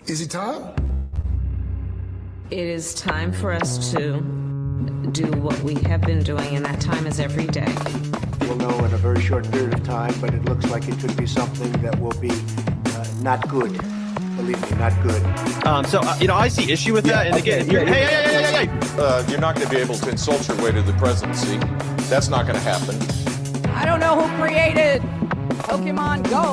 Is it time? It is time for us to do what we have been doing, and that time is every day. We'll know in a very short period of time, but it looks like it could be something that will be not good. Believe me, not good. So I see issue with that. And again, if you're, hey, right. You're not going to be able to insult your way to the presidency. That's not going to happen. I don't know who created Pokemon Go,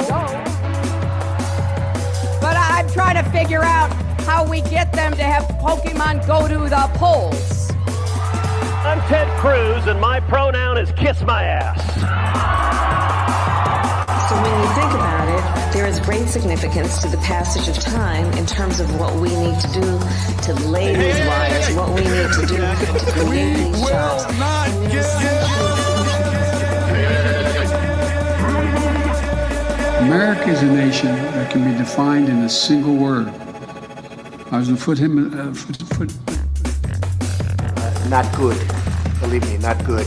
but I'm trying to figure out how we get them to have Pokemon go to the polls. I'm Ted Cruz, and my pronoun is kiss my ass. So when you think about it, there is great significance to the passage of time in terms of what we need to do to lay these wires, what we need to do to create these jobs. America is a nation that can be defined in a single word. I was going to put him. Not good. Believe me, not good.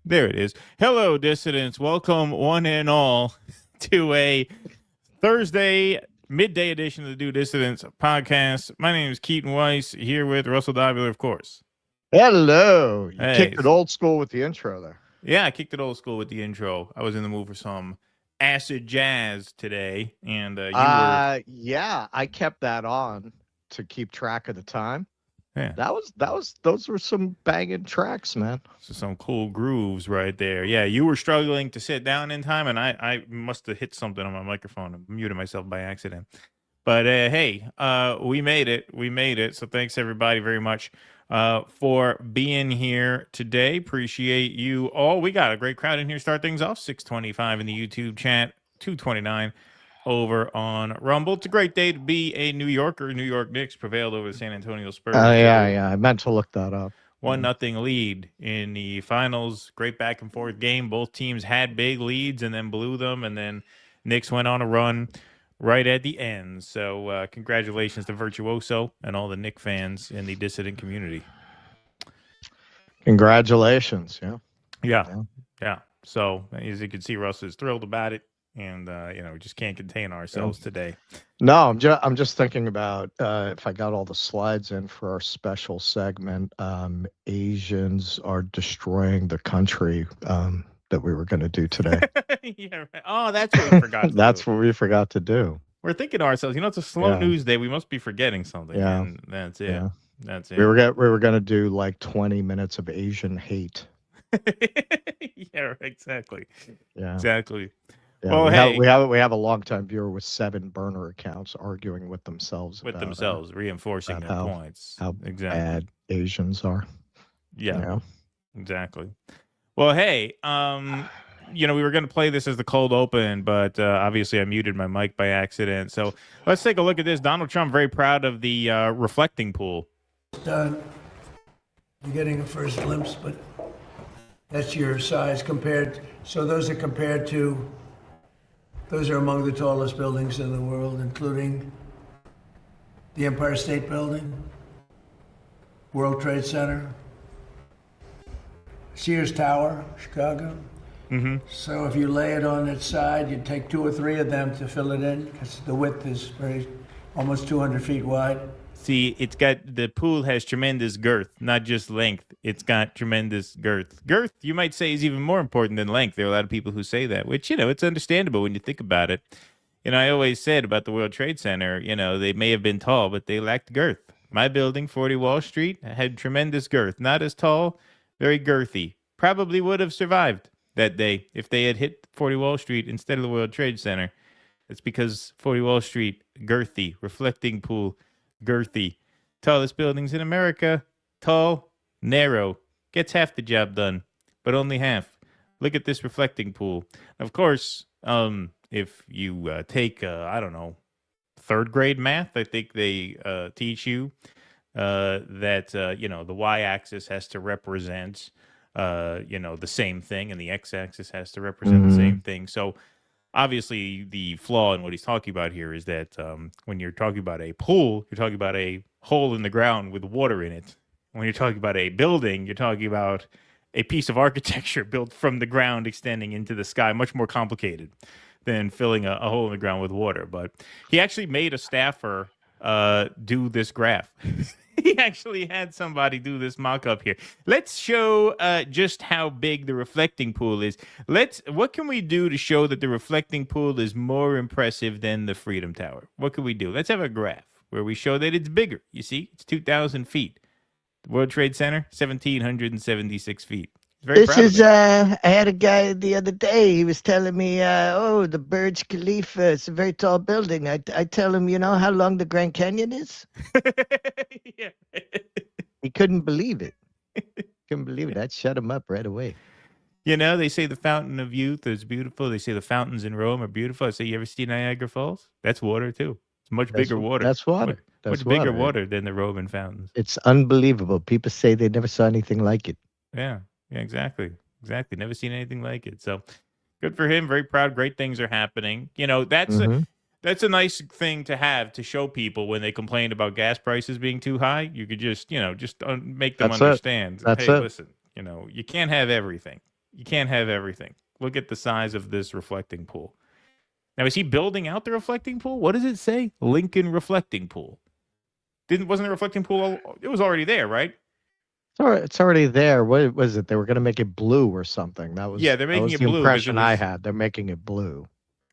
There it is. Hello, dissidents. Welcome, one and all, to a Thursday midday edition of the Do Dissidents podcast. My name is Keaton Weiss, here with Russell Davila, of course. Hello. You Hey. kicked it old school with the intro there. Yeah, I kicked it old school with the intro. I was in the mood for some acid jazz today, and you were... Yeah, I kept that on to keep track of the time. Yeah. Those were some banging tracks, man. So some cool grooves right there. Yeah, you were struggling to sit down in time, and I must have hit something on my microphone and muted myself by accident. But hey, we made it. We made it. So thanks everybody very much for being here today. Appreciate you all. We got a great crowd in here. Start things off. 625 in the YouTube chat. 229 over on Rumble. It's a great day to be a New Yorker. New York Knicks prevailed over the San Antonio Spurs. Yeah. I meant to look that up. 1-0 lead in the finals. Great back and forth game. Both teams had big leads and then blew them, and then Knicks went on a run right at the end. So congratulations to Virtuoso and all the Knicks fans in the dissident community. Congratulations. Yeah. So as you can see, Russ is thrilled about it. And we just can't contain ourselves today. No, I'm just thinking about if I got all the slides in for our special segment. Asians are destroying the country that we were going to do today. Yeah. Right. Oh, that's what we forgot. That's what we forgot to do. We're thinking to ourselves, it's a slow news day. We must be forgetting something. Yeah. And that's it. Yeah. That's it. We were going to do like 20 minutes of Asian hate. Yeah. Exactly. Yeah. Exactly. Yeah, well, we have a longtime viewer with 7 burner accounts arguing with themselves, reinforcing their points. How exactly bad Asians are. Yeah, exactly. Well, hey, we were going to play this as the cold open, but obviously I muted my mic by accident. So let's take a look at this. Donald Trump very proud of the reflecting pool. Done. You're getting a first glimpse, but that's your size compared. So those are compared to. Those are among the tallest buildings in the world, including the Empire State Building, World Trade Center, Sears Tower, Chicago. Mm-hmm. So if you lay it on its side, you'd take 2 or 3 of them to fill it in, because the width is almost 200 feet wide. See, the pool has tremendous girth, not just length. It's got tremendous girth. Girth, you might say, is even more important than length. There are a lot of people who say that, which, it's understandable when you think about it. I always said about the World Trade Center, they may have been tall, but they lacked girth. My building, 40 Wall Street, had tremendous girth. Not as tall, very girthy. Probably would have survived that day if they had hit 40 Wall Street instead of the World Trade Center. It's because 40 Wall Street, girthy, reflecting pool, girthy. Tallest buildings in America, tall, narrow, gets half the job done, but only half. Look at this reflecting pool. Of course, if you take, 3rd grade math, I think they teach you that, the y-axis has to represent, the same thing, and the x-axis has to represent the same thing. So obviously, the flaw in what he's talking about here is that when you're talking about a pool, you're talking about a hole in the ground with water in it. When you're talking about a building, you're talking about a piece of architecture built from the ground extending into the sky, much more complicated. than filling a hole in the ground with water. But he actually made a staffer do this graph. He actually had somebody do this mock-up here. Let's show just how big the reflecting pool is. What can we do to show that the reflecting pool is more impressive than the Freedom Tower? What can we do? Let's have a graph where we show that it's bigger. You see, it's 2,000 feet. The World Trade Center, 1,776 feet. Very proud of it. I had a guy the other day. He was telling me, the Burj Khalifa, it's a very tall building. I tell him, you know how long the Grand Canyon is? Yeah. He couldn't believe it. Couldn't believe it. That shut him up right away. You know, they say the Fountain of Youth is beautiful. They say the fountains in Rome are beautiful. I say, you ever see Niagara Falls? That's water, too. It's much bigger water. That's water. Much bigger water than the Roman fountains. It's unbelievable. People say they never saw anything like it. Yeah, exactly. Never seen anything like it. So good for him. Very proud. Great things are happening. You know, that's a nice thing to have to show people when they complain about gas prices being too high. You could just make them understand. That's hey, it. Listen, you can't have everything. You can't have everything. Look at the size of this reflecting pool. Now, is he building out the reflecting pool? What does it say? Lincoln reflecting pool. Wasn't the reflecting pool? It was already there, right? It's already there. What was it? They were going to make it blue or something. They're making it blue. The impression I had. They're making it blue.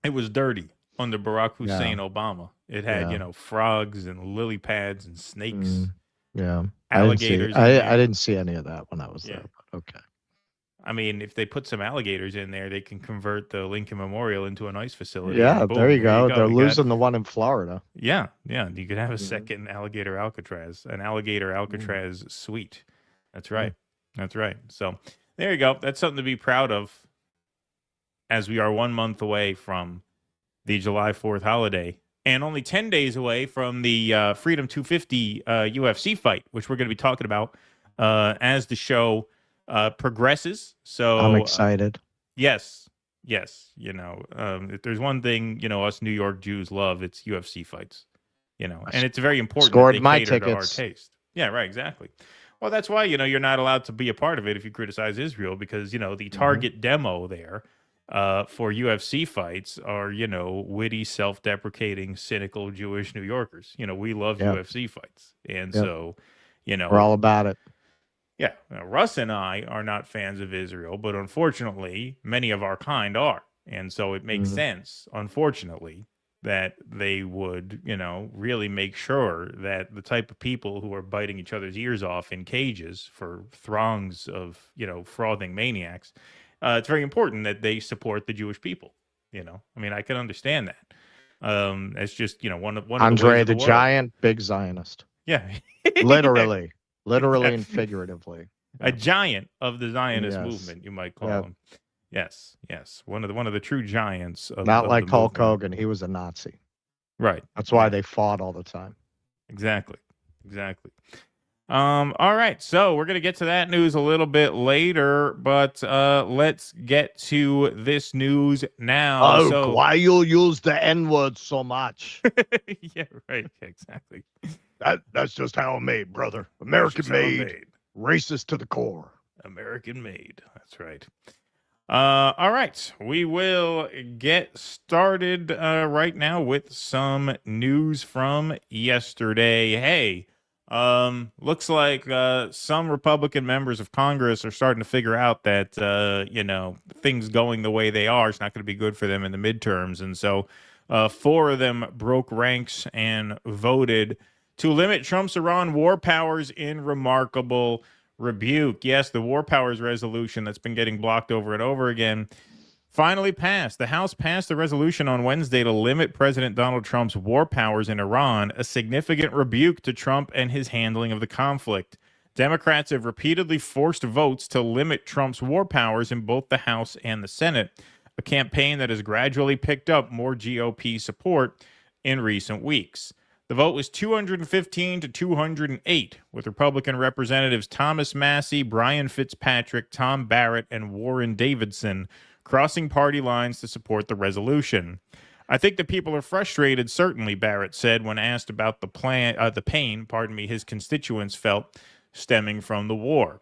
It was dirty under Barack Hussein Obama. It had, frogs and lily pads and snakes. Yeah. Alligators. I didn't see any of that when I was there. But okay. I mean, if they put some alligators in there, they can convert the Lincoln Memorial into an ice facility. Yeah, boom, there you go. They're losing the one in Florida. Yeah. You could have a second alligator Alcatraz suite. That's right. That's right. So there you go. That's something to be proud of as we are 1 month away from the July 4th holiday and only 10 days away from the Freedom 250 UFC fight, which we're going to be talking about as the show progresses. So I'm excited. Yes. If there's one thing, us New York Jews love, it's UFC fights, and it's very important. Scored that they my cater to our tickets. taste. Yeah, right. Exactly. Well, that's why, you're not allowed to be a part of it if you criticize Israel because, the target demo there for UFC fights are, witty, self-deprecating, cynical Jewish New Yorkers. We love UFC fights. And so, we're all about it. Yeah. Now, Russ and I are not fans of Israel, but unfortunately, many of our kind are. And so it makes sense, unfortunately, that they would, really make sure that the type of people who are biting each other's ears off in cages for throngs of, frothing maniacs, it's very important that they support the Jewish people. I mean, I can understand that. It's just, one of Andre the the Giant, big Zionist. Yeah. Literally and figuratively. A giant of the Zionist movement, you might call him. Yes. One of the true giants. Not like Hulk movement. Hogan. He was a Nazi. Right. That's why they fought all the time. Exactly. All right. So we're going to get to that news a little bit later, but let's get to this news now. Why you use the N-word so much? Yeah, right. Exactly. That's just how I'm made, brother. American made. Racist to the core. American made. That's right. All right. We will get started right now with some news from yesterday. Hey, looks like some Republican members of Congress are starting to figure out that, things going the way they are is not going to be good for them in the midterms. And so 4 of them broke ranks and voted to limit Trump's Iran war powers in remarkable rebuke. Yes, the war powers resolution that's been getting blocked over and over again finally passed. The House passed a resolution on Wednesday to limit President Donald Trump's war powers in Iran, a significant rebuke to Trump and his handling of the conflict. Democrats have repeatedly forced votes to limit Trump's war powers in both the House and the Senate, a campaign that has gradually picked up more GOP support in recent weeks. The vote was 215 to 208, with Republican Representatives Thomas Massey, Brian Fitzpatrick, Tom Barrett, and Warren Davidson crossing party lines to support the resolution. I think the people are frustrated, certainly, Barrett said when asked about the pain his constituents felt stemming from the war.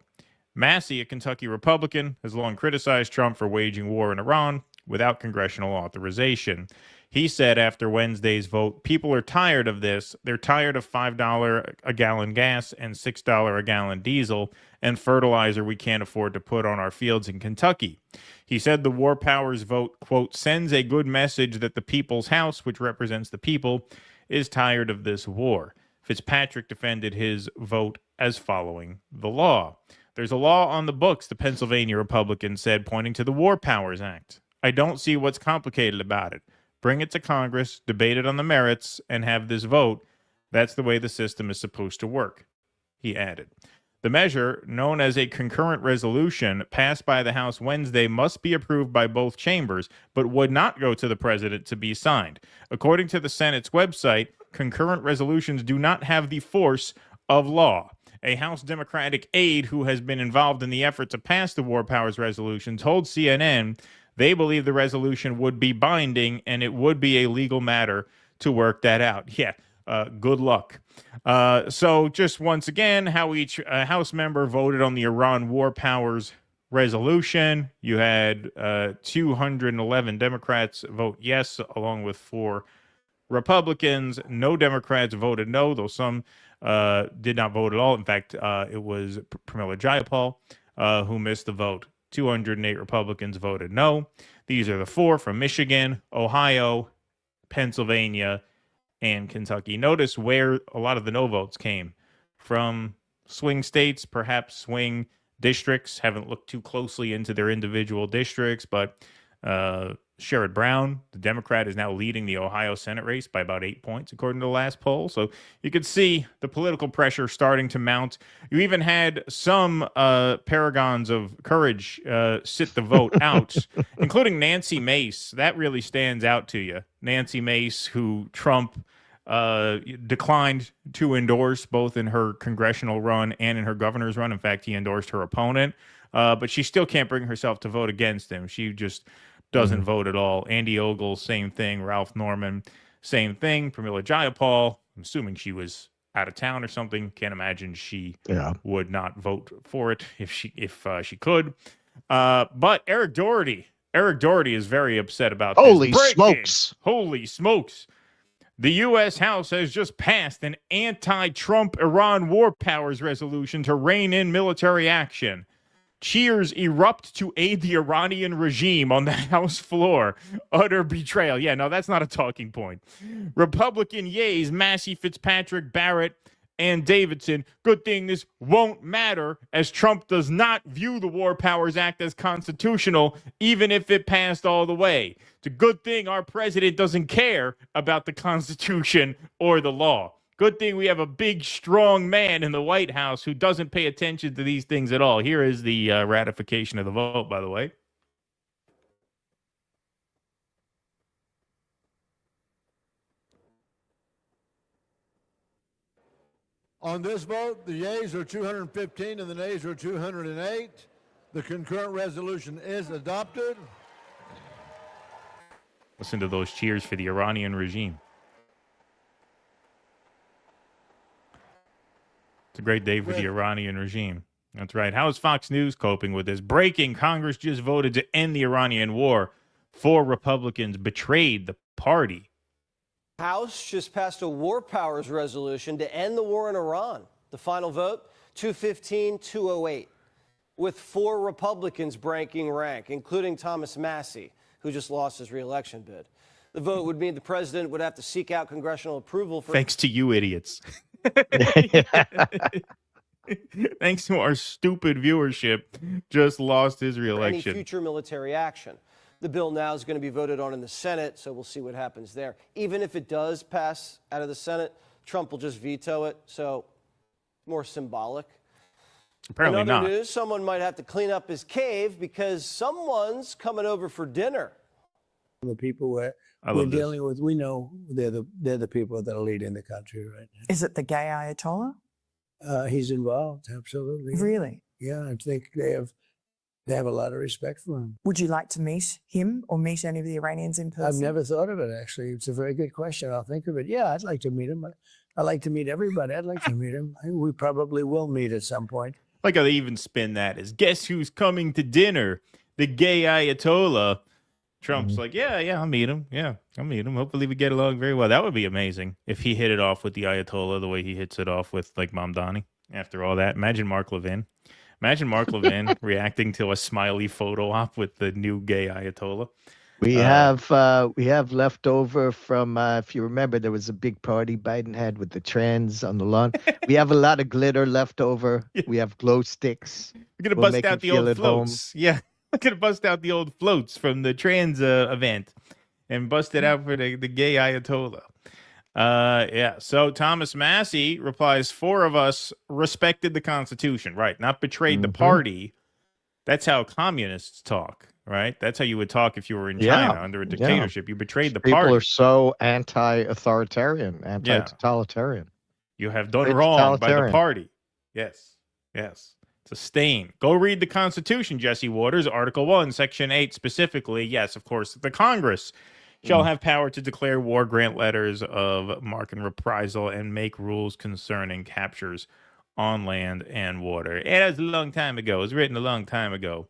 Massey, a Kentucky Republican, has long criticized Trump for waging war in Iran, without congressional authorization. He said after Wednesday's vote, people are tired of this. They're tired of $5 a gallon gas and $6 a gallon diesel and fertilizer we can't afford to put on our fields in Kentucky. He said the War Powers vote, quote, sends a good message that the people's house, which represents the people, is tired of this war. Fitzpatrick defended his vote as following the law. There's a law on the books, the Pennsylvania Republican said, pointing to the War Powers Act. I don't see what's complicated about it. Bring it to Congress, debate it on the merits, and have this vote. That's the way the system is supposed to work, he added. The measure, known as a concurrent resolution, passed by the House Wednesday, must be approved by both chambers, but would not go to the president to be signed. According to the Senate's website, concurrent resolutions do not have the force of law. A House Democratic aide who has been involved in the effort to pass the War Powers resolution told CNN they believe the resolution would be binding and it would be a legal matter to work that out. Yeah, good luck. So just once again, how each House member voted on the Iran War Powers resolution. You had 211 Democrats vote yes, along with 4 Republicans. No Democrats voted no, though some did not vote at all. In fact, it was Pramila Jayapal who missed the vote. 208 Republicans voted no. These are the 4 from Michigan, Ohio, Pennsylvania, and Kentucky. Notice where a lot of the no votes came from. Swing states, perhaps swing districts. Haven't looked too closely into their individual districts, but Sherrod Brown, the Democrat, is now leading the Ohio Senate race by about 8 points, according to the last poll. So you could see the political pressure starting to mount. You even had some paragons of courage sit the vote out, including Nancy Mace. That really stands out to you. Nancy Mace, who Trump declined to endorse both in her congressional run and in her governor's run. In fact, he endorsed her opponent, but she still can't bring herself to vote against him. She just doesn't vote at all. Andy Ogle, same thing. Ralph Norman, same thing. Pramila Jayapal, I'm assuming she was out of town or something. Can't imagine she would not vote for it if she could. But Eric Doherty is very upset about this. Holy smokes. Holy smokes. The U.S. House has just passed an anti-Trump Iran War Powers resolution to rein in military action. Cheers erupt to aid the Iranian regime on the House floor. Utter betrayal. Yeah, no, that's not a talking point. Republican yays Massey, Fitzpatrick, Barrett, and Davidson. Good thing this won't matter, as Trump does not view the War Powers Act as constitutional, even if it passed all the way. It's a good thing our president doesn't care about the Constitution or the law. Good thing we have a big, strong man in the White House who doesn't pay attention to these things at all. Here is the ratification of the vote, by the way. On this vote, the yeas are 215 and the nays are 208. The concurrent resolution is adopted. Listen to those cheers for the Iranian regime. It's a great day for the Iranian regime. That's right. How is Fox News coping with this? Breaking: Congress just voted to end the Iranian war. 4 Republicans betrayed the party. House just passed a War Powers resolution to end the war in Iran. The final vote, 215-208, with 4 Republicans breaking rank, including Thomas Massey, who just lost his re-election bid. The vote would mean the president would have to seek out congressional approval for... Thanks to you idiots. Thanks to our stupid viewership, just lost his re-election. Any future military action. The bill now is going to be voted on in the Senate, so we'll see what happens there. Even if it does pass out of the Senate, Trump will just veto it, so more symbolic. Apparently in other not. news, someone might have to clean up his cave because someone's coming over for dinner. The people we're dealing with, we know they're the people that are leading the country right now. Is it the gay Ayatollah? He's involved, absolutely. Really? Yeah, I think they have a lot of respect for him. Would you like to meet him or meet any of the Iranians in person? I've never thought of it, actually. It's a very good question. I'll think of it. Yeah, I'd like to meet him. I'd like to meet everybody. I'd like to meet him. We probably will meet at some point. Like how they even spin that as, guess who's coming to dinner? The gay Ayatollah. Trump's like, yeah, I'll meet him. Yeah, I'll meet him. Hopefully we get along very well. That would be amazing if he hit it off with the Ayatollah the way he hits it off with like Mamdani after all that. Imagine Mark Levin. Imagine Mark Levin reacting to a smiley photo op with the new gay Ayatollah. We have leftover from, if you remember, there was a big party Biden had with the trans on the lawn. We have a lot of glitter left over. We have glow sticks. We're going to bust out the old floats. Yeah, we're going to bust out the old floats from the trans event and bust it out for the gay Ayatollah. So Thomas Massey replies, 4 of us respected the Constitution, right? Not betrayed the party. That's how communists talk. Right? That's how you would talk if you were in China under a dictatorship. You betrayed the party. People are so anti-authoritarian, anti-totalitarian. You have done wrong by the party. Yes. It's a stain. Go read the Constitution, Jesse Waters. Article 1, Section 8 specifically. Yes, of course. The Congress shall have power to declare war, grant letters of marque and reprisal, and make rules concerning captures on land and water. It was a long time ago. It was written a long time ago.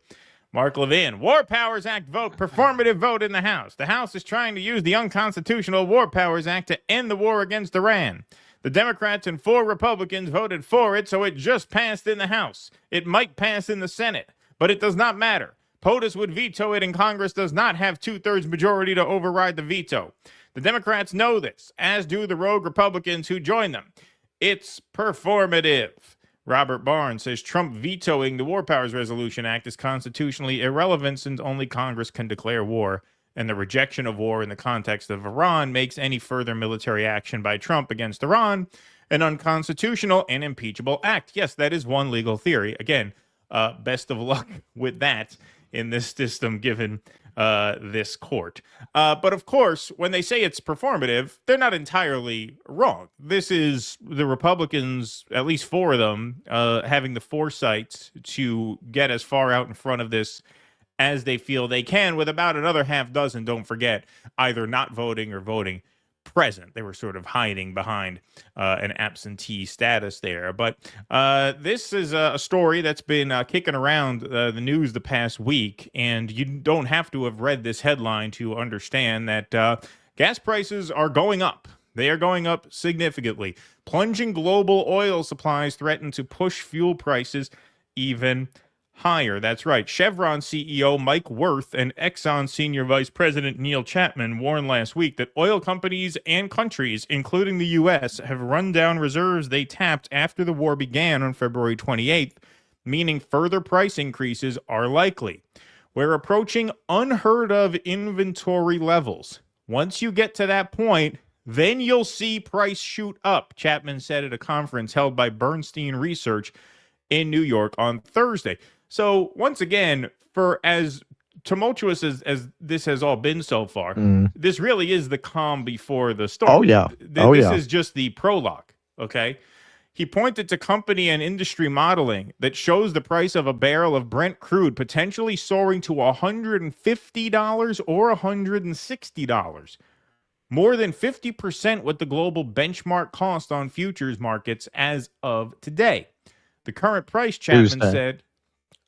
Mark Levin, War Powers Act vote, performative vote in the House. The House is trying to use the unconstitutional War Powers Act to end the war against Iran. The Democrats and 4 Republicans voted for it, so it just passed in the House. It might pass in the Senate, but it does not matter. POTUS would veto it, and Congress does not have 2/3 majority to override the veto. The Democrats know this, as do the rogue Republicans who join them. It's performative. Robert Barnes says Trump vetoing the War Powers Resolution Act is constitutionally irrelevant since only Congress can declare war, and the rejection of war in the context of Iran makes any further military action by Trump against Iran an unconstitutional and impeachable act. Yes, that is one legal theory. Again, best of luck with that in this system given this court. But of course, when they say it's performative, they're not entirely wrong. This is the Republicans, at least 4 of them, having the foresight to get as far out in front of this as they feel they can, with about another half dozen, don't forget, either not voting or voting present. They were sort of hiding behind an absentee status there. But this is a story that's been kicking around the news the past week, and you don't have to have read this headline to understand that gas prices are going up. They are going up significantly. Plunging global oil supplies threaten to push fuel prices even higher. That's right. Chevron CEO Mike Wirth and Exxon Senior Vice President Neil Chapman warned last week that oil companies and countries, including the U.S., have run down reserves they tapped after the war began on February 28th, meaning further price increases are likely. We're approaching unheard of inventory levels. Once you get to that point, then you'll see price shoot up, Chapman said at a conference held by Bernstein Research in New York on Thursday. So once again, for as tumultuous as this has all been so far, this really is the calm before the storm. Oh, yeah. This is just the prologue, okay? He pointed to company and industry modeling that shows the price of a barrel of Brent crude potentially soaring to $150 or $160. More than 50% what the global benchmark cost on futures markets as of today. The current price, Chapman said...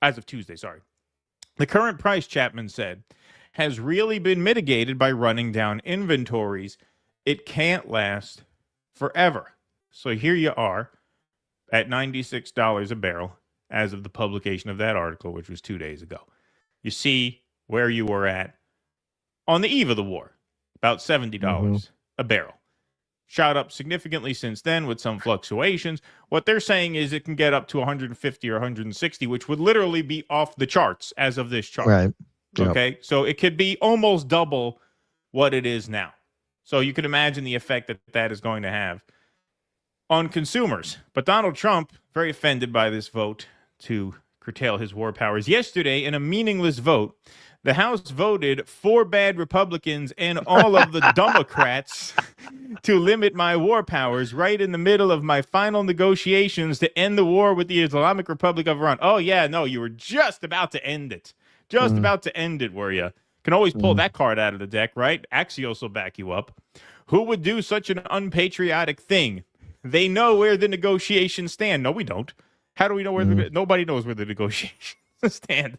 As of Tuesday, sorry. The current price, Chapman said, has really been mitigated by running down inventories. It can't last forever. So here you are at $96 a barrel as of the publication of that article, which was 2 days ago. You see where you were at on the eve of the war, about $70 a barrel. Shot up significantly since then with some fluctuations. What they're saying is it can get up to 150 or 160, which would literally be off the charts as of this chart. Right. Okay. So it could be almost double what it is now. So you can imagine the effect that that is going to have on consumers. But Donald Trump, very offended by this vote to curtail his war powers. Yesterday, in a meaningless vote, the House voted 4 bad Republicans and all of the Democrats to limit my war powers right in the middle of my final negotiations to end the war with the Islamic Republic of Iran. Oh, yeah, no, you were just about to end it. Just about to end it, were you? Can always pull that card out of the deck, right? Axios will back you up. Who would do such an unpatriotic thing? They know where the negotiations stand. No, we don't. How do we know where nobody knows where the negotiations stand.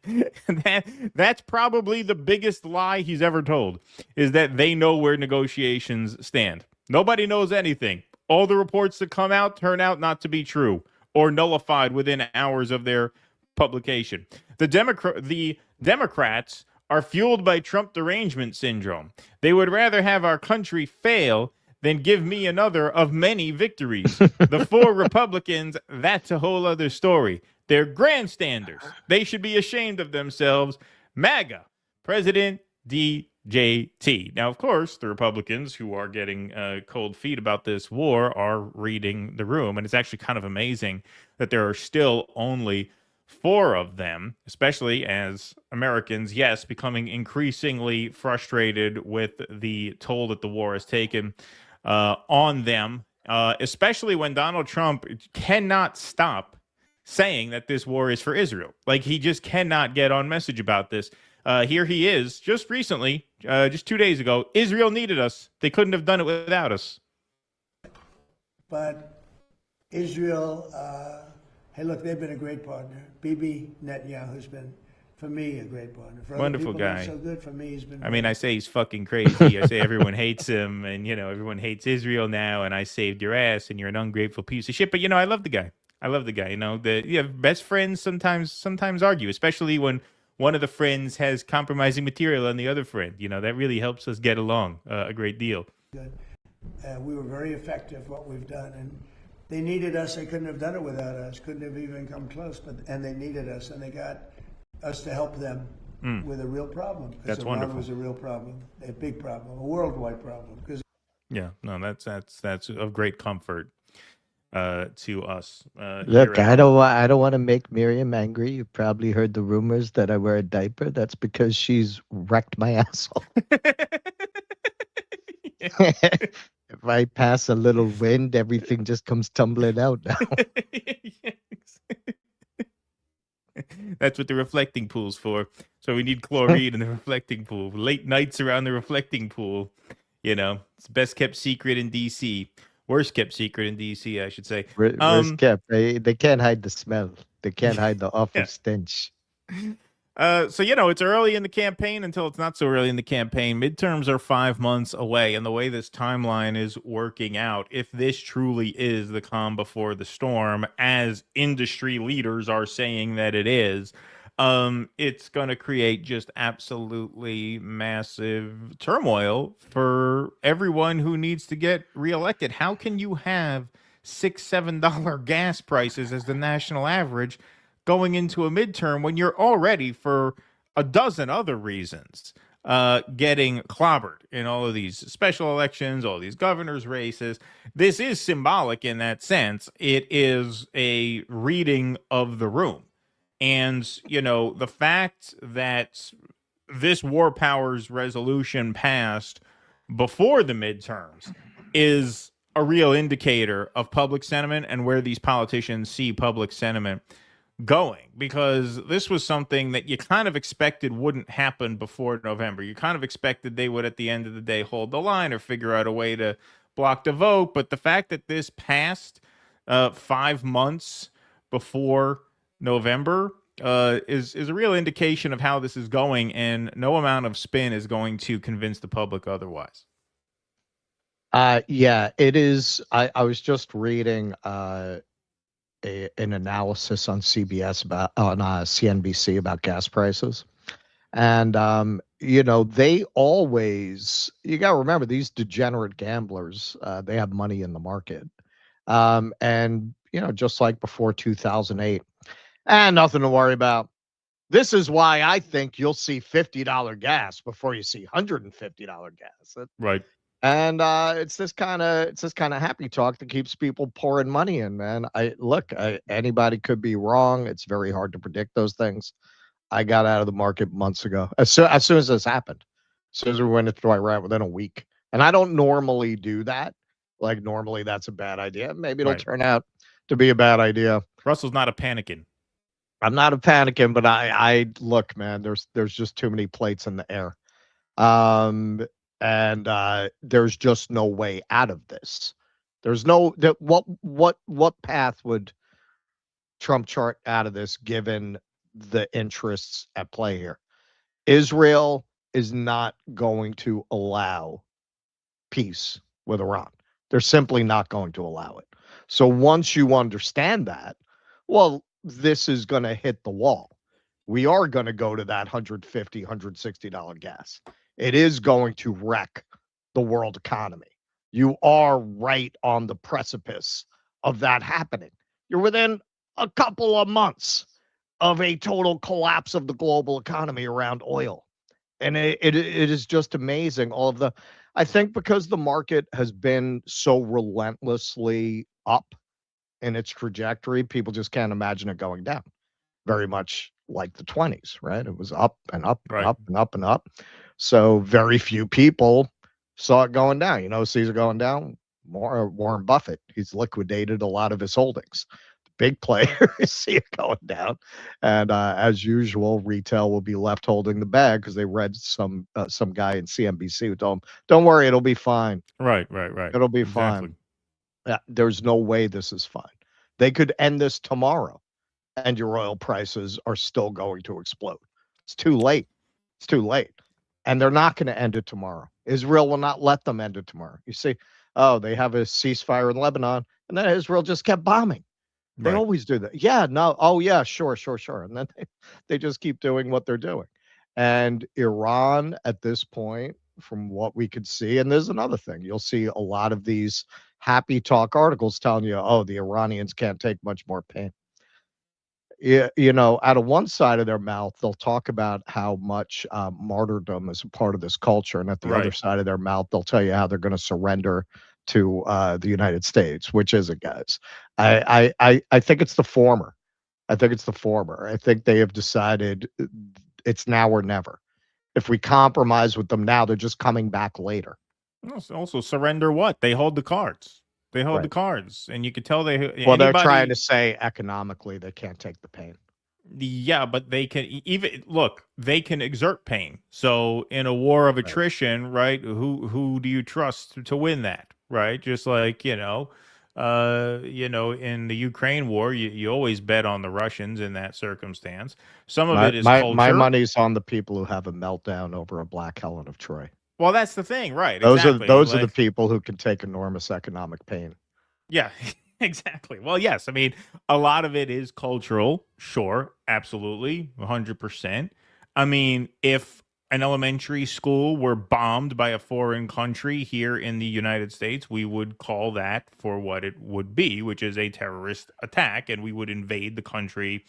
That's probably the biggest lie he's ever told, is that they know where negotiations stand. Nobody knows anything. All the reports that come out turn out not to be true or nullified within hours of their publication. The Democrats are fueled by Trump derangement syndrome. They would rather have our country fail than give me another of many victories. The 4 Republicans, that's a whole other story. They're grandstanders. They should be ashamed of themselves. MAGA, President DJT. Now, of course, the Republicans who are getting cold feet about this war are reading the room. And it's actually kind of amazing that there are still only 4 of them, especially as Americans, yes, becoming increasingly frustrated with the toll that the war has taken on them, especially when Donald Trump cannot stop saying that this war is for Israel. Like, he just cannot get on message about this. Here he is, just recently, just 2 days ago, Israel needed us. They couldn't have done it without us. But Israel, hey, look, they've been a great partner. Bibi Netanyahu's been, for me, a great partner. For Wonderful other people, guy. not so good. For me, he's been. I mean, I say he's fucking crazy. I say everyone hates him, and everyone hates Israel now. And I saved your ass, and you're an ungrateful piece of shit. But I love the guy. I love the guy. Best friends sometimes argue, especially when one of the friends has compromising material on the other friend. That really helps us get along a great deal. Good. We were very effective what we've done, and they needed us. They couldn't have done it without us. Couldn't have even come close. And they needed us, and they got us to help them with a real problem. That's wonderful. It was a real problem, a big problem, a worldwide problem. That's of great comfort to us. Look, I don't want to make Miriam angry. You probably heard the rumors that I wear a diaper. That's because she's wrecked my asshole. If I pass a little wind, everything just comes tumbling out now. That's what the reflecting pool's for. So we need chlorine in the reflecting pool. Late nights around the reflecting pool. It's the best kept secret in D.C. Worst kept secret in D.C., I should say. Worst kept. They can't hide the smell. They can't hide the awful stench. It's early in the campaign until it's not so early in the campaign. Midterms are 5 months away, and the way this timeline is working out, if this truly is the calm before the storm, as industry leaders are saying that it is, it's going to create just absolutely massive turmoil for everyone who needs to get reelected. How can you have $6-7 gas prices as the national average going into a midterm when you're already, for a dozen other reasons, getting clobbered in all of these special elections, all these governors' races? This is symbolic in that sense. It is a reading of the room. And, the fact that this war powers resolution passed before the midterms is a real indicator of public sentiment and where these politicians see public sentiment going, because this was something that you kind of expected wouldn't happen before November. You kind of expected they would, at the end of the day, hold the line or figure out a way to block the vote. But the fact that this passed 5 months before November is a real indication of how this is going, and no amount of spin is going to convince the public otherwise. Yeah, it is. I was just reading an analysis on CNBC about gas prices, and they always, you got to remember, these degenerate gamblers, they have money in the market, and just like before 2008, and nothing to worry about. This is why I think you'll see $50 gas before you see $150 gas. Right. And it's this kind of happy talk that keeps people pouring money in, man. Anybody could be wrong. It's very hard to predict those things. I got out of the market months ago. As soon as this happened, as soon as we went into Iraq, within a week. And I don't normally do that. Like, normally that's a bad idea. Maybe it'll turn out to be a bad idea. Russell's not a panicking. I'm not a panicking, but I look, man, there's just too many plates in the air. And there's just no way out of this. There's what path would Trump chart out of this, given the interests at play here. Israel is not going to allow peace with Iran. They're simply not going to allow it. So once you understand that, well, this is going to hit the wall. We are going to go to that $150, $160 gas. It is going to wreck the world economy. You are right on the precipice of that happening. You're within a couple of months of a total collapse of the global economy around oil. And it is just amazing. I think because the market has been so relentlessly up in its trajectory, people just can't imagine it going down. Very much like the 20s, right? It was up and up and up and up and up. So very few people saw it going down. You know, sees it going down. Warren Buffett, he's liquidated a lot of his holdings. Big players see it going down, and as usual, retail will be left holding the bag because they read some guy in CNBC who told them, "Don't worry, it'll be fine." Right. It'll be fine. Yeah, there's no way this is fine. They could end this tomorrow, and your oil prices are still going to explode. It's too late. It's too late, and they're not going to end it tomorrow. Israel will not let them end it tomorrow. You see, they have a ceasefire in Lebanon, and then Israel just kept bombing. They always do that. Yeah, no. Oh, yeah, sure. And then they just keep doing what they're doing. And Iran at this point, from what we could see, and there's another thing, you'll see a lot of these happy talk articles telling you, oh, the Iranians can't take much more pain. You know, out of one side of their mouth, they'll talk about how much martyrdom is a part of this culture. And at the other side of their mouth, they'll tell you how they're going to surrender to the United States, which is it, guys? I think it's the former. I think they have decided it's now or never. If we compromise with them now, they're just coming back later. Also, surrender what? They hold the cards. They hold the cards, and you could tell they're trying to say economically they can't take the pain. Yeah, but they can they can exert pain. So in a war of attrition, right? Who do you trust to win that? Right? Just like, in the Ukraine war, you always bet on the Russians in that circumstance. Some of it is culture. My money's on the people who have a meltdown over a Black Helen of Troy. Well, that's the thing, right? Those are the people who can take enormous economic pain. Yeah, exactly. Well, yes. I mean, a lot of it is cultural. Sure, absolutely, 100%. I mean, if an elementary school were bombed by a foreign country here in the United States, we would call that for what it would be, which is a terrorist attack, and we would invade the country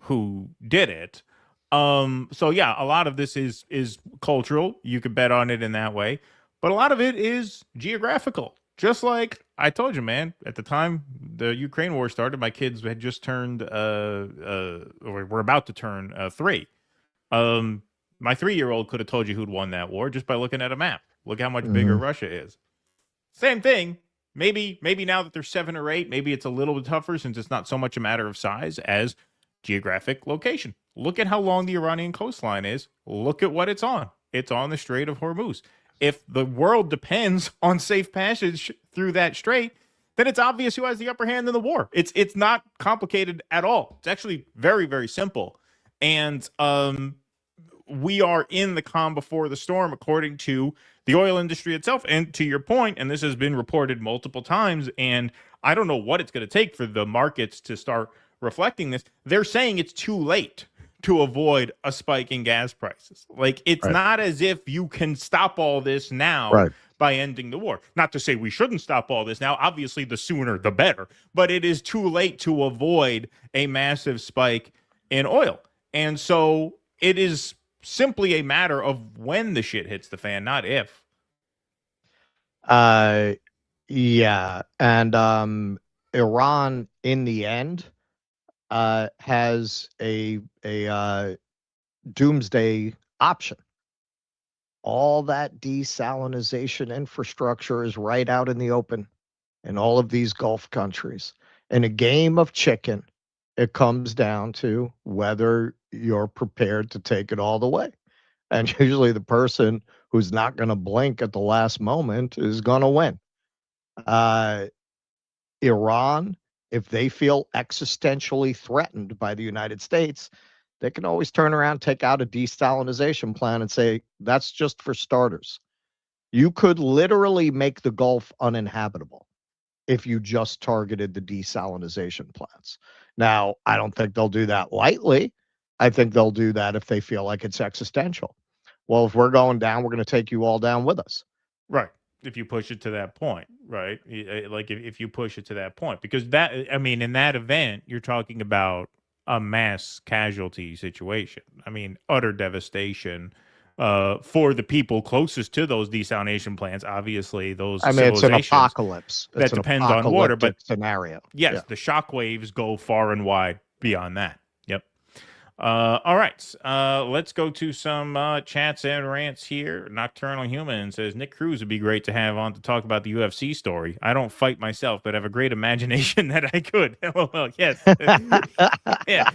who did it. So yeah, a lot of this is cultural. You could bet on it in that way, but a lot of it is geographical. Just like I told you, man, at the time the Ukraine war started, my kids had just turned, or were about to turn 3. My 3-year-old could have told you who'd won that war just by looking at a map. Look how much bigger Russia is. Same thing. Maybe now that they're 7 or 8, maybe it's a little bit tougher since it's not so much a matter of size as geographic location. Look at how long the Iranian coastline is. Look at what it's on. It's on the Strait of Hormuz. If the world depends on safe passage through that strait, then it's obvious who has the upper hand in the war. It's not complicated at all. It's actually very, very simple. And we are in the calm before the storm, according to the oil industry itself. And to your point, and this has been reported multiple times, and I don't know what it's going to take for the markets to start reflecting this. They're saying it's too late to avoid a spike in gas prices. Like, it's not as if you can stop all this now by ending the war. Not to say we shouldn't stop all this now. Obviously, the sooner the better. But it is too late to avoid a massive spike in oil. And so it is simply a matter of when the shit hits the fan, not if. Yeah. And Iran, in the end, has a doomsday option. All that desalinization infrastructure is right out in the open in all of these Gulf countries. In a game of chicken, it comes down to whether you're prepared to take it all the way. And usually the person who's not going to blink at the last moment is going to win. Iran if they feel existentially threatened by the United States, they can always turn around, take out a desalinization plan and say, that's just for starters. You could literally make the Gulf uninhabitable if you just targeted the desalinization plants. Now, I don't think they'll do that lightly. I think they'll do that if they feel like it's existential. Well, if we're going down, we're going to take you all down with us. Right. If you push it to that point, right? Like if you push it to that point, because that, I mean, in that event, you're talking about a mass casualty situation. I mean, utter devastation for the people closest to those desalination plants. Obviously, those. I mean, it's an apocalypse. That depends on water, but scenario. Yes, the shockwaves go far and wide beyond that. Yep. All right. Let's go to some chats and rants here. Nocturnal Human says Nick Cruz would be great to have on to talk about the UFC story. I don't fight myself, but have a great imagination that I could. Well, yes. Yeah.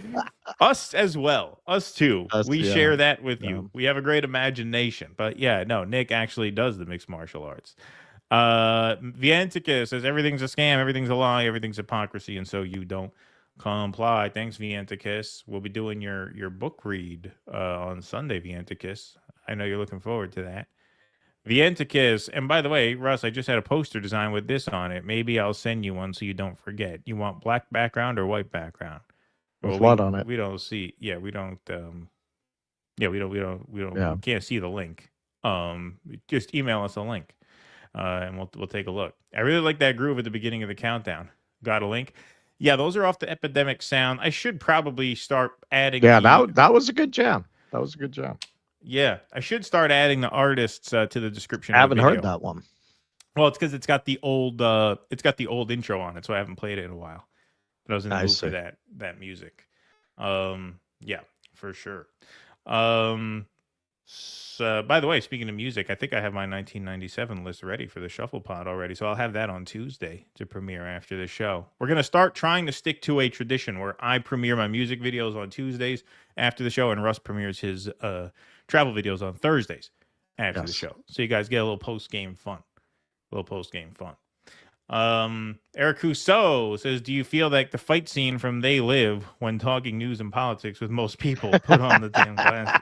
Us as well. Us too. We share that with you. We have a great imagination. But yeah, no, Nick actually does the mixed martial arts. Vientica says everything's a scam, everything's a lie, everything's hypocrisy, and so you don't comply. Thanks, Vienticus. We'll be doing your book read on Sunday, Vienticus. I know you're looking forward to that. Vienticus. And by the way, Russ, I just had a poster design with this on it. Maybe I'll send you one so you don't forget. You want black background or white background? With what on it? We don't see. Yeah, we don't. We can't see the link. Just email us a link, and we'll take a look. I really like that groove at the beginning of the countdown. Got a link? Yeah, those are off the Epidemic Sound. I should probably start adding. Yeah, that was a good jam. That was a good jam. Yeah, I should start adding the artists to the description. I haven't heard that one. Well, it's because it's got the old intro on it, so I haven't played it in a while. But I was in the mood for that music. Yeah, for sure. So, by the way, speaking of music, I think I have my 1997 list ready for the Shuffle Pod already, so I'll have that on Tuesday to premiere after the show. We're going to start trying to stick to a tradition where I premiere my music videos on Tuesdays after the show, and Russ premieres his travel videos on Thursdays after the show. So you guys get a little post-game fun. Eric Rousseau says, do you feel like the fight scene from They Live when talking news and politics with most people put on the damn glasses?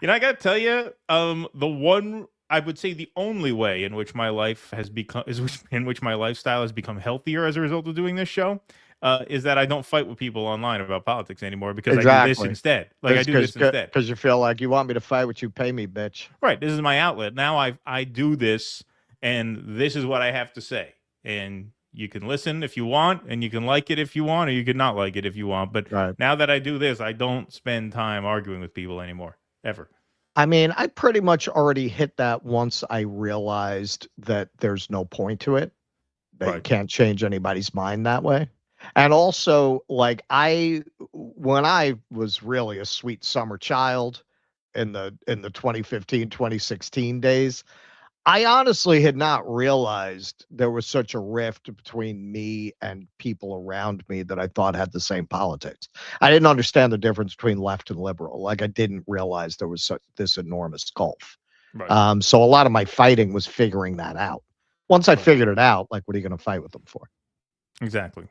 You know, I got to tell you, I would say the only way in which my life has become, in which my lifestyle has become healthier as a result of doing this show, is that I don't fight with people online about politics anymore because I do this instead. Because you feel like you want me to fight with you, pay me, bitch. Right. This is my outlet. Now I do this, and this is what I have to say. And you can listen if you want, and you can like it if you want, or you can not like it if you want. But now that I do this, I don't spend time arguing with people anymore. Ever. I mean, I pretty much already hit that once I realized that there's no point to it. They can't change anybody's mind that way. And also, like, when I was really a sweet summer child in the 2015, 2016 days, I honestly had not realized there was such a rift between me and people around me that I thought had the same politics. I didn't understand the difference between left and liberal. Like, I didn't realize there was this enormous gulf. So a lot of my fighting was figuring that out. Once I figured it out, like, what are you going to fight with them for? Exactly.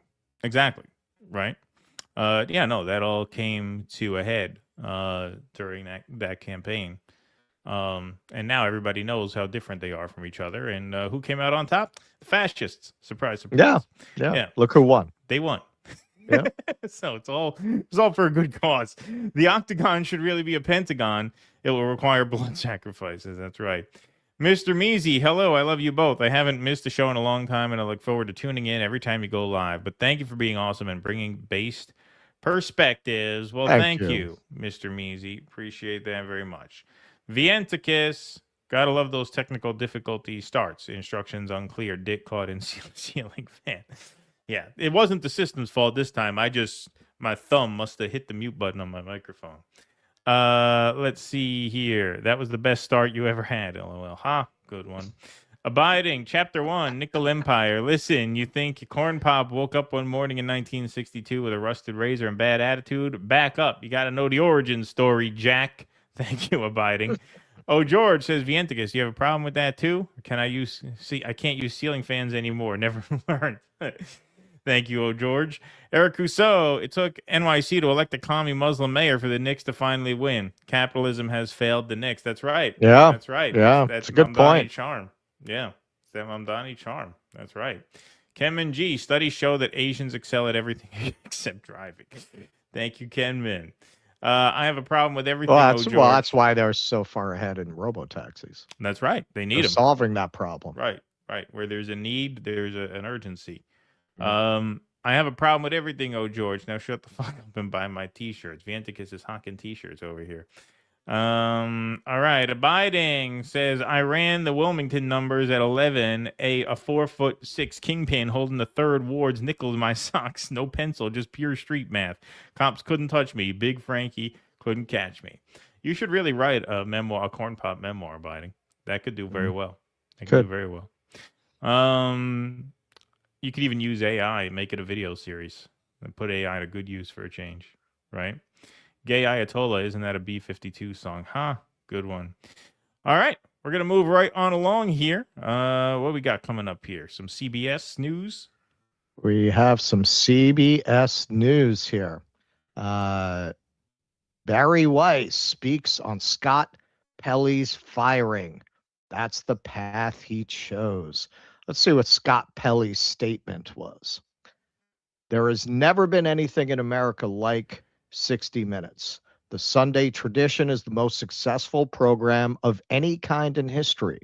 Right. Yeah, no, that all came to a head during that campaign. And now everybody knows how different they are from each other. And who came out on top? The fascists. Surprise, surprise. Yeah. Look who won. They won. Yeah. So it's all for a good cause. The octagon should really be a pentagon. It will require blood sacrifices. That's right. Mr. Measy, hello. I love you both. I haven't missed a show in a long time, and I look forward to tuning in every time you go live. But thank you for being awesome and bringing based perspectives. Well, thank you, Mr. Measy. Appreciate that very much. Vienticus, gotta love those technical difficulty starts. Instructions unclear. Dick caught in ceiling fan. Yeah, it wasn't the system's fault this time. My thumb must have hit the mute button on my microphone. Let's see here. That was the best start you ever had. LOL. Ha, good one. Abiding, Chapter 1, Nickel Empire. Listen, you think Corn Pop woke up one morning in 1962 with a rusted razor and bad attitude? Back up. You got to know the origin story, Jack. Thank you, Abiding. Oh, George says, Vienticus, you have a problem with that too? I can't use ceiling fans anymore. Never learned. Thank you, O George. Eric Rousseau, it took NYC to elect a commie Muslim mayor for the Knicks to finally win. Capitalism has failed the Knicks. That's right. Yeah. That's right. Yeah. That's It's a good Mamdani point. charm. Yeah. It's that Mamdani charm. That's right. Kenman G, studies show that Asians excel at everything except driving. Thank you, Kenman. I have a problem with everything, O George. Well, that's why they're so far ahead in robo-taxis. That's right. They need They're them. solving that problem. Right. Where there's a need, there's an urgency. I have a problem with everything, O George. Now shut the fuck up and buy my T-shirts. Vianticus is hawking T-shirts over here. All right. Abiding says, I ran the Wilmington numbers at 11. A 4'6" kingpin holding the third ward's nickel in my socks. No pencil, just pure street math. Cops couldn't touch me. Big Frankie couldn't catch me. You should really write a memoir, a corn pop memoir, Abiding. That could do very well. That could do very well. You could even use AI, make it a video series, and put AI to good use for a change, right? Gay Ayatollah, isn't that a B-52 song? Huh? Good one. All right, we're going to move right on along here. What we got coming up here? Some CBS news? We have some CBS news here. Barry Weiss speaks on Scott Pelley's firing. That's the path he chose. Let's see what Scott Pelley's statement was. There has never been anything in America like 60 Minutes. The Sunday tradition is the most successful program of any kind in history.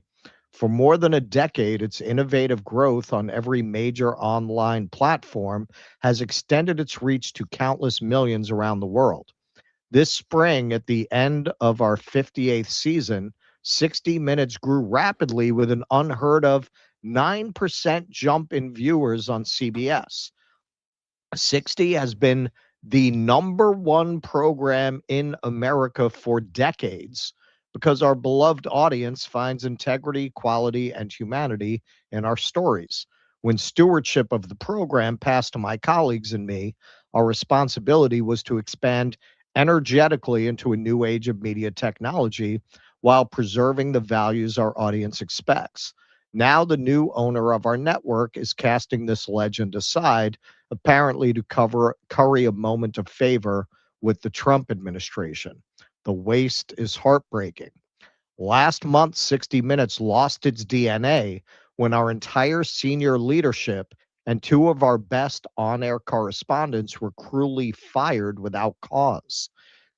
For more than a decade, its innovative growth on every major online platform has extended its reach to countless millions around the world. This spring, at the end of our 58th season, 60 Minutes grew rapidly with an unheard of 9% jump in viewers on CBS. 60 has been the #1 program in America for decades because our beloved audience finds integrity, quality, and humanity in our stories. When stewardship of the program passed to my colleagues and me, our responsibility was to expand energetically into a new age of media technology while preserving the values our audience expects. Now the new owner of our network is casting this legend aside, apparently to curry a moment of favor with the Trump administration. The waste is heartbreaking. Last month, 60 Minutes lost its DNA when our entire senior leadership and 2 of our best on-air correspondents were cruelly fired without cause.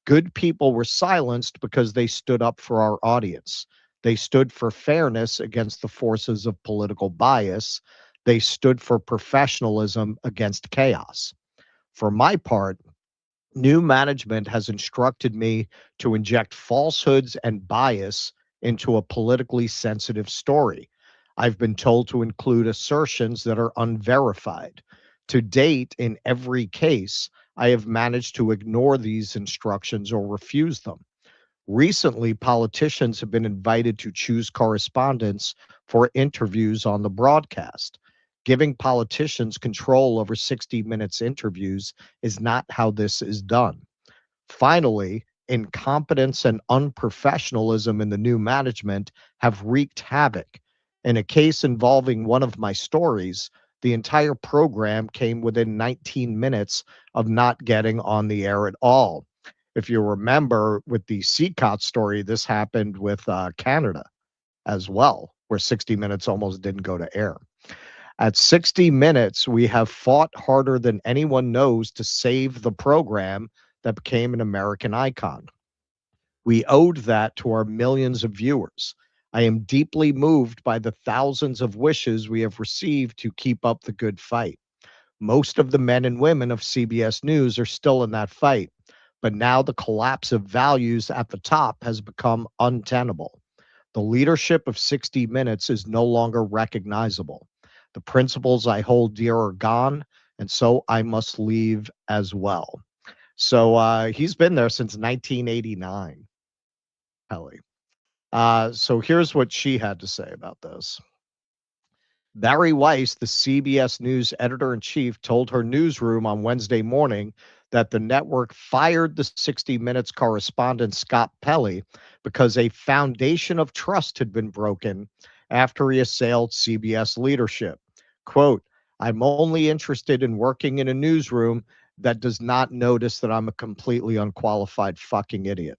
Good people were silenced because they stood up for our audience. They stood for fairness against the forces of political bias. They stood for professionalism against chaos. For my part, new management has instructed me to inject falsehoods and bias into a politically sensitive story. I've been told to include assertions that are unverified. To date, in every case, I have managed to ignore these instructions or refuse them. Recently, politicians have been invited to choose correspondents for interviews on the broadcast. Giving politicians control over 60 Minutes interviews is not how this is done. Finally, incompetence and unprofessionalism in the new management have wreaked havoc. In a case involving one of my stories, the entire program came within 19 minutes of not getting on the air at all. If you remember with the CCOT story, this happened with Canada as well, where 60 Minutes almost didn't go to air. At 60 Minutes, we have fought harder than anyone knows to save the program that became an American icon. We owed that to our millions of viewers. I am deeply moved by the thousands of wishes we have received to keep up the good fight. Most of the men and women of CBS News are still in that fight, but now the collapse of values at the top has become untenable. The leadership of 60 Minutes is no longer recognizable. The principles I hold dear are gone, and so I must leave as well. So he's been there since 1989, Kelly. So here's what she had to say about this. Barry Weiss, the CBS News editor-in-chief, told her newsroom on Wednesday morning that the network fired the 60 Minutes correspondent Scott Pelley because a foundation of trust had been broken after he assailed CBS leadership. Quote, I'm only interested in working in a newsroom that does not notice that I'm a completely unqualified fucking idiot.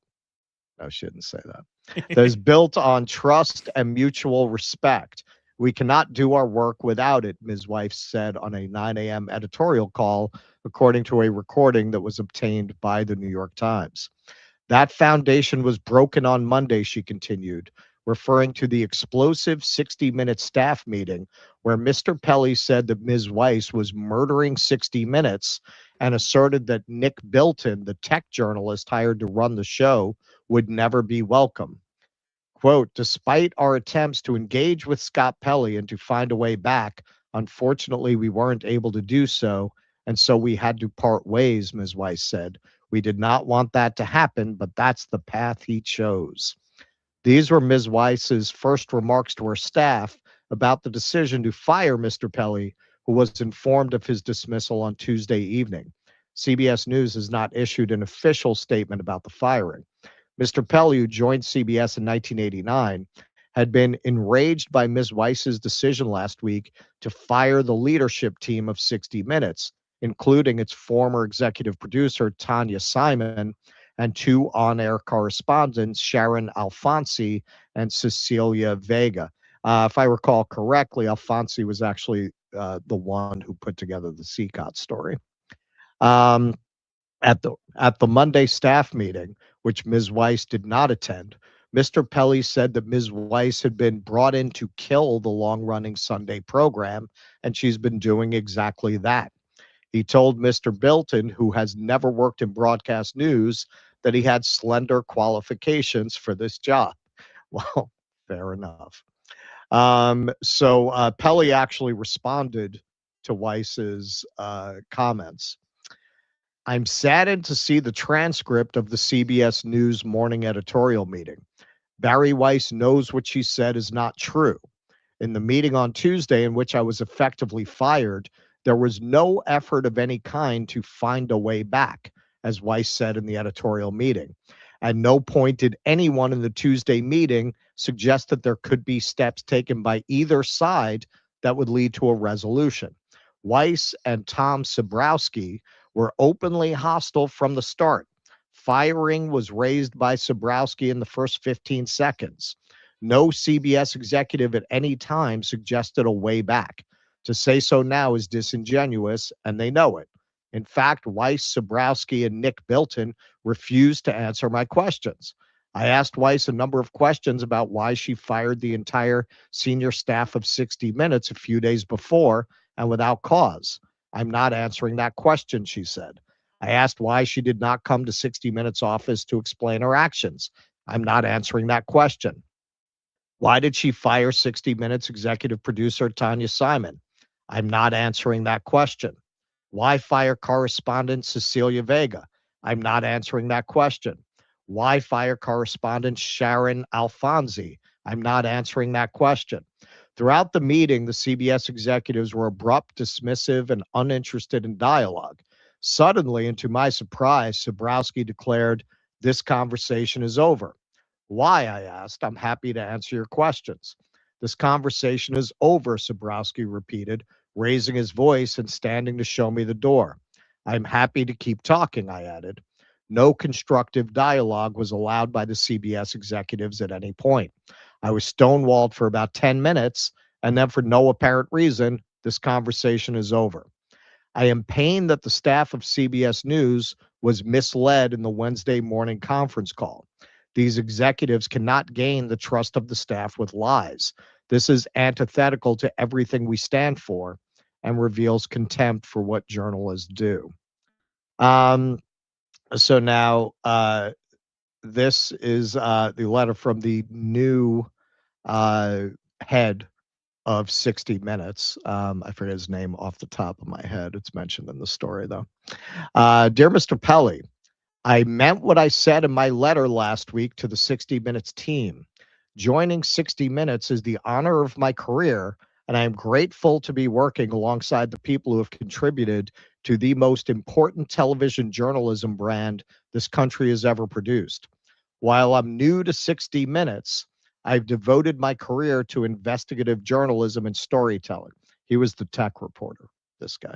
I shouldn't say that. That is built on trust and mutual respect. We cannot do our work without it, Ms. Weiss said on a 9 a.m. editorial call, according to a recording that was obtained by the New York Times. That foundation was broken on Monday, she continued, referring to the explosive 60-minute staff meeting where Mr. Pelly said that Ms. Weiss was murdering 60 Minutes and asserted that Nick Bilton, the tech journalist hired to run the show, would never be welcome. Quote, despite our attempts to engage with Scott Pelly and to find a way back, unfortunately, we weren't able to do so, and so we had to part ways, Ms. Weiss said. We did not want that to happen, but that's the path he chose. These were Ms. Weiss's first remarks to her staff about the decision to fire Mr. Pelly, who was informed of his dismissal on Tuesday evening. CBS News has not issued an official statement about the firing. Mr. Pelly, who joined CBS in 1989, had been enraged by Ms. Weiss's decision last week to fire the leadership team of 60 Minutes, including its former executive producer, Tanya Simon, and two on-air correspondents, Sharon Alfonsi and Cecilia Vega. If I recall correctly, Alfonsi was actually the one who put together the CCOT story. At the Monday staff meeting, which Ms. Weiss did not attend, Mr. Pelly said that Ms. Weiss had been brought in to kill the long-running Sunday program, and she's been doing exactly that. He told Mr. Bilton, who has never worked in broadcast news, that he had slender qualifications for this job. Well, fair enough. So Pelly actually responded to Weiss's comments. I'm saddened to see the transcript of the CBS News morning editorial meeting. Barry Weiss knows what she said is not true. In the meeting on Tuesday, in which I was effectively fired, there was no effort of any kind to find a way back, as Weiss said in the editorial meeting. At no point did anyone in the Tuesday meeting suggest that there could be steps taken by either side that would lead to a resolution. Weiss and Tom Sabrowski were openly hostile from the start. Firing was raised by Sabrowski in the first 15 seconds. No CBS executive at any time suggested a way back. To say so now is disingenuous, and they know it. In fact, Weiss, Sabrowski, and Nick Bilton refused to answer my questions. I asked Weiss a number of questions about why she fired the entire senior staff of 60 Minutes a few days before and without cause. I'm not answering that question, she said. I asked why she did not come to 60 Minutes office to explain her actions. I'm not answering that question. Why did she fire 60 Minutes executive producer Tanya Simon? I'm not answering that question. Why fire correspondent Cecilia Vega? I'm not answering that question. Why fire correspondent Sharon Alfonsi? I'm not answering that question. Throughout the meeting, the CBS executives were abrupt, dismissive, and uninterested in dialogue. Suddenly, and to my surprise, Sabrowski declared, "This conversation is over." Why, I asked. I'm happy to answer your questions. This conversation is over, Sabrowski repeated, raising his voice and standing to show me the door. I'm happy to keep talking, I added. No constructive dialogue was allowed by the CBS executives at any point. I was stonewalled for about 10 minutes, and then for no apparent reason, this conversation is over. I am pained that the staff of CBS News was misled in the Wednesday morning conference call. These executives cannot gain the trust of the staff with lies. This is antithetical to everything we stand for and reveals contempt for what journalists do. So now this is the letter from the new head of 60 Minutes. I forget his name off the top of my head. It's mentioned in the story, though. Dear Mr. Pelly, I meant what I said in my letter last week to the 60 Minutes team. Joining 60 Minutes is the honor of my career, and I am grateful to be working alongside the people who have contributed to the most important television journalism brand this country has ever produced. While I'm new to 60 Minutes, I've devoted my career to investigative journalism and storytelling. He was the tech reporter, this guy.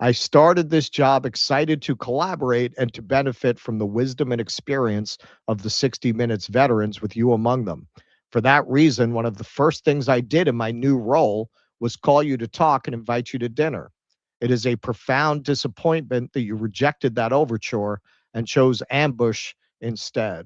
I started this job excited to collaborate and to benefit from the wisdom and experience of the 60 Minutes veterans, with you among them. For that reason, one of the first things I did in my new role was call you to talk and invite you to dinner. It is a profound disappointment that you rejected that overture and chose ambush instead.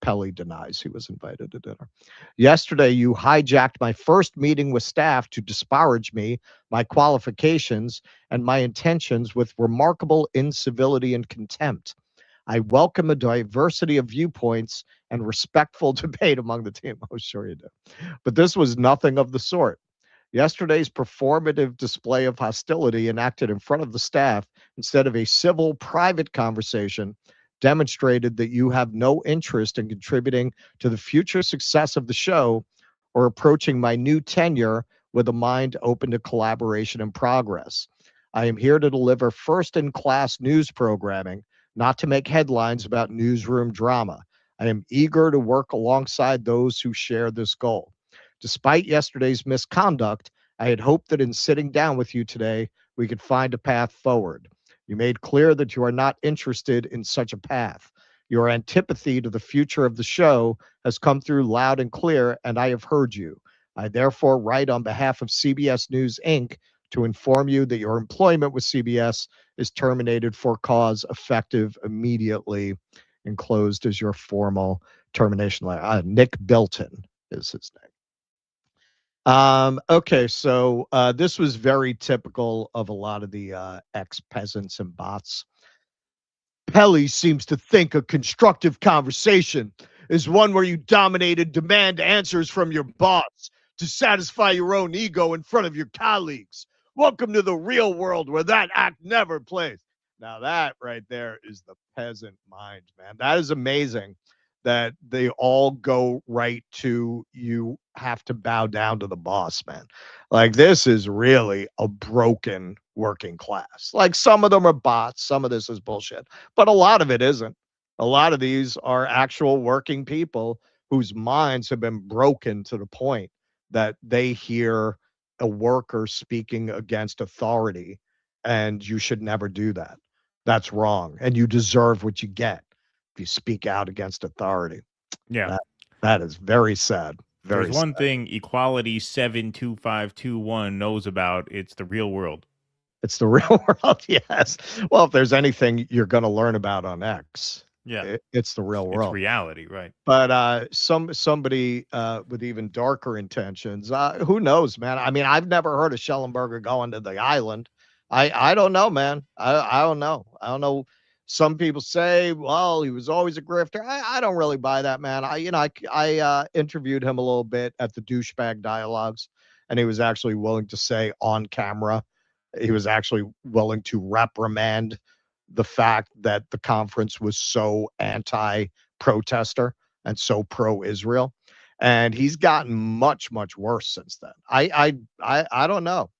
Pelly denies he was invited to dinner. Yesterday, you hijacked my first meeting with staff to disparage me, my qualifications, and my intentions with remarkable incivility and contempt. I welcome a diversity of viewpoints and respectful debate among the team. Oh, sure you do. But this was nothing of the sort. Yesterday's performative display of hostility enacted in front of the staff instead of a civil, private conversation demonstrated that you have no interest in contributing to the future success of the show or approaching my new tenure with a mind open to collaboration and progress. I am here to deliver first-in-class news programming, not to make headlines about newsroom drama. I am eager to work alongside those who share this goal. Despite yesterday's misconduct, I had hoped that in sitting down with you today, we could find a path forward. You made clear that you are not interested in such a path. Your antipathy to the future of the show has come through loud and clear, and I have heard you. I therefore write on behalf of CBS News, Inc. to inform you that your employment with CBS is terminated for cause effective immediately. Enclosed is your formal termination letter. Nick Bilton is his name. Okay, so this was very typical of a lot of the ex-peasants and bots. Pelly seems to think a constructive conversation is one where you dominate and demand answers from your boss to satisfy your own ego in front of your colleagues. Welcome to the real world where that act never plays. Now that right there is the peasant mind, man. That is amazing that they all go right to you have to bow down to the boss, man. Like, this is really a broken working class. Like, some of them are bots, some of this is bullshit, but a lot of it isn't. A lot of these are actual working people whose minds have been broken to the point that they hear a worker speaking against authority, and you should never do that. That's wrong, and you deserve what you get if you speak out against authority. Yeah. That is very sad. Very There's one sad. thing Equality 72521 knows about. It's the real world. It's the real world, yes. Well, if there's anything you're going to learn about on X, Yeah. it's the real world. It's reality, right? But somebody with even darker intentions, who knows, man? I mean, I've never heard of Schellenberger going to the island. I don't know, man. I don't know. I don't know. Some people say, well, he was always a grifter. I don't really buy that, man. I interviewed him a little bit at the Douchebag Dialogues, and he was actually willing to say on camera, he was actually willing to reprimand the fact that the conference was so anti-protester and so pro-Israel. And he's gotten much, much worse since then. I don't know.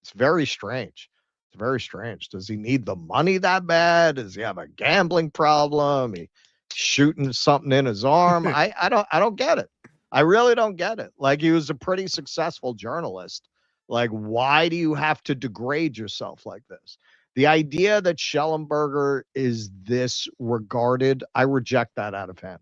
It's very strange. It's very strange. Does he need the money that bad? Does he have a gambling problem? He shooting something in his arm? I don't get it. I really don't get it. Like, he was a pretty successful journalist. Like, why do you have to degrade yourself like this? The idea that Schellenberger is this regarded, I reject that out of hand.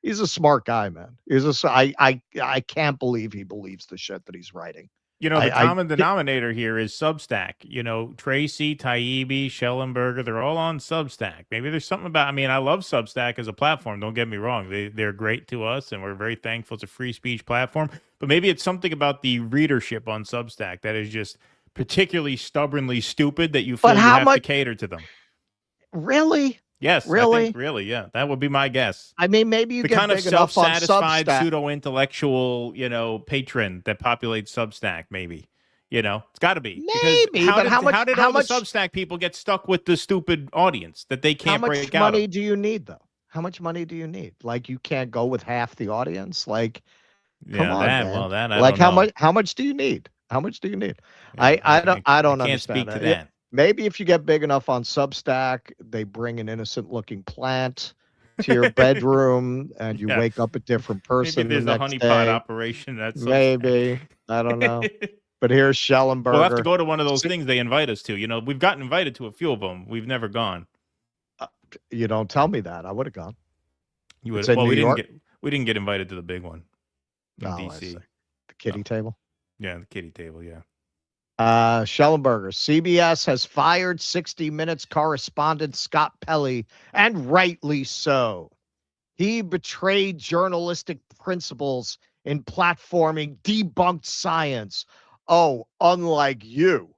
He's a smart guy, man. I can't believe he believes the shit that he's writing. You know, the common denominator here is Substack. You know, Tracy, Taibbi, Schellenberger, they're all on Substack. Maybe there's something about, I mean, I love Substack as a platform. Don't get me wrong. They're great to us, and we're very thankful. It's a free speech platform. But maybe it's something about the readership on Substack that is just particularly stubbornly stupid that you feel you have to cater to them. Really? Yes, really? I think really, yeah. That would be my guess. I mean, maybe you the get kind of big enough on self-satisfied, Substack. pseudo-intellectual, patron that populates Substack, maybe. It's got to be. Maybe, because how did all much the Substack people get stuck with the stupid audience that they can't break out? How much money do you need, though? How much money do you need? Like, you can't go with half the audience? Like, come on, man. Well, that I like, don't know. how much do you need? How much do you need? Yeah, I don't can't understand speak that. to that. Maybe if you get big enough on Substack, they bring an innocent-looking plant to your bedroom, and you wake up a different person. Maybe there's the a next honeypot day. operation. That's maybe. I don't know. But here's Schellenberger. We'll have to go to one of those things they invite us to. You know, we've gotten invited to a few of them. We've never gone. You don't tell me that. I would have gone. You would. It's in Well, New we York? didn't get invited to the big one in Oh, I DC. see. The kiddie table? Yeah, the kiddie table. Yeah. Schellenberger. CBS has fired 60 Minutes correspondent Scott Pelley, and rightly so. He betrayed journalistic principles in platforming debunked science. Oh, unlike you.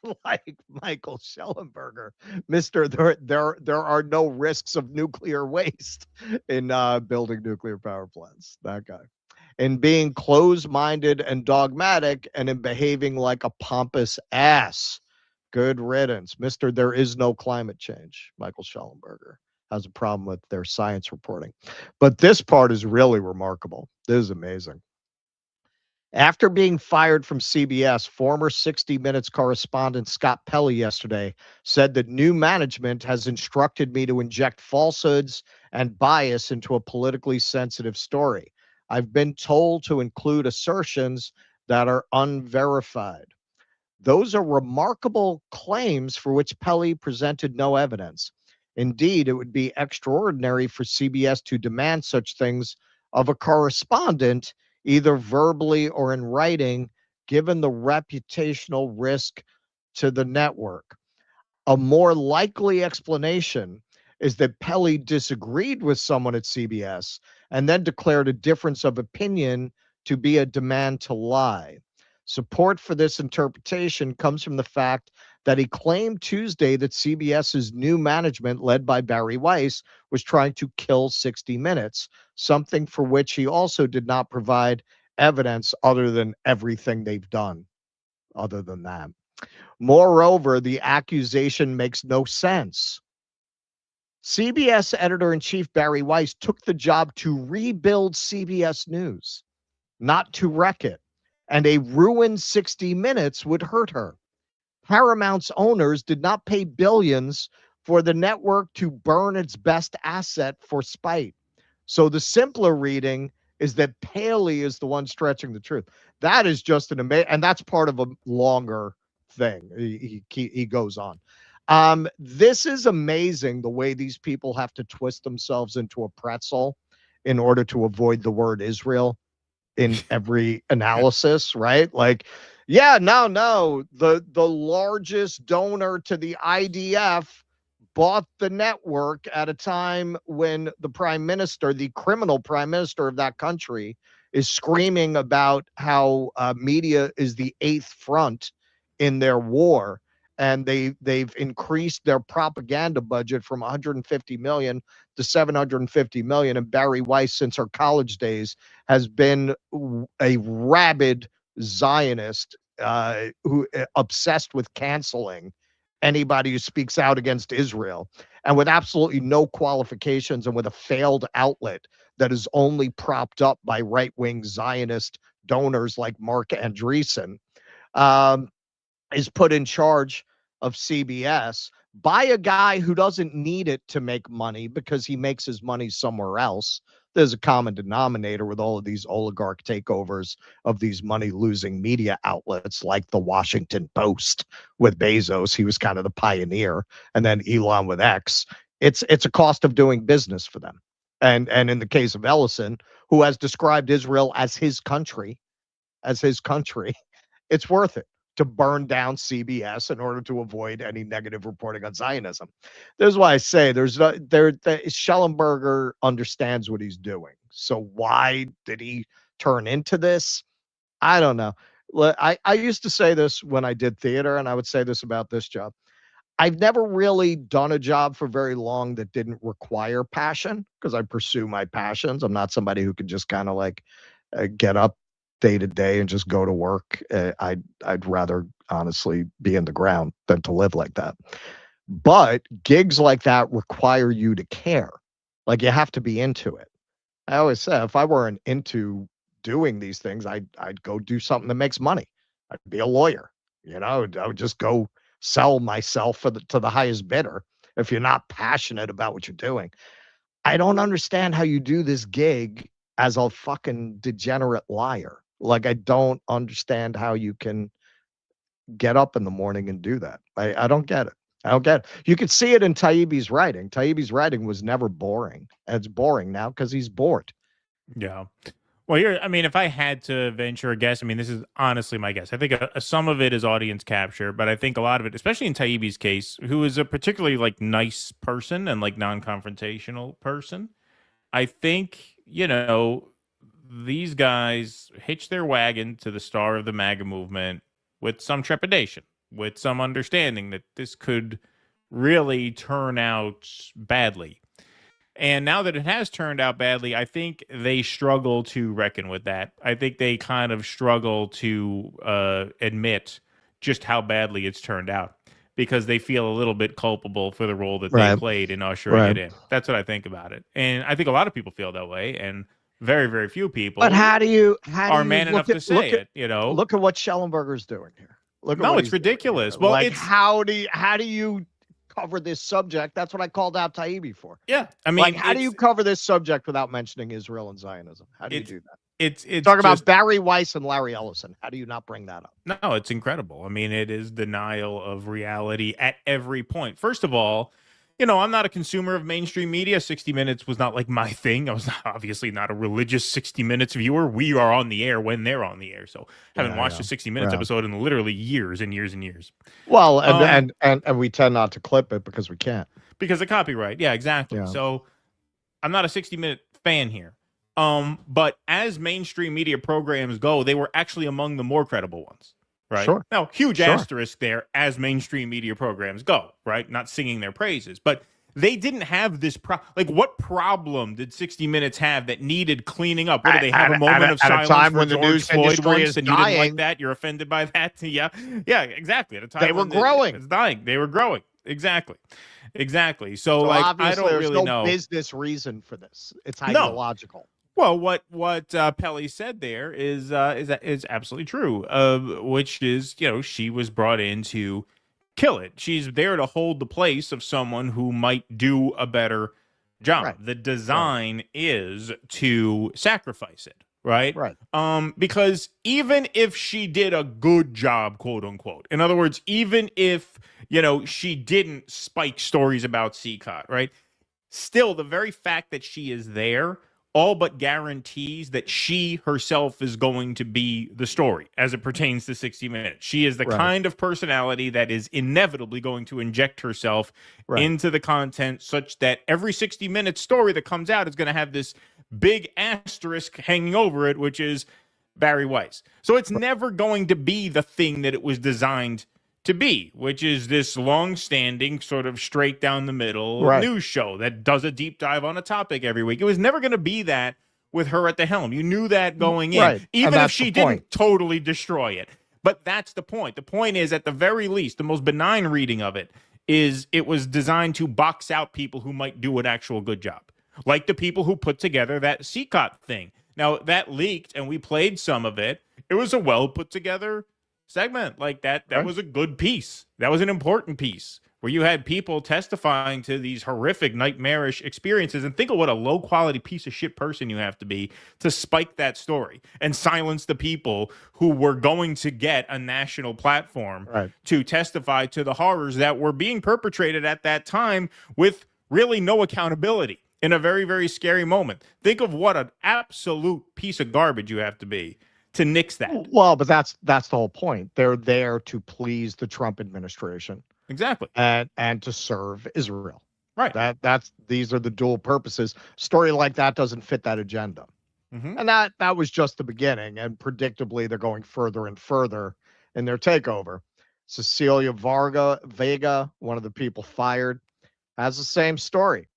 Unlike Michael Schellenberger, there are no risks of nuclear waste in building nuclear power plants. That guy. In being closed-minded and dogmatic, and in behaving like a pompous ass. Good riddance. Mr. There is no climate change. Michael Schellenberger has a problem with their science reporting. But this part is really remarkable. This is amazing. After being fired from CBS, former 60 Minutes correspondent Scott Pelley yesterday said that new management has instructed me to inject falsehoods and bias into a politically sensitive story. I've been told to include assertions that are unverified. Those are remarkable claims for which Pelley presented no evidence. Indeed, it would be extraordinary for CBS to demand such things of a correspondent, either verbally or in writing, given the reputational risk to the network. A more likely explanation is that Pelley disagreed with someone at CBS and then declared a difference of opinion to be a demand to lie. Support for this interpretation comes from the fact that he claimed Tuesday that CBS's new management, led by Barry Weiss, was trying to kill 60 Minutes, something for which he also did not provide evidence other than everything they've done, other than that. Moreover, the accusation makes no sense. CBS editor-in-chief Barry Weiss took the job to rebuild CBS News, not to wreck it. And a ruined 60 Minutes would hurt her. Paramount's owners did not pay billions for the network to burn its best asset for spite. So the simpler reading is that Paley is the one stretching the truth. That is just an amazing, and that's part of a longer thing. He goes on. This is amazing, the way these people have to twist themselves into a pretzel in order to avoid the word Israel in every analysis, right? Like, yeah, no, the largest donor to the IDF bought the network at a time when the prime minister, the criminal prime minister of that country, is screaming about how media is the eighth front in their war. And they've increased their propaganda budget from 150 million to 750 million. And Barry Weiss, since her college days, has been a rabid Zionist who obsessed with canceling anybody who speaks out against Israel, and with absolutely no qualifications, and with a failed outlet that is only propped up by right-wing Zionist donors like Mark Andreessen, is put in charge of CBS by a guy who doesn't need it to make money because he makes his money somewhere else. There's a common denominator with all of these oligarch takeovers of these money-losing media outlets like the Washington Post with Bezos. He was kind of the pioneer. And then Elon with X. It's a cost of doing business for them. And in the case of Ellison, who has described Israel as his country, it's worth it to burn down CBS in order to avoid any negative reporting on Zionism. This is why I say Schellenberger understands what he's doing. So why did he turn into this? I don't know. I used to say this when I did theater, and I would say this about this job. I've never really done a job for very long that didn't require passion, because I pursue my passions. I'm not somebody who can just kind of like get up day to day and just go to work. I'd rather honestly be in the ground than to live like that. But gigs like that require you to care. Like, you have to be into it. I always say, if I weren't into doing these things, I'd go do something that makes money. I'd be a lawyer. I would just go sell myself to the highest bidder if you're not passionate about what you're doing. I don't understand how you do this gig as a fucking degenerate liar. Like, I don't understand how you can get up in the morning and do that. I don't get it. I don't get it. You could see it in Taibbi's writing. Taibbi's writing was never boring. And it's boring now because he's bored. Yeah. Well, here, I mean, if I had to venture a guess, I mean, this is honestly my guess. I think some of it is audience capture, but I think a lot of it, especially in Taibbi's case, who is a particularly like nice person and like non-confrontational person, I think, you know, these guys hitch their wagon to the star of the MAGA movement with some trepidation, with some understanding that this could really turn out badly. And now that it has turned out badly, I think they struggle to reckon with that. I think they kind of struggle to admit just how badly it's turned out because they feel a little bit culpable for the role that they played in ushering it in. That's what I think about it. And I think a lot of people feel that way, and very, very few people But how do you man enough to say it, you know? Look at what Schellenberger's doing here. Look at no, what it's he's ridiculous. doing. Well, Like, it's how do you cover this subject? That's what I called out Taibbi for. Yeah, I mean, like, how do you cover this subject without mentioning Israel and Zionism? How do you do that? It's Talk about just- Barry Weiss and Larry Ellison. How do you not bring that up? No, it's incredible. I mean, it is denial of reality at every point. First of all, you know, I'm not a consumer of mainstream media. 60 Minutes was not like my thing. I was obviously not a religious 60 Minutes viewer. We are on the air when they're on the air. So I haven't watched a 60 Minutes episode in literally years and years and years. Well, and we tend not to clip it because we can't. Because of copyright. Yeah, exactly. Yeah. So I'm not a 60-minute fan here. But as mainstream media programs go, they were actually among the more credible ones. Right. Sure. Now, huge asterisk there as mainstream media programs go, right? Not singing their praises, but they didn't have this like what problem did 60 Minutes have that needed cleaning up? What do they have a moment of silence time for when the George news Floyd industry once is and you didn't like dying? that? You're offended by that? Yeah. Yeah, exactly. At a time They were when growing. It's dying. They were growing. Exactly. So like I obviously don't there's really no know. business reason for this. It's No. ideological. Well, what Pelly said there is absolutely true. Which is, you know, she was brought in to kill it. She's there to hold the place of someone who might do a better job. Right. The design is to sacrifice it, right? Right. Because even if she did a good job, quote unquote, in other words, even if, you know, she didn't spike stories about CCOT, right? Still, the very fact that she is there all but guarantees that she herself is going to be the story as it pertains to 60 Minutes. She is the kind of personality that is inevitably going to inject herself into the content such that every 60 Minutes story that comes out is going to have this big asterisk hanging over it, which is Barry Weiss. So it's never going to be the thing that it was designed to be, which is this long-standing sort of straight down the middle news show that does a deep dive on a topic every week. It was never going to be that with her at the helm. You knew that going in, even if she didn't totally destroy it. But that's the point. The point is, at the very least, the most benign reading of it is it was designed to box out people who might do an actual good job, like the people who put together that CCOT thing. Now, that leaked, and we played some of it. It was a well put together segment like that. That was a good piece. That was an important piece where you had people testifying to these horrific, nightmarish experiences. And think of what a low quality piece of shit person you have to be to spike that story and silence the people who were going to get a national platform to testify to the horrors that were being perpetrated at that time with really no accountability in a very, very scary moment. Think of what an absolute piece of garbage you have to be to nix that. Well, but that's the whole point. They're there to please the Trump administration. Exactly. And to serve Israel. Right. These are the dual purposes. Story like that doesn't fit that agenda. And that was just the beginning. And predictably, they're going further and further in their takeover. Cecilia Vega, one of the people fired, has the same story.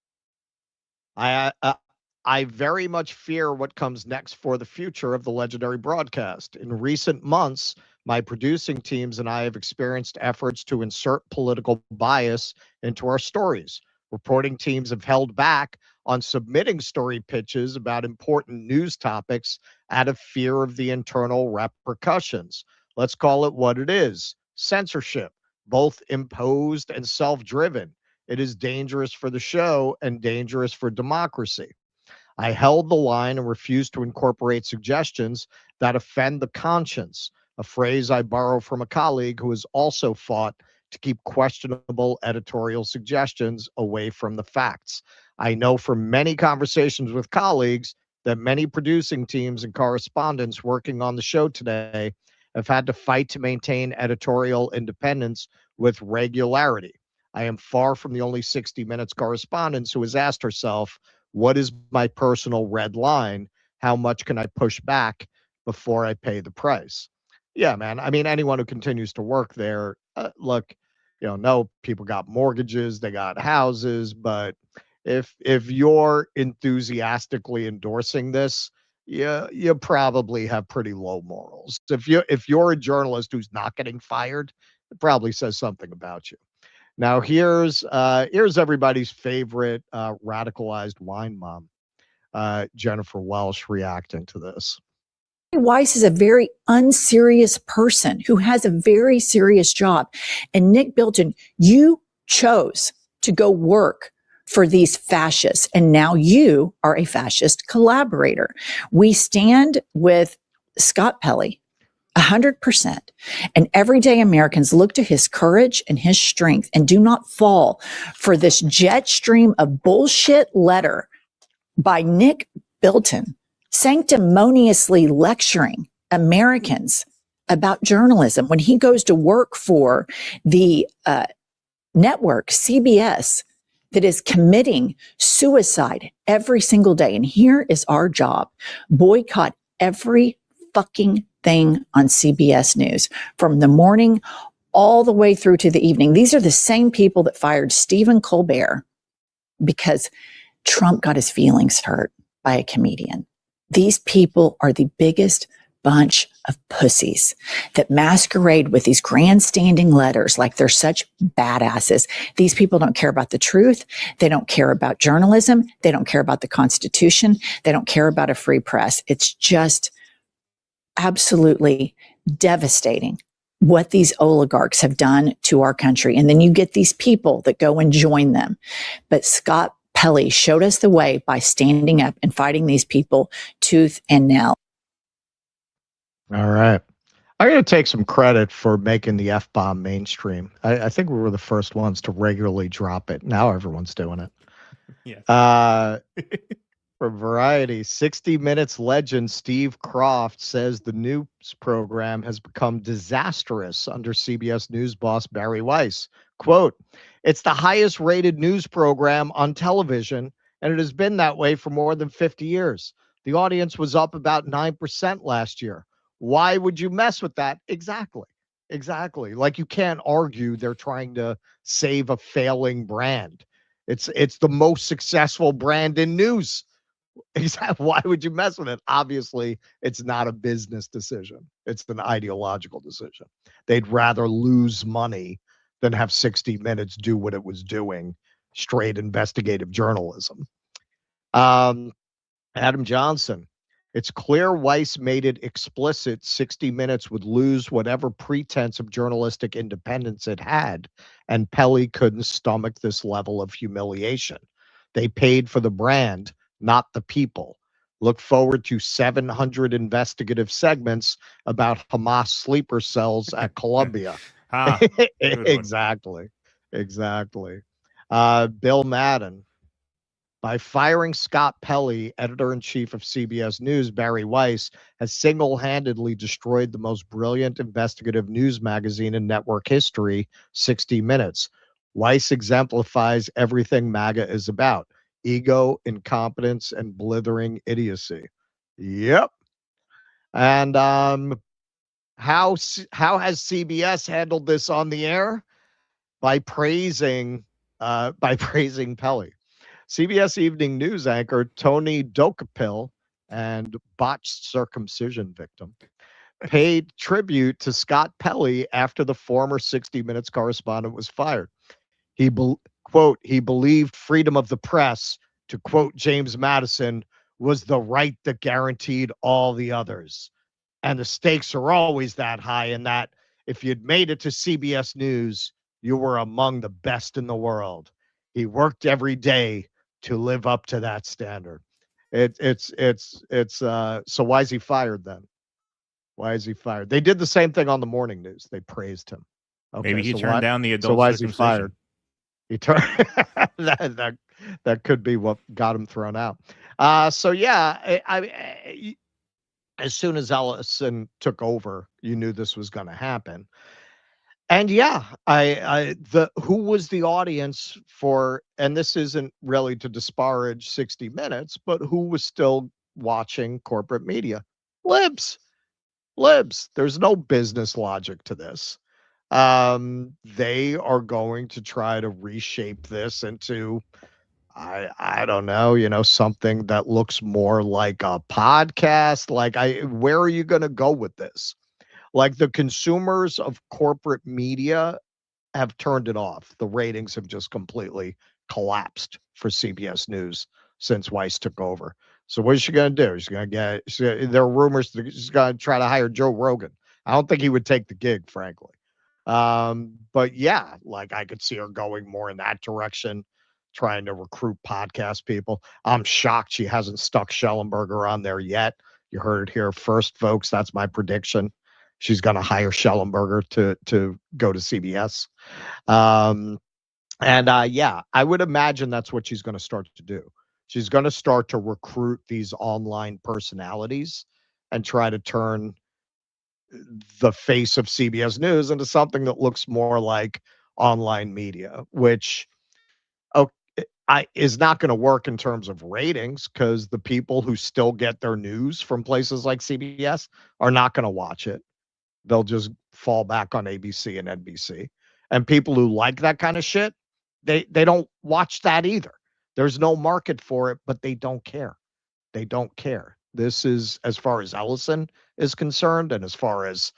I very much fear what comes next for the future of the legendary broadcast. In recent months, my producing teams and I have experienced efforts to insert political bias into our stories. Reporting teams have held back on submitting story pitches about important news topics out of fear of the internal repercussions. Let's call it what it is: censorship, both imposed and self-driven. It is dangerous for the show and dangerous for democracy. I held the line and refused to incorporate suggestions that offend the conscience, a phrase I borrow from a colleague who has also fought to keep questionable editorial suggestions away from the facts. I know from many conversations with colleagues that many producing teams and correspondents working on the show today have had to fight to maintain editorial independence with regularity. I am far from the only 60 Minutes correspondent who has asked herself, what is my personal red line? How much can I push back before I pay the price? Yeah, man. I mean, anyone who continues to work there, look, no, people got mortgages, they got houses, but if you're enthusiastically endorsing this, you probably have pretty low morals. If you're a journalist who's not getting fired, it probably says something about you. Now here's everybody's favorite radicalized wine mom, Jennifer Welsh, reacting to this. Weiss is a very unserious person who has a very serious job. And Nick Bilton, you chose to go work for these fascists, and now you are a fascist collaborator. We stand with Scott Pelley 100%. And everyday Americans look to his courage and his strength and do not fall for this jet stream of bullshit letter by Nick Bilton, sanctimoniously lecturing Americans about journalism when he goes to work for the network, CBS, that is committing suicide every single day. And here is our job: boycott every fucking thing on CBS News from the morning all the way through to the evening. These are the same people that fired Stephen Colbert because Trump got his feelings hurt by a comedian. These people are the biggest bunch of pussies that masquerade with these grandstanding letters like they're such badasses. These people don't care about the truth. They don't care about journalism. They don't care about the Constitution. They don't care about a free press. It's just absolutely devastating what these oligarchs have done to our country. And then you get these people that go and join them. But Scott Pelley showed us the way by standing up and fighting these people tooth and nail. All right. I'm going to take some credit for making the F-bomb mainstream. I think we were the first ones to regularly drop it. Now everyone's doing it. Yeah. For Variety, 60 Minutes legend Steve Kroft says the news program has become disastrous under CBS News boss Barry Weiss. Quote, "It's the highest rated news program on television, and it has been that way for more than 50 years. The audience was up about 9% last year. Why would you mess with that?" Exactly. Like, you can't argue they're trying to save a failing brand. It's the most successful brand in news. Exactly. Why would you mess with it? Obviously, it's not a business decision. It's an ideological decision. They'd rather lose money than have 60 Minutes do what it was doing, straight investigative journalism. Adam Johnson, it's clear Weiss made it explicit 60 Minutes would lose whatever pretense of journalistic independence it had, and Pelley couldn't stomach this level of humiliation. They paid for the brand, not the people. Look forward to 700 investigative segments about Hamas sleeper cells at Columbia. Exactly. Bill Madden. By firing Scott Pelley, editor-in-chief of CBS News, Barry Weiss has single-handedly destroyed the most brilliant investigative news magazine in network history, 60 Minutes. Weiss exemplifies everything MAGA is about: ego, incompetence, and blithering idiocy. Yep. And how has CBS handled this on the air? By praising Pelley. CBS Evening News anchor Tony Dokapil, and botched circumcision victim, paid tribute to Scott Pelley after the former 60 Minutes correspondent was fired. He believed freedom of the press, to quote James Madison, was the right that guaranteed all the others. And the stakes are always that high, and that if you'd made it to CBS News, you were among the best in the world. He worked every day to live up to that standard. So why is he fired then? Why is he fired? They did the same thing on the morning news. They praised him. Okay, Maybe he so turned why, down the so adult why is he circumcision. fired? He turned that could be what got him thrown out. So yeah, as soon as Ellison took over, you knew this was going to happen. And yeah, who was the audience for, and this isn't really to disparage 60 Minutes, but who was still watching corporate media? Libs. There's no business logic to this. They are going to try to reshape this into, I don't know, something that looks more like a podcast. Like, where are you going to go with this? Like, the consumers of corporate media have turned it off. The ratings have just completely collapsed for CBS News since Weiss took over. So what is she going to do? There are rumors that she's going to try to hire Joe Rogan. I don't think he would take the gig, frankly. But yeah, like, I could see her going more in that direction, trying to recruit podcast people. I'm shocked she hasn't stuck Schellenberger on there yet. You heard it here first, folks. That's my prediction. She's going to hire Schellenberger to go to CBS. Yeah, I would imagine that's what she's going to start to do. She's going to start to recruit these online personalities and try to turn the face of CBS News into something that looks more like online media, which is not going to work in terms of ratings, because the people who still get their news from places like CBS are not going to watch it. They'll just fall back on ABC and NBC. And people who like that kind of shit, they don't watch that either. There's no market for it, but they don't care. They don't care. This is, as far as Ellison is concerned, and as far as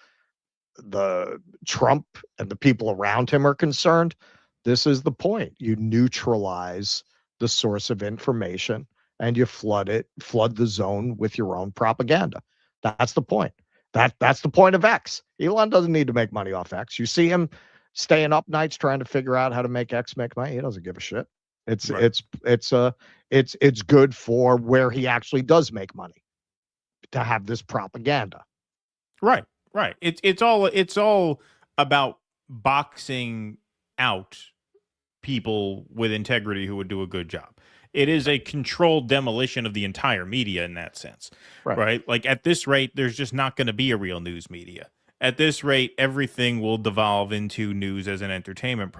the Trump and the people around him are concerned, this is the point. You neutralize the source of information and you flood the zone with your own propaganda. That's the point. That's the point of X. Elon doesn't need to make money off X. You see him staying up nights trying to figure out how to make X make money. He doesn't give a shit. It's good for where he actually does make money, to have this propaganda. Right. It's all about boxing out people with integrity who would do a good job. It is a controlled demolition of the entire media in that sense, right? Like, at this rate, there's just not going to be a real news media. At this rate, everything will devolve into news as an entertainment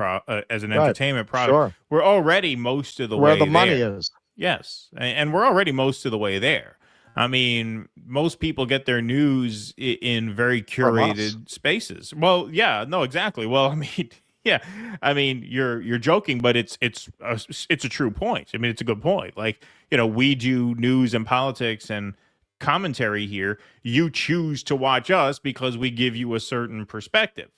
entertainment product. Sure. We're already most of the way where the money there. is. Yes, and we're already most of the way there. I mean, most people get their news in very curated spaces. Well, yeah, no, exactly. Well, I mean, yeah, I mean, you're joking, but it's a true point. I mean, it's a good point. Like, we do news and politics and commentary here. You choose to watch us because we give you a certain perspective.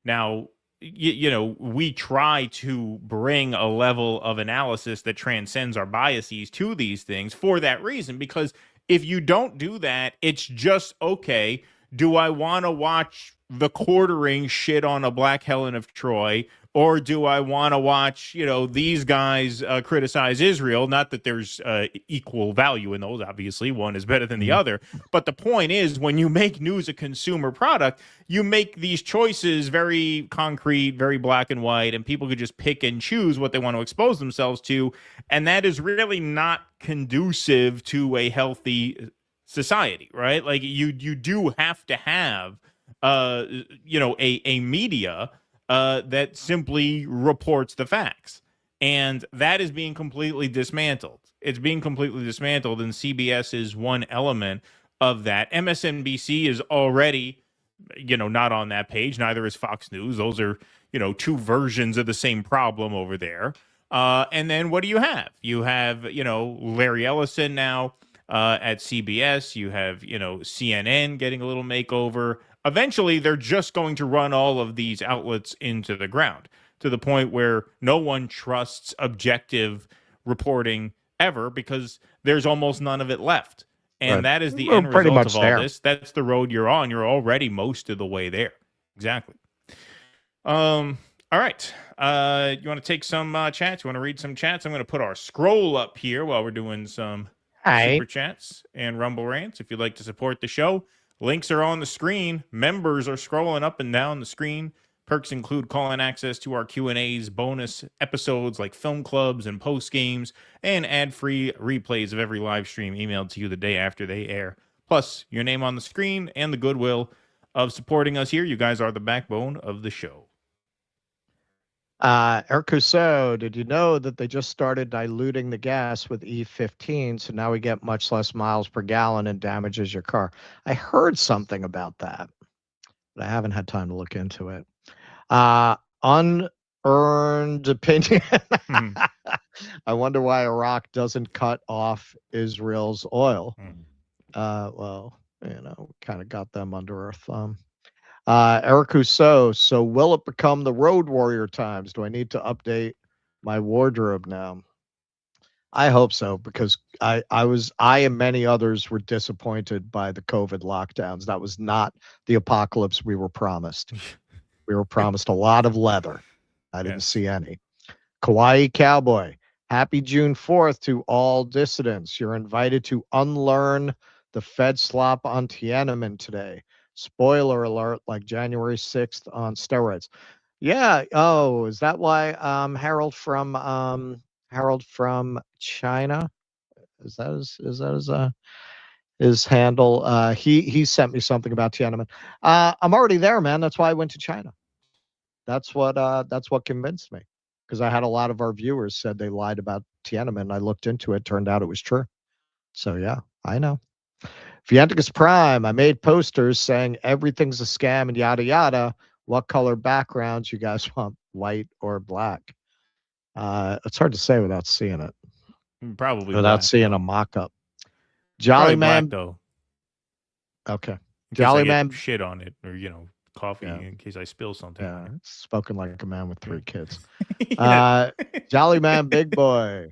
Now, we try to bring a level of analysis that transcends our biases to these things for that reason, because if you don't do that, it's just, okay, do I want to watch the quartering shit on a Black Helen of Troy, or do I want to watch, these guys criticize Israel? Not that there's equal value in those, obviously. One is better than the other. But the point is, when you make news a consumer product, you make these choices very concrete, very black and white, and people could just pick and choose what they want to expose themselves to. And that is really not conducive to a healthy society, right? Like, you do have to have a media that simply reports the facts, and that is being completely dismantled. It's being completely dismantled, and CBS is one element of that. MSNBC is already, not on that page. Neither is Fox News. Those are, two versions of the same problem over there. And then what do you have? You have, Larry Ellison now at CBS. You have, CNN getting a little makeover. Eventually, they're just going to run all of these outlets into the ground, to the point where no one trusts objective reporting ever, because there's almost none of it left. And that is the end result of all this. That's the road you're on. You're already most of the way there. Exactly. All right. You want to take some chats? You want to read some chats? I'm going to put our scroll up here while we're doing some Hi. Super Chats and Rumble Rants. If you'd like to support the show, links are on the screen. Members are scrolling up and down the screen. Perks include call-in access to our Q&As, bonus episodes like film clubs and post games, and ad-free replays of every live stream emailed to you the day after they air. Plus, your name on the screen and the goodwill of supporting us here. You guys are the backbone of the show. Eric Rousseau, did you know that they just started diluting the gas with E15, so now we get much less miles per gallon and damages your car? I heard something about that, but I haven't had time to look into it. Unearned opinion. I wonder why Iraq doesn't cut off Israel's oil. Well, kind of got them under our thumb. Eric Rousseau, so will it become the Road Warrior times? Do I need to update my wardrobe now? I hope so, because I and many others were disappointed by the COVID lockdowns. That was not the apocalypse we were promised. We were promised a lot of leather. I didn't see any. Kawaii Cowboy, happy June 4th to all dissidents. You're invited to unlearn the Fed slop on Tiananmen today. Spoiler alert, like January 6th on steroids. Yeah. Oh, is that why Harold from China? Is that his handle? He sent me something about Tiananmen. I'm already there, man. That's why I went to China. That's what convinced me, because I had a lot of our viewers said they lied about Tiananmen. I looked into it, turned out it was true. So yeah, I know. Vianticus Prime, I made posters saying everything's a scam and yada yada. What color backgrounds you guys want, white or black? It's hard to say without seeing it. Probably without black, seeing a mock-up. Jolly Man, black, though. Okay. Jolly Man, shit on it, or coffee in case I spill something. Yeah, spoken like a man with 3 kids. Jolly Man, big boy.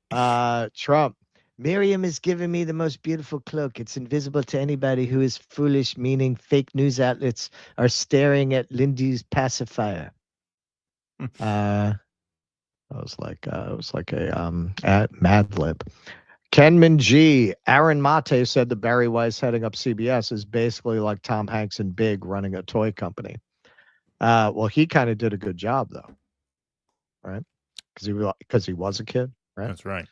Trump. Miriam has given me the most beautiful cloak. It's invisible to anybody who is foolish, meaning fake news outlets are staring at Lindy's pacifier. It was like a Mad Lib. Kenman G. Aaron Mate said that Barry Weiss heading up CBS is basically like Tom Hanks and Big running a toy company. Well, he kind of did a good job though, right? Because he was a kid, right? That's right.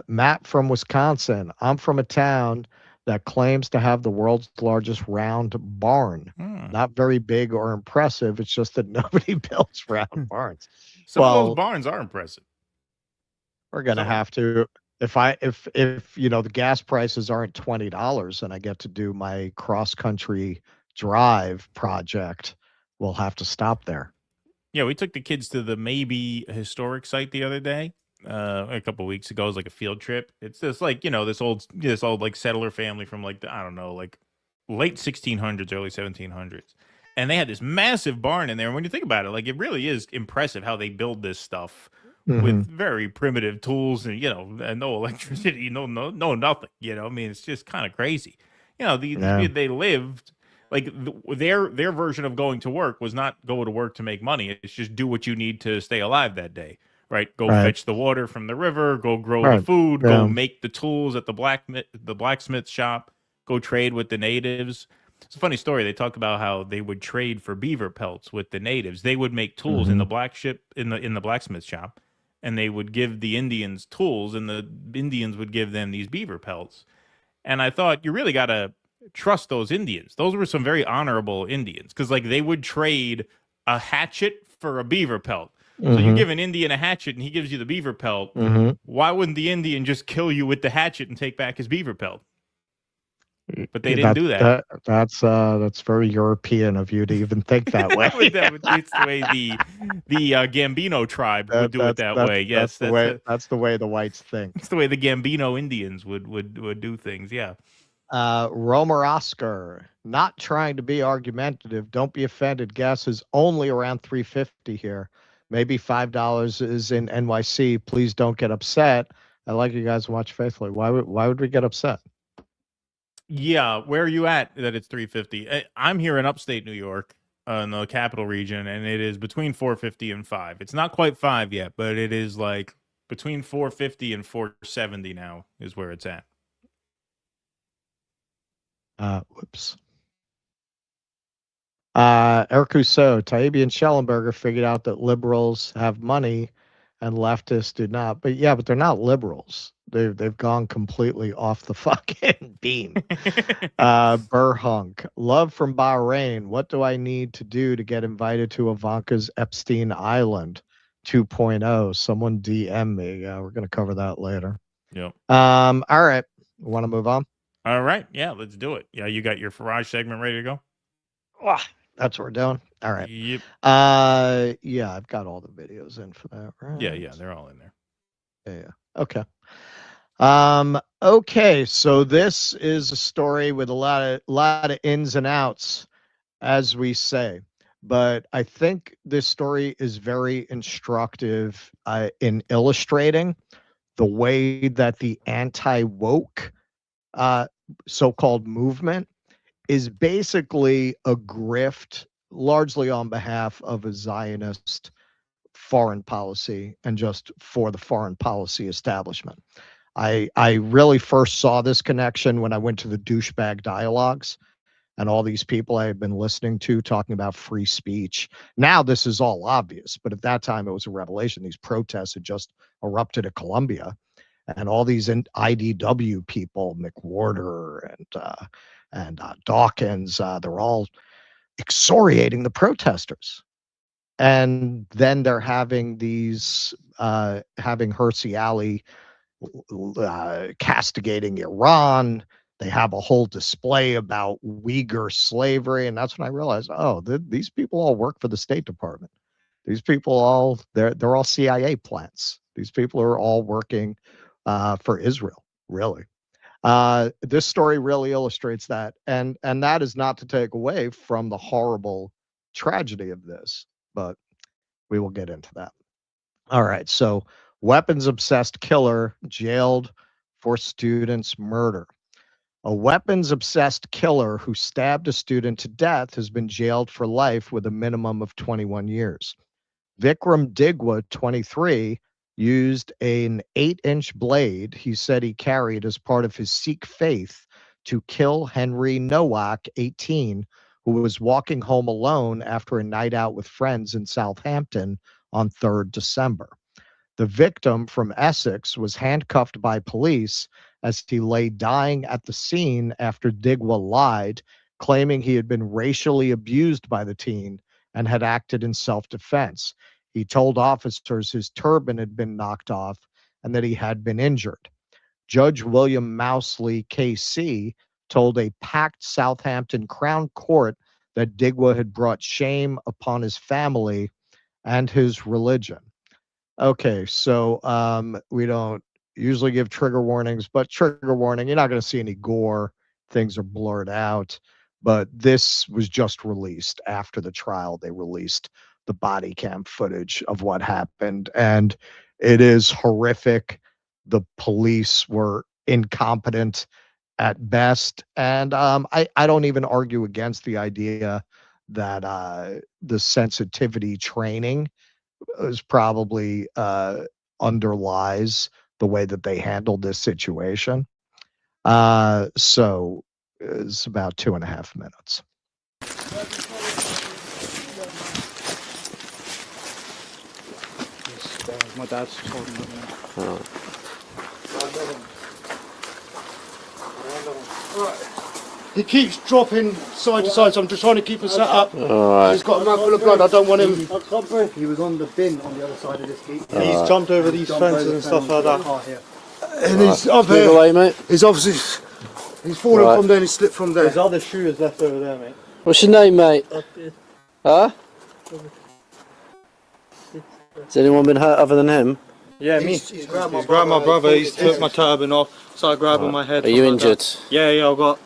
Matt from Wisconsin. I'm from a town that claims to have the world's largest round barn. Not very big or impressive. It's just that nobody builds round barns. Some of those barns are impressive. We're gonna have to. If the gas prices aren't $20 and I get to do my cross country drive project, we'll have to stop there. Yeah, we took the kids to the Maybe historic site the other day. A couple of weeks ago. It was like a field trip. It's just like, this old like settler family from like like late 1600s, early 1700s. And they had this massive barn in there. And when you think about it, like it really is impressive how they build this stuff with very primitive tools and, and no electricity, no nothing, I mean, it's just kind of crazy. They lived like their version of going to work was not go to work to make money. It's just do what you need to stay alive that day. Right, go fetch the water from the river, go grow the food, go make the tools at the blacksmith shop, go trade with the natives. It's a funny story. They talk about how they would trade for beaver pelts with the natives. They would make tools in the blacksmith shop, and they would give the Indians tools, and the Indians would give them these beaver pelts. And I thought, you really got to trust those Indians. Those were some very honorable Indians, because like they would trade a hatchet for a beaver pelt. So you give an Indian a hatchet and he gives you the beaver pelt. Why wouldn't the Indian just kill you with the hatchet and take back his beaver pelt? But they didn't do that. That's very European of you to even think that way. It's the way the Gambino tribe would do it that way. Yes, that's the way the whites think. It's the way the Gambino Indians would do things. Yeah. Romer Oscar, not trying to be argumentative. Don't be offended. Gas is only around $3.50 here. Maybe $5 is in NYC. Please don't get upset. I like you guys watch faithfully. Why would we get upset? Yeah, where are you at that it's $3.50? I'm here in upstate New York, in the capital region, and it is between $4.50 and $5. It's not quite $5 yet, but it is like Between 450 and 470 now is where it's at. Whoops. Eric Rousseau, Taibbi and Schellenberger figured out that liberals have money and leftists do not. But yeah, but they're not liberals. They've gone completely off the fucking beam. Burhunk, love from Bahrain. What do I need to do to get invited to Ivanka's Epstein Island 2.0? Someone DM me. Yeah, we're gonna cover that later. Yep. All right. Want to move on? All right. Yeah, let's do it. Yeah, you got your Farage segment ready to go? That's what we're doing. All right. Yep. Yeah, I've got all the videos in for that, right? Yeah, they're all in there. Yeah. Okay. Okay, so this is a story with a lot of ins and outs, as we say. But I think this story is very instructive in illustrating the way that the anti-woke so-called movement is basically a grift, largely on behalf of a Zionist foreign policy and just for the foreign policy establishment. I really first saw this connection when I went to the douchebag dialogues and all these people I had been listening to talking about free speech. Now this is all obvious, but at that time it was a revelation. These protests had just erupted at Columbia, and all these IDW people, McWhorter and Dawkins, they're all excoriating the protesters. And then they're having these, having Hersey Ali castigating Iran. They have a whole display about Uyghur slavery. And that's when I realized, these people all work for the State Department. These people they're all CIA plants. These people are all working for Israel, really. This story really illustrates that. And that is not to take away from the horrible tragedy of this, but we will get into that. All right. So weapons-obsessed killer jailed for student's murder. A weapons-obsessed killer who stabbed a student to death has been jailed for life with a minimum of 21 years. Vikram Digwa, 23, used an 8-inch blade he said he carried as part of his Sikh faith to kill Henry Nowak, 18, who was walking home alone after a night out with friends in Southampton on 3rd December. The victim from Essex was handcuffed by police as he lay dying at the scene after Digwa lied, claiming he had been racially abused by the teen and had acted in self-defense. He told officers his turban had been knocked off and that he had been injured. Judge William Mousley, KC, told a packed Southampton Crown Court that Digwa had brought shame upon his family and his religion. Okay, so we don't usually give trigger warnings, but trigger warning, you're not going to see any gore. Things are blurred out. But this was just released after the trial. They released the body cam footage of what happened, and it is horrific. The police were incompetent at best, and I don't even argue against the idea that the sensitivity training is probably underlies the way that they handled this situation. So it's about 2.5 minutes. My dad's holding it now. He keeps dropping side to side, so I'm just trying to keep him set up. He's got a mouth full of blood. I don't want him. I can't breathe. He was on the bin on the other side of this gate. He's jumped over these fences and stuff like that. And he's up here. Away, mate. He's obviously fallen from there and he slipped from there. There's other shoes left over there, mate. What's your name, mate? Huh? Has anyone been hurt other than him? Yeah, me. He's grabbed my brother. He's took my turban off. Started grabbing my head. Are you injured? Yeah, I've got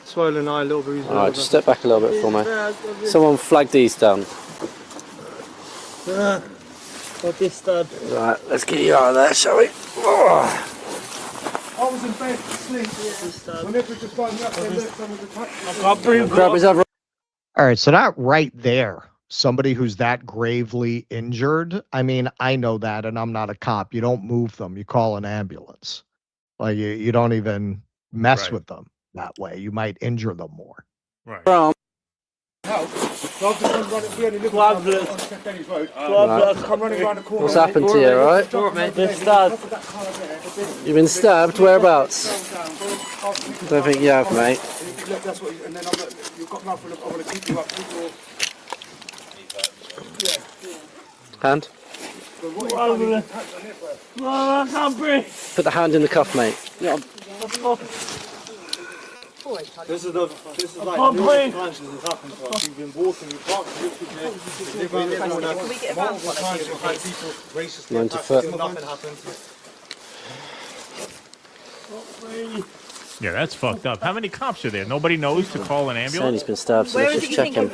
swollen eye, little bruise. Alright, just step back a little bit for me. Someone flag these down. Got this stud. Right, let's get you out of there, shall we? I was in bed asleep. Whenever just finds me up there, look, someone's attacked. I can't breathe. Grab his other. All right, so that right there somebody who's that gravely injured, I mean, I know that, and I'm not a cop. You don't move them. You call an ambulance. Like, you don't even mess with them that way. You might injure them more. Right. From what's happened to you, all right? Been stabbed. You've been stabbed? Whereabouts? Don't think you have, mate. Hand? I can't breathe. Put the hand in the cuff, mate. Yeah. This is like can't breathe. times this has happened to us. We've been walking, we can't multiple times we've had people racistly attacked, nothing happened. Yeah, that's fucked up. How many cops are there? Nobody knows to call an ambulance? Saying he's been stabbed, so let's just check him.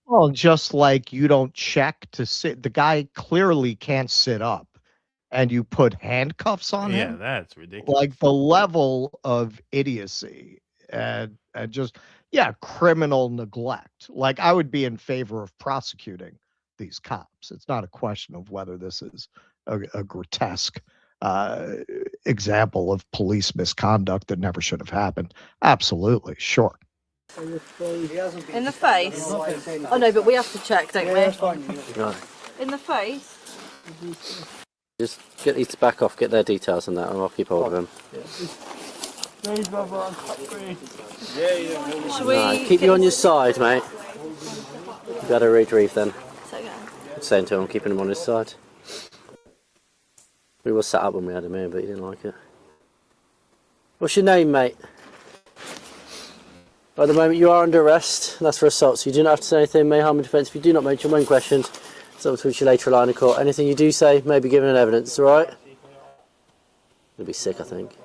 Well, just like you don't check to sit, the guy clearly can't sit up, and you put handcuffs on him. Yeah, that's ridiculous. Like the level of idiocy and just, criminal neglect. Like, I would be in favor of prosecuting these cops. It's not a question of whether this is a grotesque example of police misconduct that never should have happened. Absolutely, sure. In the face? Oh no, but we have to check, don't we? Right. In the face? Just get these back off, get their details and that, and I'll keep hold of them. Please, brother, I can't breathe. Should we Right, keep you on your side, mate. You better retrieve then. It's okay. Saying to him, I'm keeping him on his side. We were set up when we had him here, but he didn't like it. What's your name, mate? At the moment, you are under arrest, and that's for assault, so you do not have to say anything, may harm in defence. If you do not mention when questioned, it's up to which you later rely in court. Anything you do say may be given in evidence, alright? You'll be sick, I think.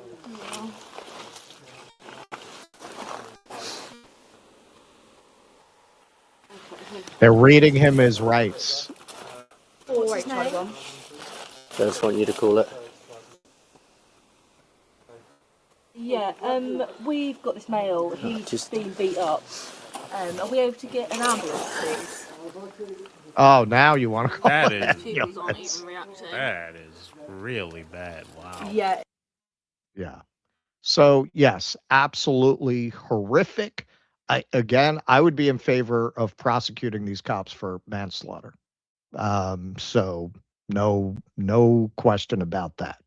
They're reading him his rights. What's his name? They just want you to call it. Yeah, we've got this male, he's been beat up. Are we able to get an ambulance, please? Oh, now you want to call That it? is that is really bad. Wow. Yeah. Yeah. So, yes, absolutely horrific. I would be in favor of prosecuting these cops for manslaughter. So no question about that.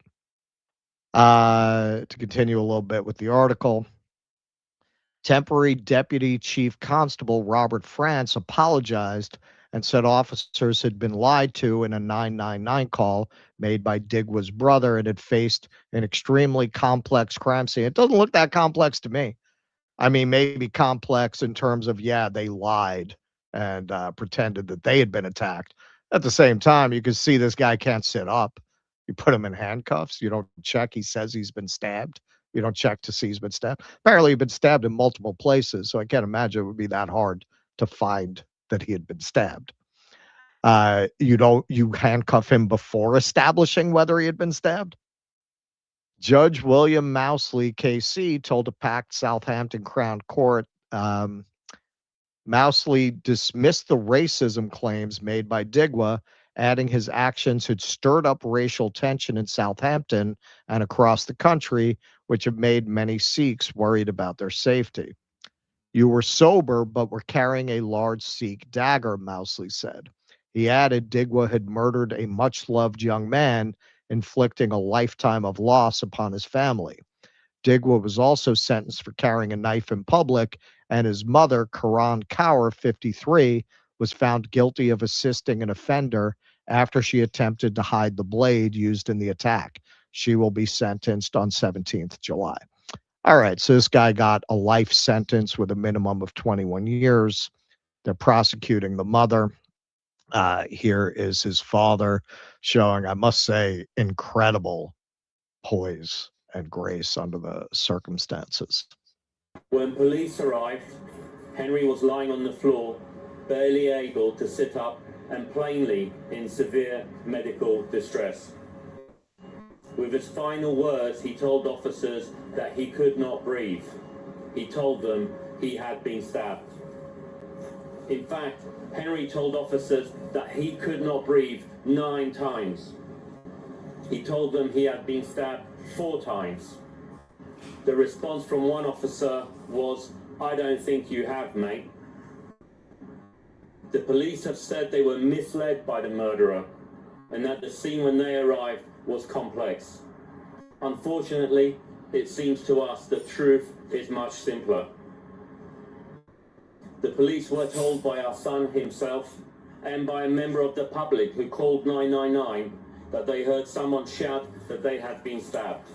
To continue a little bit with the article, temporary Deputy Chief Constable Robert France apologized and said officers had been lied to in a 999 call made by Digwa's brother and had faced an extremely complex crime scene. It doesn't look that complex to me. I mean, maybe complex in terms of, they lied and pretended that they had been attacked. At the same time, you can see this guy can't sit up. You put him in handcuffs. You don't check. He says he's been stabbed. You don't check to see he's been stabbed. Apparently, he'd been stabbed in multiple places, so I can't imagine it would be that hard to find that he had been stabbed. You handcuff him before establishing whether he had been stabbed. Judge William Mousley, KC, told a packed Southampton Crown Court Mousley dismissed the racism claims made by Digwa, adding his actions had stirred up racial tension in Southampton and across the country, which have made many Sikhs worried about their safety. You were sober, but were carrying a large Sikh dagger, Mousley said. He added Digwa had murdered a much-loved young man, inflicting a lifetime of loss upon his family. Digwa was also sentenced for carrying a knife in public, and his mother, Karan Kaur, 53, was found guilty of assisting an offender after she attempted to hide the blade used in the attack. She will be sentenced on 17th July. All right, so this guy got a life sentence with a minimum of 21 years. They're prosecuting the mother. Here is his father showing, I must say, incredible poise and grace under the circumstances. When police arrived, Henry was lying on the floor, barely able to sit up and plainly in severe medical distress. With his final words, he told officers that he could not breathe. He told them he had been stabbed. In fact, Henry told officers that he could not breathe 9 times. He told them he had been stabbed 4 times. The response from one officer was, "I don't think you have, mate." The police have said they were misled by the murderer and that the scene when they arrived was complex. Unfortunately, it seems to us the truth is much simpler. The police were told by our son himself and by a member of the public who called 999 that they heard someone shout that they had been stabbed.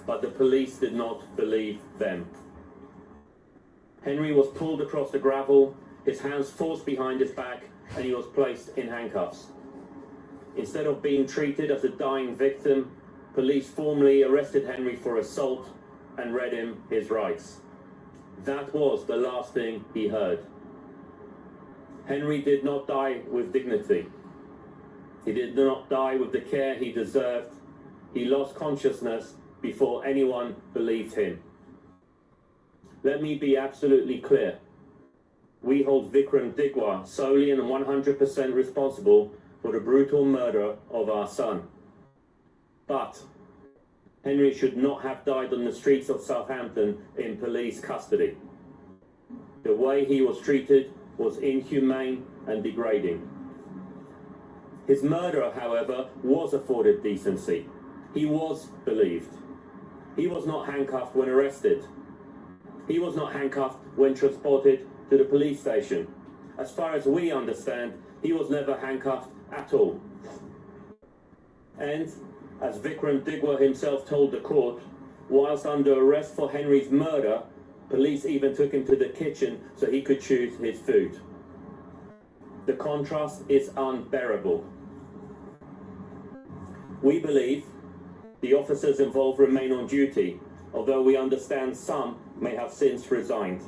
But the police did not believe them. Henry was pulled across the gravel, his hands forced behind his back, and he was placed in handcuffs. Instead of being treated as a dying victim, police formally arrested Henry for assault and read him his rights. That was the last thing he heard. Henry did not die with dignity. He did not die with the care he deserved. He lost consciousness before anyone believed him. Let me be absolutely clear. We hold Vikram Digwa solely and 100% responsible for the brutal murder of our son. But Henry should not have died on the streets of Southampton in police custody. The way he was treated was inhumane and degrading. His murderer, however, was afforded decency. He was believed. He was not handcuffed when arrested. He was not handcuffed when transported to the police station. As far as we understand, he was never handcuffed at all. And, as Vikram Digwa himself told the court, whilst under arrest for Henry's murder, police even took him to the kitchen so he could choose his food. The contrast is unbearable. We believe the officers involved remain on duty, although we understand some may have since resigned.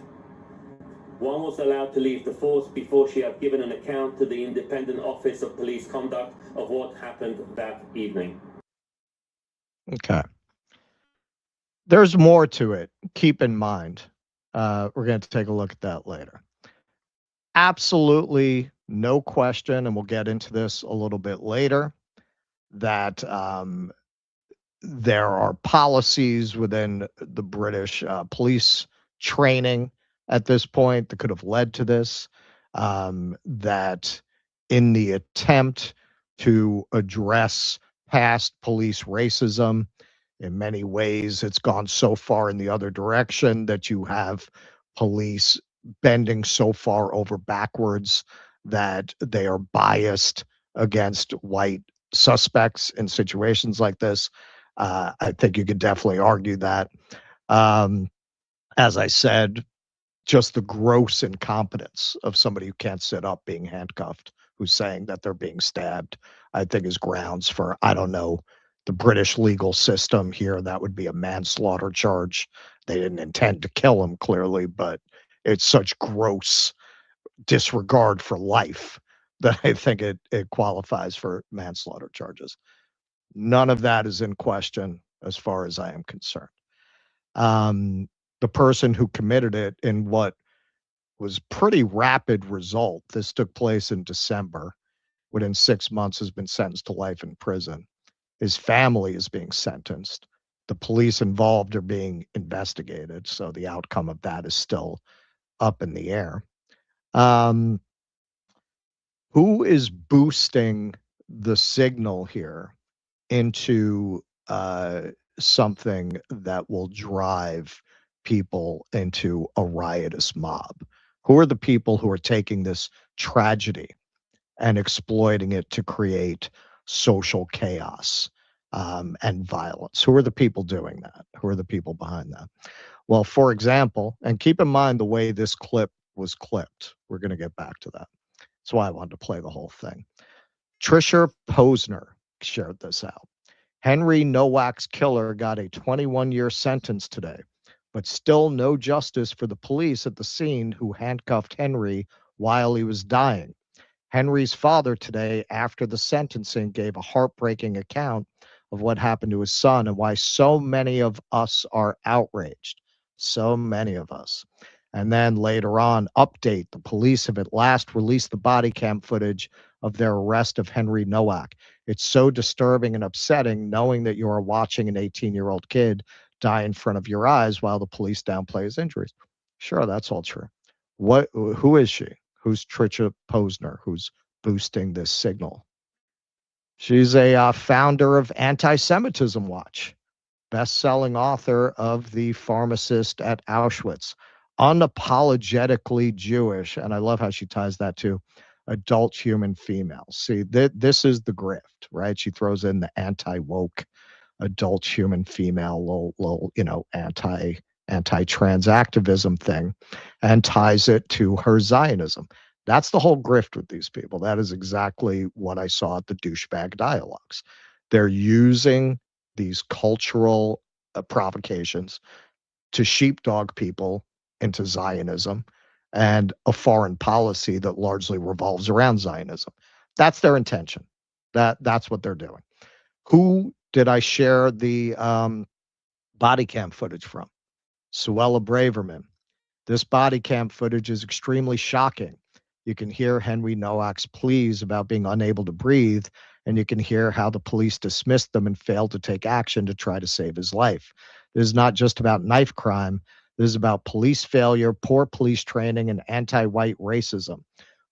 One was allowed to leave the force before she had given an account to the Independent Office of Police Conduct of what happened that evening. Okay. There's more to it. Keep in mind. We're going to take a look at that later. Absolutely no question, and we'll get into this a little bit later, that there are policies within the British police training at this point that could have led to this, that in the attempt to address past police racism, in many ways it's gone so far in the other direction that you have police bending so far over backwards that they are biased against white suspects in situations like this. I think you could definitely argue that. As I said, just the gross incompetence of somebody who can't sit up being handcuffed, who's saying that they're being stabbed, I think is grounds for, I don't know, the British legal system here, that would be a manslaughter charge. They didn't intend to kill him, clearly, but it's such gross disregard for life that I think it qualifies for manslaughter charges. None of that is in question as far as I am concerned. The person who committed it in what was pretty rapid result, this took place in December, within 6 months has been sentenced to life in prison. His family is being sentenced. The police involved are being investigated, so the outcome of that is still up in the air. Who is boosting the signal here into something that will drive people into a riotous mob? Who are the people who are taking this tragedy and exploiting it to create social chaos and violence? Who are the people doing that? Who are the people behind that? Well, for example, and keep in mind the way this clip was clipped. We're going to get back to that. That's why I wanted to play the whole thing. Trisha Posner shared this out. Henry Nowak's killer got a 21-year sentence today, but still no justice for the police at the scene who handcuffed Henry while he was dying. Henry's father today, after the sentencing, gave a heartbreaking account of what happened to his son and why so many of us are outraged. So many of us. And then later on, update, the police have at last released the body cam footage of their arrest of Henry Nowak. It's so disturbing and upsetting knowing that you are watching an 18-year-old kid die in front of your eyes while the police downplay his injuries. Sure, that's all true. Who is she? Who's Trisha Posner, who's boosting this signal? She's a founder of Anti-Semitism Watch, best-selling author of The Pharmacist at Auschwitz, unapologetically Jewish, and I love how she ties that to adult human females. See, this is the grift, right? She throws in the anti-woke adult human female, little anti-trans activism thing, and ties it to her Zionism. That's the whole grift with these people. That is exactly what I saw at the douchebag dialogues. They're using these cultural provocations to sheepdog people into Zionism and a foreign policy that largely revolves around Zionism. That's their intention. That's what they're doing. Who did I share the body cam footage from? Suella Braverman. This body cam footage is extremely shocking. You can hear Henry Nowak's pleas about being unable to breathe, and you can hear how the police dismissed them and failed to take action to try to save his life. This is not just about knife crime. This is about police failure, poor police training, and anti-white racism.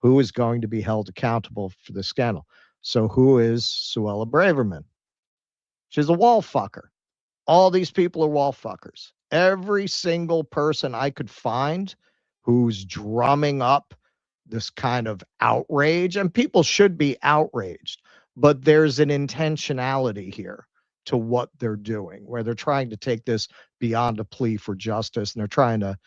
Who is going to be held accountable for this scandal? So who is Suella Braverman? She's a wall fucker. All these people are wall fuckers. Every single person I could find who's drumming up this kind of outrage, and people should be outraged, but there's an intentionality here to what they're doing, where they're trying to take this beyond a plea for justice, and they're trying to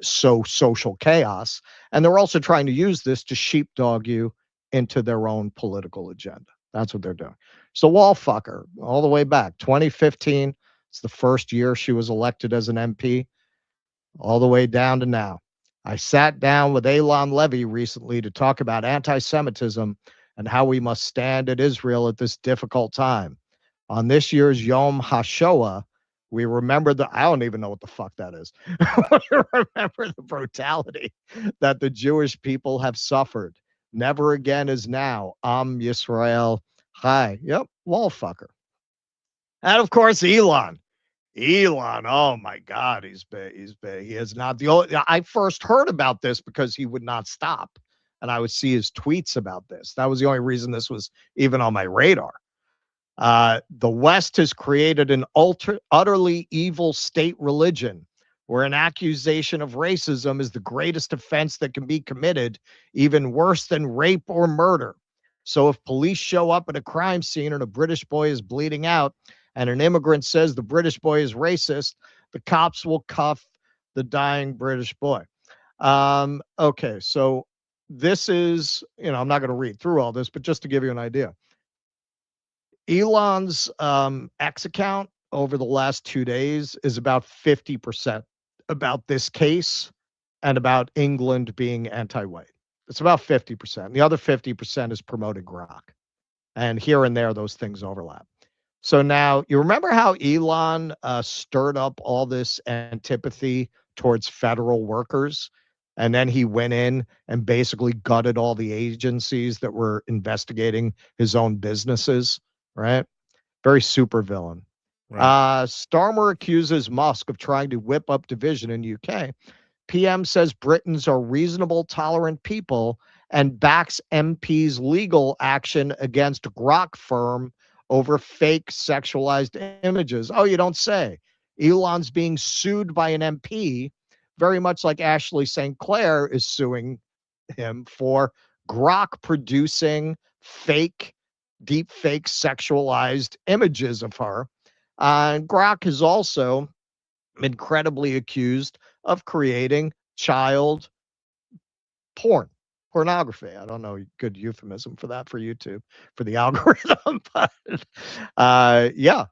sow social chaos, and they're also trying to use this to sheepdog you into their own political agenda. That's what they're doing. So wall fucker, all the way back, 2015, it's the first year she was elected as an MP, all the way down to now. I sat down with Elan Levy recently to talk about anti-Semitism and how we must stand at Israel at this difficult time. On this year's Yom HaShoah, we remember I don't even know what the fuck that is. We remember the brutality that the Jewish people have suffered. Never again is now. Am Yisrael Chai. Yep, wall fucker. And of course, Elon, oh my God, he's big. He is not the only. I first heard about this because he would not stop, and I would see his tweets about this. That was the only reason this was even on my radar. The West has created an utterly evil state religion where an accusation of racism is the greatest offense that can be committed, even worse than rape or murder. So if police show up at a crime scene and a British boy is bleeding out and an immigrant says the British boy is racist, the cops will cuff the dying British boy. Okay, so this is, I'm not going to read through all this, but just to give you an idea. Elon's X account over the last 2 days is about 50% about this case and about England being anti-white. It's about 50%. The other 50% is promoting Grok. And here and there, those things overlap. So now, you remember how Elon stirred up all this antipathy towards federal workers? And then he went in and basically gutted all the agencies that were investigating his own businesses, right? Very super villain. Right. Starmer accuses Musk of trying to whip up division in UK. PM says Britons are reasonable, tolerant people and backs MP's legal action against Grok firm over fake sexualized images. Oh, you don't say. Elon's being sued by an MP, very much like Ashley St. Clair is suing him for Grok producing deep fake sexualized images of her. And Grok has also been credibly accused of creating child pornography. I don't know, good euphemism for that for YouTube, for the algorithm, but yeah.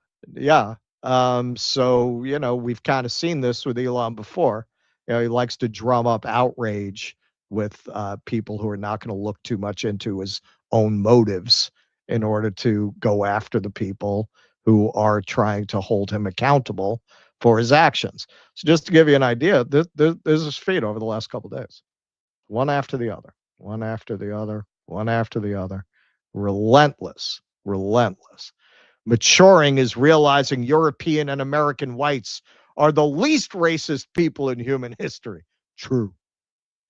So, we've kind of seen this with Elon before. He likes to drum up outrage with people who are not going to look too much into his own motives in order to go after the people who are trying to hold him accountable for his actions. So just to give you an idea, there's this feed over the last couple of days, one after the other, one after the other, one after the other, relentless. Maturing is realizing European and American whites are the least racist people in human history. True.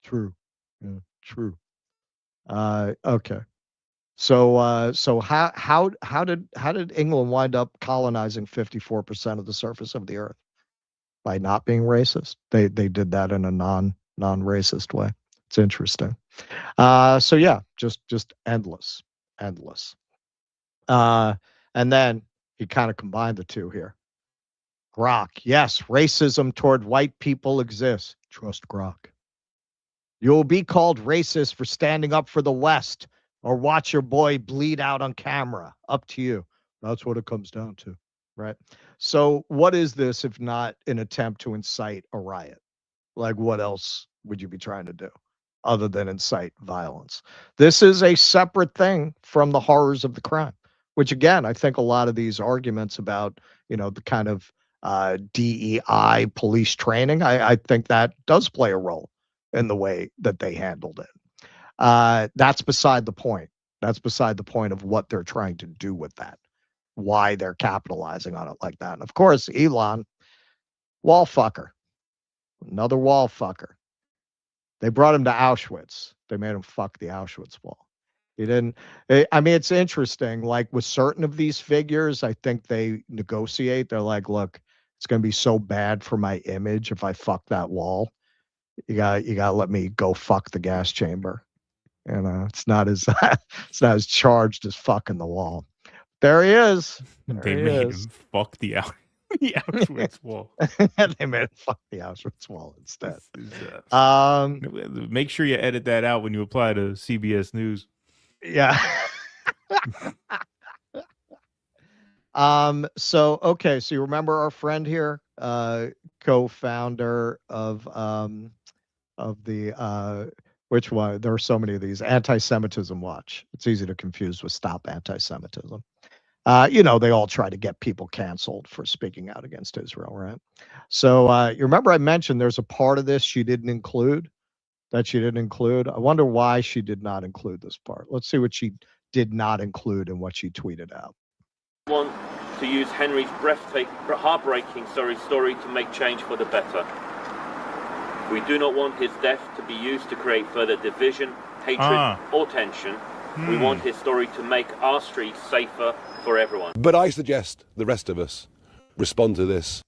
Yeah, true. Okay. So how did England wind up colonizing 54% of the surface of the earth? By not being racist. They did that in a non-racist way. It's interesting. So yeah, just endless. And then he kind of combined the two here. Grok, yes, racism toward white people exists. Trust Grok. You'll be called racist for standing up for the West or watch your boy bleed out on camera. Up to you. That's what it comes down to, right? So what is this if not an attempt to incite a riot? Like, what else would you be trying to do other than incite violence? This is a separate thing from the horrors of the crime, which again, I think a lot of these arguments about, the kind of DEI police training, I think that does play a role in the way that they handled it. That's beside the point. That's beside the point of what they're trying to do with that, why they're capitalizing on it like that. And of course, Elon, wall fucker, another wall fucker. They brought him to Auschwitz. They made him fuck the Auschwitz wall. He didn't. I mean, it's interesting. Like with certain of these figures, I think they negotiate. They're like, look, it's going to be so bad for my image if I fuck that wall. You got to let me go fuck the gas chamber. It's not as charged as fucking the wall. There he is. They made him fuck the Auschwitz wall. They made him fuck the Auschwitz wall instead. Make sure you edit that out when you apply to CBS News. Yeah. So you remember our friend here, co-founder of the which one? There are so many of these. Anti-Semitism Watch. It's easy to confuse with Stop Anti-Semitism. They all try to get people canceled for speaking out against Israel, right? So you remember I mentioned there's a part of this she didn't include. I wonder why she did not include this part. Let's see what she did not include in what she tweeted out. I want to use Henry's heartbreaking story to make change for the better. We do not want his death to be used to create further division, hatred, or tension. We want his story to make our streets safer for everyone. But I suggest the rest of us respond to this.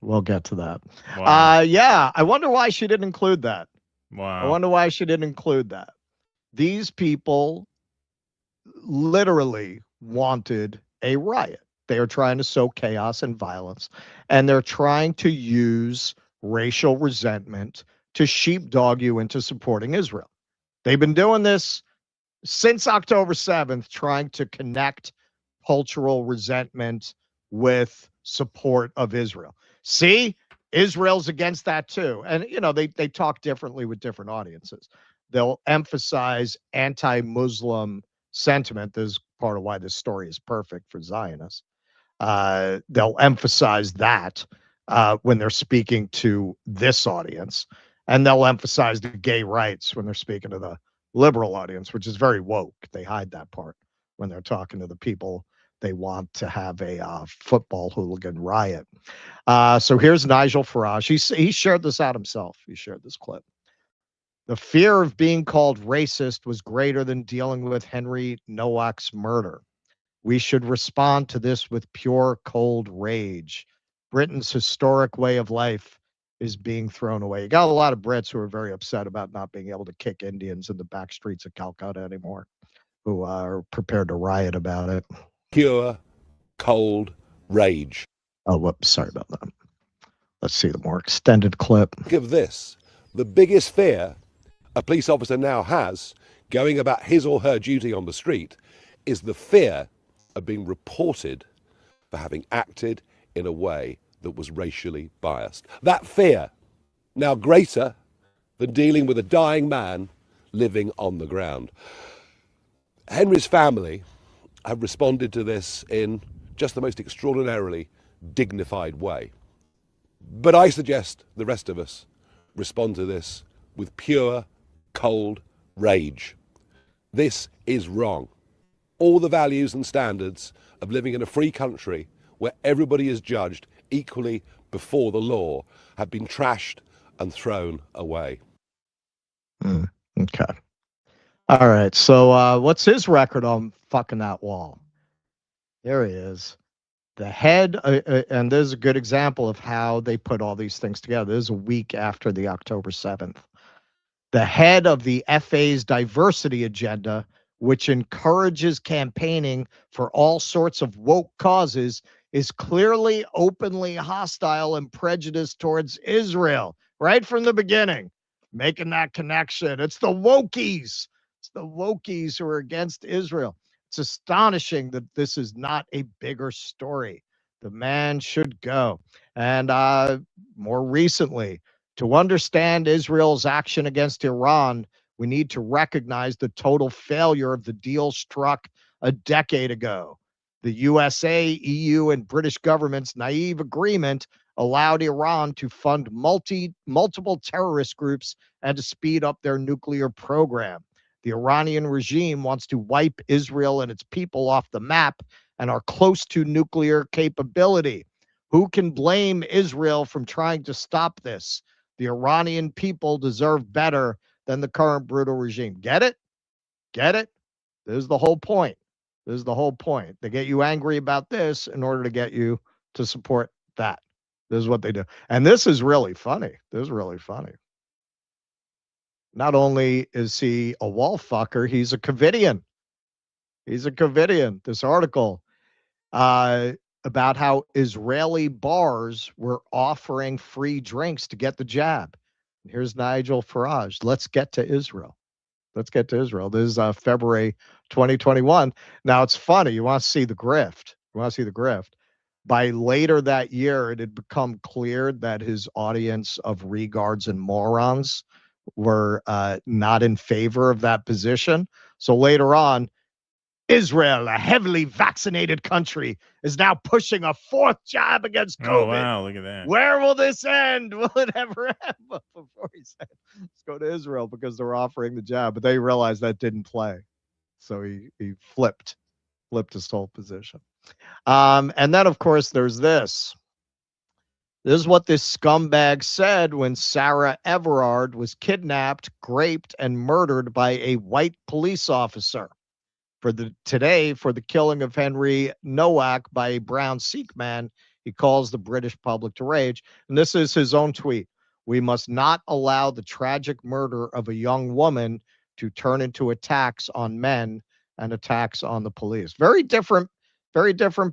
We'll get to that. Wow. Yeah, I wonder why she didn't include that. Wow. I wonder why she didn't include that. These people literally wanted a riot. They are trying to sow chaos and violence, and they're trying to use racial resentment to sheepdog you into supporting Israel. They've been doing this since October 7th, trying to connect cultural resentment with support of Israel. See, Israel's against that too. And, they talk differently with different audiences. They'll emphasize anti-Muslim sentiment. This is part of why this story is perfect for Zionists. They'll emphasize that when they're speaking to this audience. And they'll emphasize the gay rights when they're speaking to the liberal audience, which is very woke. They hide that part when they're talking to the people they want to have a football hooligan riot. So here's Nigel Farage. He shared this out himself. He shared this clip. The fear of being called racist was greater than dealing with Henry Nowak's murder. We should respond to this with pure, cold rage. Britain's historic way of life is being thrown away. You got a lot of Brits who are very upset about not being able to kick Indians in the back streets of Calcutta anymore, who are prepared to riot about it. Pure, cold rage. Oh, whoops, sorry about that. Let's see the more extended clip. Think of this. The biggest fear a police officer now has going about his or her duty on the street is the fear of being reported for having acted in a way that was racially biased. That fear, now greater than dealing with a dying man living on the ground. Henry's family have responded to this in just the most extraordinarily dignified way. But I suggest the rest of us respond to this with pure, cold rage. This is wrong. All the values and standards of living in a free country where everybody is judged equally before the law have been trashed and thrown away. Okay. All right. So what's his record on fucking that wall? There he is. The head, and there's a good example of how they put all these things together. This is a week after the October 7th. The head of the FA's diversity agenda, which encourages campaigning for all sorts of woke causes, is clearly openly hostile and prejudiced towards Israel right from the beginning. Making that connection. It's the wokies. It's the wokies who are against Israel. It's astonishing that this is not a bigger story. The man should go. And more recently, to understand Israel's action against Iran, we need to recognize the total failure of the deal struck a decade ago. The USA, EU, and British government's naive agreement allowed Iran to fund multiple terrorist groups and to speed up their nuclear program. The Iranian regime wants to wipe Israel and its people off the map and are close to nuclear capability. Who can blame Israel from trying to stop this? The Iranian people deserve better than the current brutal regime. Get it? Get it? This is the whole point. This is the whole point. They get you angry about this in order to get you to support that. This is what they do. And this is really funny. This is really funny. Not only is he a wall fucker, he's a Covidian. He's a Covidian. This article about how Israeli bars were offering free drinks to get the jab. Here's Nigel Farage. Let's get to Israel. Let's get to Israel. This is February 2021. Now, it's funny. You want to see the grift. You want to see the grift. By later that year, it had become clear that his audience of regards and morons were not in favor of that position. So later on, Israel, a heavily vaccinated country, is now pushing a fourth jab against COVID. Oh, wow, look at that. Where will this end? Will it ever end? Before he said, let's go to Israel because they're offering the jab. But they realized that didn't play. So he flipped his whole position. And then, of course, there's this. This is what this scumbag said when Sarah Everard was kidnapped, raped, and murdered by a white police officer. For the killing of Henry Nowak by a brown Sikh man, he calls the British public to rage. And this is his own tweet. We must not allow the tragic murder of a young woman to turn into attacks on men and attacks on the police. Very different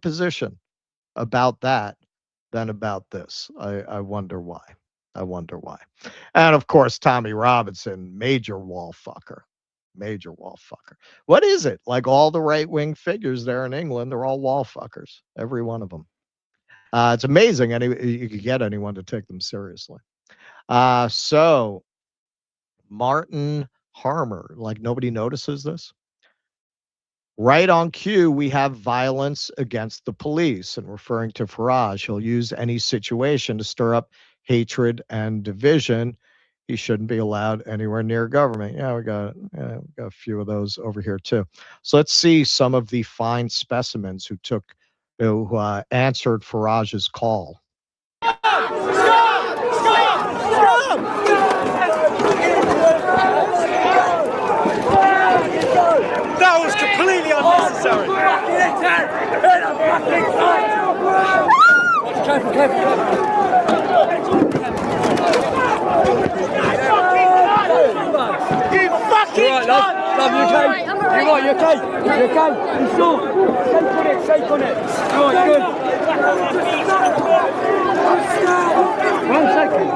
position about that than about this. I wonder why. I wonder why. And of course, Tommy Robinson, major wall fucker. Major wall fucker. What is it? Like all the right-wing figures there in England, they're all wall fuckers. Every one of them. It's amazing you could get anyone to take them seriously. So Martin Harmer, like nobody notices this. Right on cue, we have violence against the police, and referring to Farage, he'll use any situation to stir up hatred and division. He shouldn't be allowed anywhere near government. Yeah, we got a few of those over here too. So let's see some of the fine specimens who answered Farage's call. That was completely unnecessary. You fucking right, love, you okay? You right, you okay? You okay? You sure? Shake on it. Right, good. 1 second.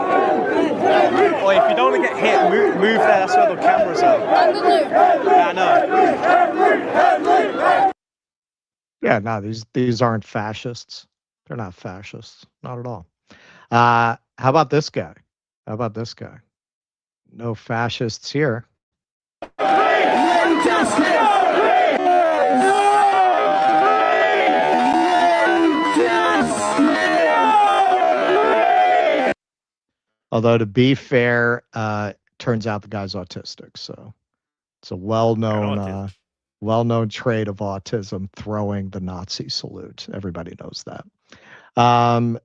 Well, if you don't want to get hit, move there. That's where the cameras are. Yeah, I know. Yeah, no, these aren't fascists. They're not fascists. Not at all. How about this guy? No fascists here. Although to be fair, turns out the guy's autistic. So it's a well-known trait of autism, throwing the Nazi salute. Everybody knows that.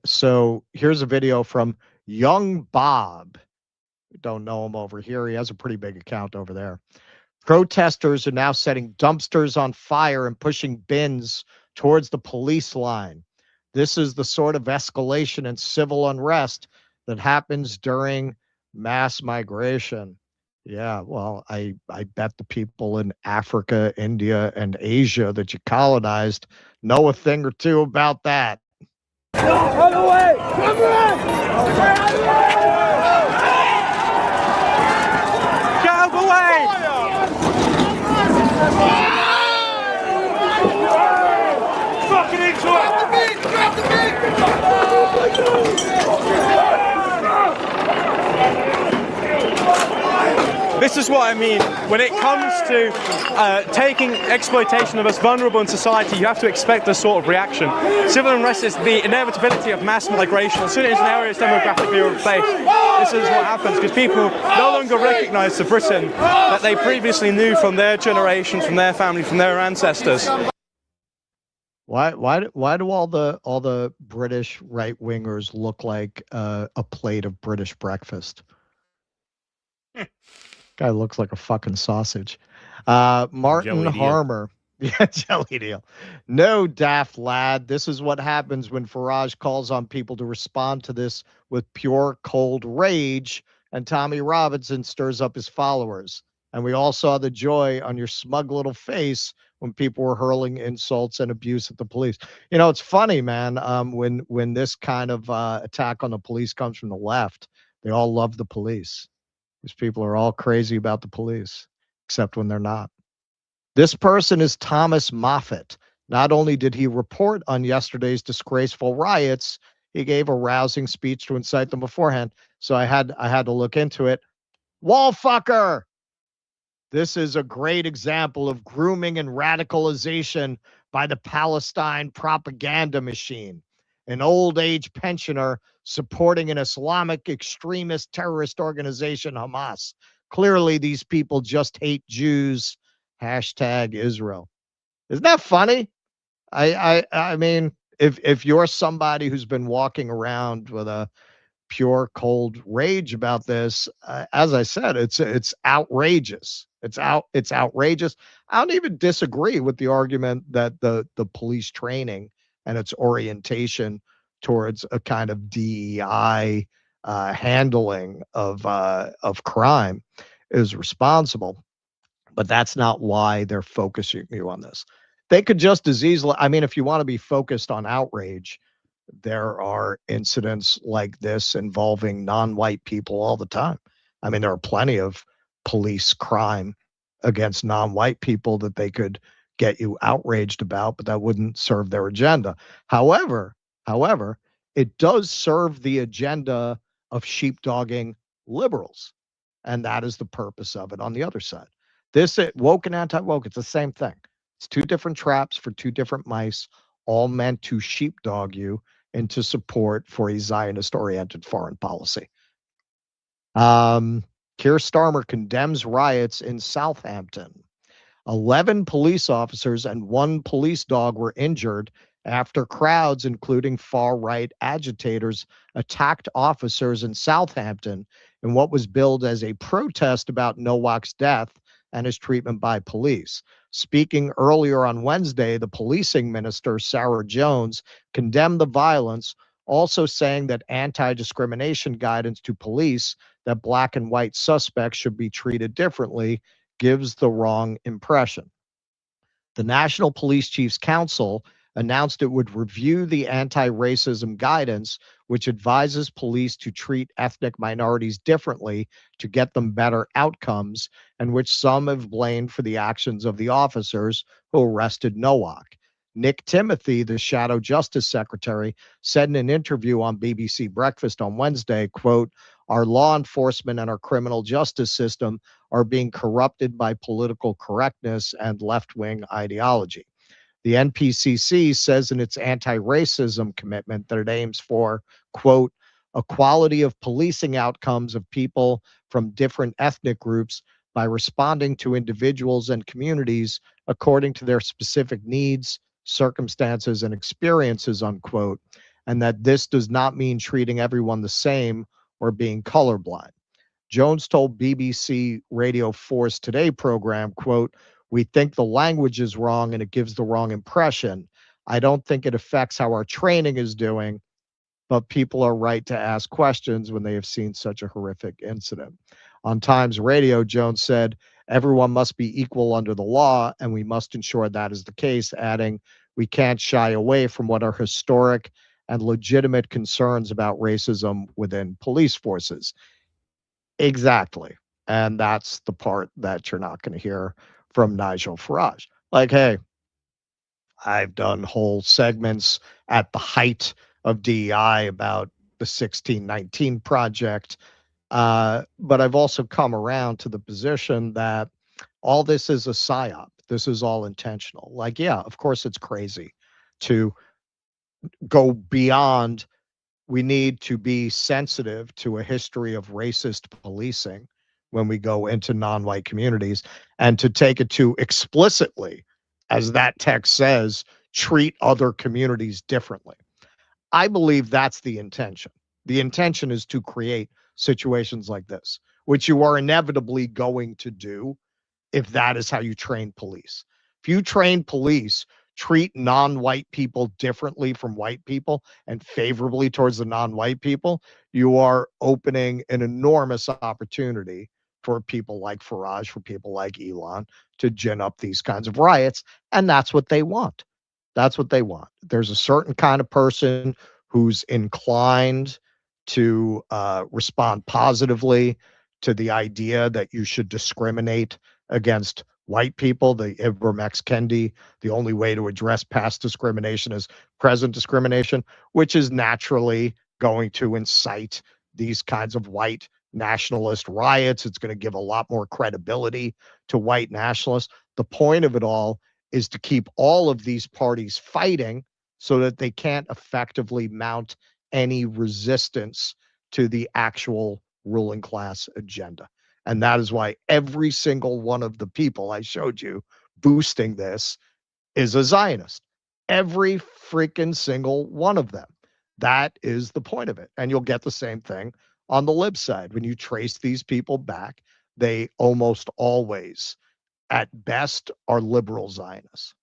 So here's a video from Young Bob. Don't know him over here. He has a pretty big account over there. Protesters are now setting dumpsters on fire and pushing bins towards the police line. This is the sort of escalation and civil unrest that happens during mass migration. Yeah, well, I bet the people in Africa, India, and Asia that you colonized know a thing or two about that. Run away! Come on! Get out of the way! Fucking into it! Drop the beat! This is what I mean. When it comes to taking exploitation of us vulnerable in society, you have to expect this sort of reaction. Civil unrest is the inevitability of mass migration. As soon as an area is demographically replaced, this is what happens, because people no longer recognize the Britain that they previously knew from their generations, from their family, from their ancestors. Why do all the British right wingers look like a plate of British breakfast? Guy looks like a fucking sausage. Martin Harmer. Yeah, jelly deal. No, daft lad. This is what happens when Farage calls on people to respond to this with pure cold rage, and Tommy Robinson stirs up his followers. And we all saw the joy on your smug little face when people were hurling insults and abuse at the police. You know, it's funny, man. When this kind of attack on the police comes from the left, they all love the police. These people are all crazy about the police, except when they're not. This person is Thomas Moffat. Not only did he report on yesterday's disgraceful riots, he gave a rousing speech to incite them beforehand. So I had to look into it. Wallfucker! This is a great example of grooming and radicalization by the Palestine propaganda machine. An old age pensioner supporting an Islamic extremist terrorist organization, Hamas. Clearly, these people just hate Jews. Hashtag Israel. Isn't that funny? I mean, if you're somebody who's been walking around with a pure cold rage about this, as I said, it's outrageous. It's outrageous. I don't even disagree with the argument that the police training and its orientation towards a kind of DEI handling of crime is responsible. But that's not why they're focusing you on this. They could just as easily, I mean, if you want to be focused on outrage, there are incidents like this involving non-white people all the time. I mean, there are plenty of police crime against non-white people that they could get you outraged about, but that wouldn't serve their agenda. However, it does serve the agenda of sheepdogging liberals, and that is the purpose of it on the other side. This woke and anti-woke, it's the same thing. It's two different traps for two different mice, all meant to sheepdog you into support for a Zionist-oriented foreign policy. Keir Starmer condemns riots in Southampton. 11 police officers and 1 police dog were injured after crowds, including far-right agitators, attacked officers in Southampton in what was billed as a protest about Nowak's death and his treatment by police. Speaking earlier on Wednesday, the policing minister, Sarah Jones, condemned the violence, also saying that anti-discrimination guidance to police that black and white suspects should be treated differently gives the wrong impression. The National Police Chiefs Council announced it would review the anti-racism guidance, which advises police to treat ethnic minorities differently to get them better outcomes, and which some have blamed for the actions of the officers who arrested Nowak. Nick Timothy, the Shadow Justice Secretary, said in an interview on BBC Breakfast on Wednesday, quote, "Our law enforcement and our criminal justice system are being corrupted by political correctness and left-wing ideology." The NPCC says in its anti-racism commitment that it aims for, quote, equality of policing outcomes of people from different ethnic groups by responding to individuals and communities according to their specific needs, circumstances, and experiences, unquote, and that this does not mean treating everyone the same or being colorblind. Jones told BBC Radio 4's Today program, quote, "We think the language is wrong and it gives the wrong impression. I don't think it affects how our training is doing, but people are right to ask questions when they have seen such a horrific incident." On Times Radio, Jones said, "Everyone must be equal under the law, and we must ensure that is the case," adding, "We can't shy away from what are historic and legitimate concerns about racism within police forces." Exactly. And that's the part that you're not going to hear from Nigel Farage. Like, hey, I've done whole segments at the height of DEI about the 1619 Project, but I've also come around to the position that all this is a psyop. This is all intentional. Like, yeah, of course it's crazy to go beyond. We need to be sensitive to a history of racist policing when we go into non-white communities, and to take it to explicitly, as that text says, treat other communities differently. I believe that's the intention. The intention is to create situations like this, which you are inevitably going to do if that is how you train police. If you train police, treat non-white people differently from white people and favorably towards the non-white people, you are opening an enormous opportunity for people like Farage, for people like Elon, to gin up these kinds of riots. And that's what they want. That's what they want. There's a certain kind of person who's inclined to respond positively to the idea that you should discriminate against white people. The Ibram X. Kendi, the only way to address past discrimination is present discrimination, which is naturally going to incite these kinds of white nationalist riots. It's going to give a lot more credibility to white nationalists. The point of it all is to keep all of these parties fighting so that they can't effectively mount any resistance to the actual ruling class agenda. And that is why every single one of the people I showed you boosting this is a Zionist. Every freaking single one of them. That is the point of it. And you'll get the same thing on the lib side. When you trace these people back, they almost always, at best, are liberal Zionists.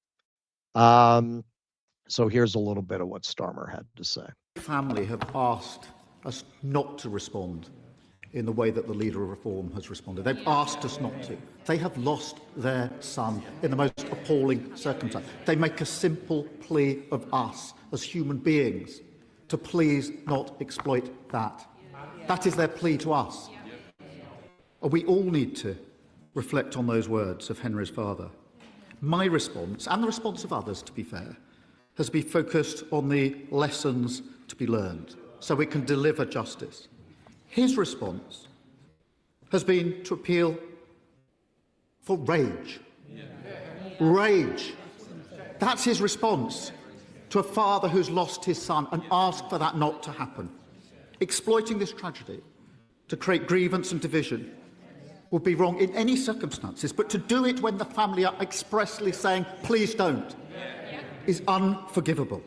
So here's a little bit of what Starmer had to say. Family have asked us not to respond in the way that the leader of Reform has responded. They've asked us not to. They have lost their son in the most appalling circumstance. They make a simple plea of us as human beings to please not exploit that. That is their plea to us. And we all need to reflect on those words of Henry's father. My response, and the response of others, to be fair, has been focused on the lessons to be learned so we can deliver justice. His response has been to appeal for rage. Rage. That's his response to a father who's lost his son, and ask for that not to happen. Exploiting this tragedy to create grievance and division would be wrong in any circumstances, but to do it when the family are expressly saying, please don't, is unforgivable.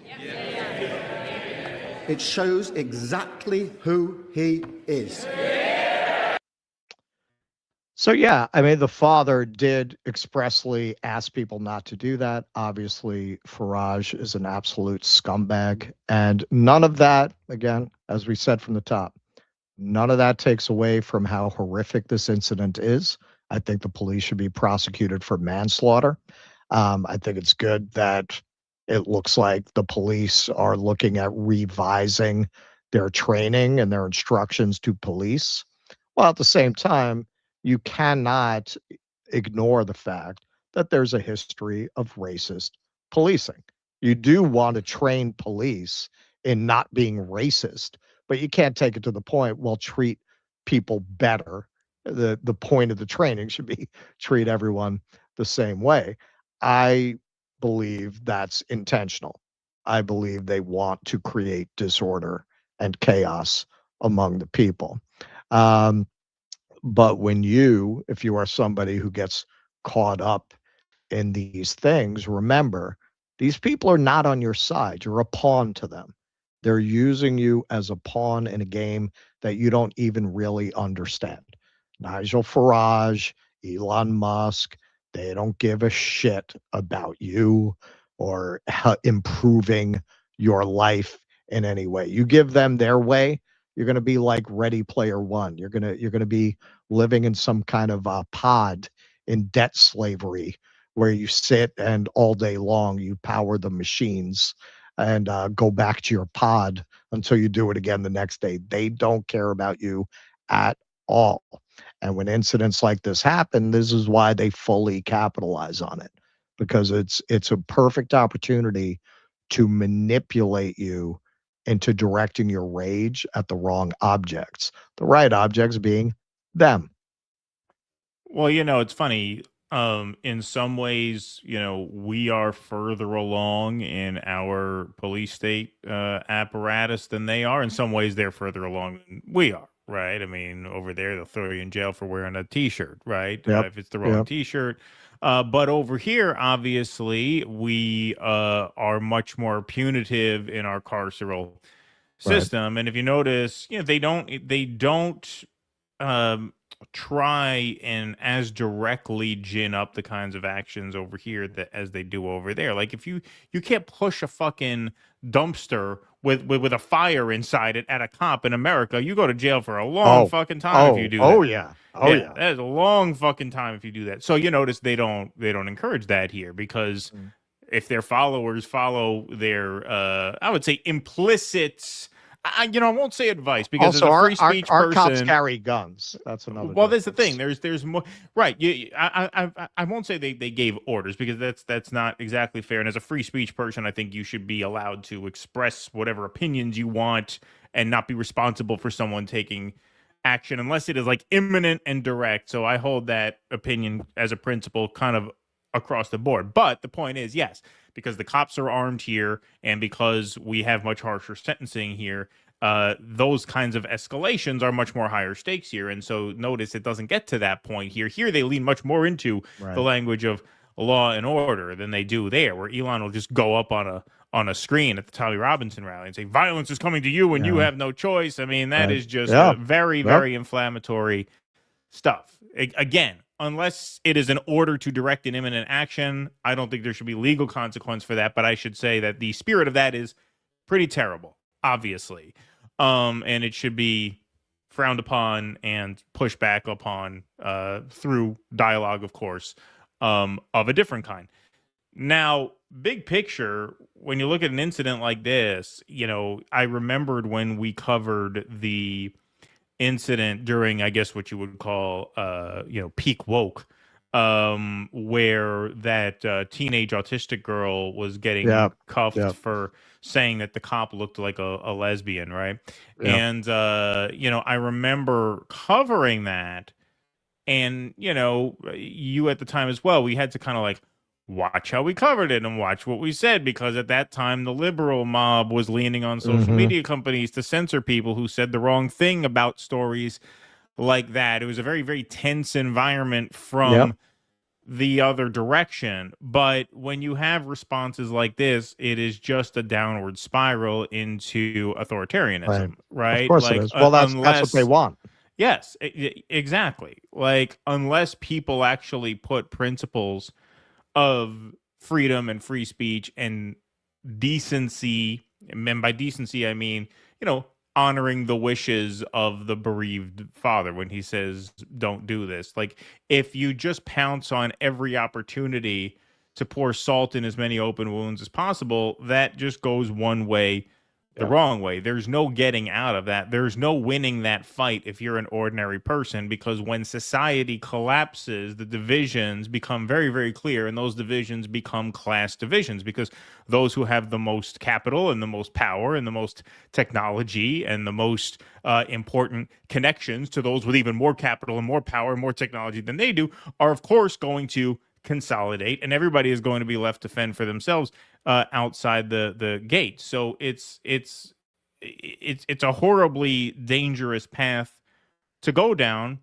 It shows exactly who he is. So, yeah, I mean, the father did expressly ask people not to do that. Obviously, Farage is an absolute scumbag. And none of that, again, as we said from the top, none of that takes away from how horrific this incident is. I think the police should be prosecuted for manslaughter. I think it's good that it looks like the police are looking at revising their training and their instructions to police. While at the same time, you cannot ignore the fact that there's a history of racist policing. You do want to train police in not being racist, but you can't take it to the point, well, treat people better. The point of the training should be treat everyone the same way. I believe that's intentional. I believe they want to create disorder and chaos among the people. But if you are somebody who gets caught up in these things, remember, these people are not on your side. You're a pawn to them. They're using you as a pawn in a game that you don't even really understand. Nigel Farage, Elon Musk, they don't give a shit about you or improving your life in any way. You give them their way, you're going to be like Ready Player One. You're going to be living in some kind of pod in debt slavery where you sit and all day long you power the machines and go back to your pod until you do it again the next day. They don't care about you at all. And when incidents like this happen, this is why they fully capitalize on it, because it's a perfect opportunity to manipulate you into directing your rage at the wrong objects. The right objects being them. Well, it's funny. In some ways, we are further along in our police state apparatus than they are. In some ways, they're further along than we are, right? I mean, over there, they'll throw you in jail for wearing a T-shirt, right? Yep. If it's the wrong T-shirt. But over here, obviously, we are much more punitive in our carceral system. And if you notice, they don't try and as directly gin up the kinds of actions over here as they do over there. Like if you can't push a fucking dumpster with a fire inside it at a cop in America, you go to jail for a long fucking time if you do that. Yeah. That is a long fucking time if you do that. So you notice they don't encourage that here, because if their followers follow their I would say implicit, I won't say advice, because also, as a free speech our person, cops carry guns. That's another. Well, there's the thing. There's more. Right. I won't say they gave orders, because that's not exactly fair. And as a free speech person, I think you should be allowed to express whatever opinions you want and not be responsible for someone taking action unless it is like imminent and direct. So I hold that opinion as a principle kind of across the board. But the point is, yes, because the cops are armed here and because we have much harsher sentencing here, those kinds of escalations are much more higher stakes here. And so notice it doesn't get to that point here. Here they lean much more into the language of law and order than they do there, where Elon will just go up on a screen at the Tommy Robinson rally and say, violence is coming to you and you have no choice. I mean, that is just very, very inflammatory stuff. Again, unless it is an order to direct an imminent action, I don't think there should be legal consequence for that. But I should say that the spirit of that is pretty terrible, obviously. And it should be frowned upon and pushed back upon through dialogue, of course, of a different kind. Now, big picture, when you look at an incident like this, I remembered when we covered the incident during, I guess, what you would call, peak woke, where that teenage autistic girl was getting cuffed for saying that the cop looked like a lesbian, right? And, I remember covering that, and, you at the time as well, we had to kind of like watch how we covered it and watch what we said, because at that time the liberal mob was leaning on social media companies to censor people who said the wrong thing about stories like that. It was a very, very tense environment from the other direction. But when you have responses like this, it is just a downward spiral into authoritarianism, right? Of course it is. Well, that's what they want. Yes, exactly. Like, unless people actually put principles of freedom and free speech and decency, and by decency I mean, honoring the wishes of the bereaved father when he says don't do this. Like, if you just pounce on every opportunity to pour salt in as many open wounds as possible, that just goes one way, the wrong way. There's no getting out of that. There's no winning that fight if you're an ordinary person, because when society collapses, the divisions become very, very clear, and those divisions become class divisions, because those who have the most capital and the most power and the most technology and the most important connections to those with even more capital and more power and more technology than they do are, of course, going to consolidate, and everybody is going to be left to fend for themselves outside the gate. So it's it's a horribly dangerous path to go down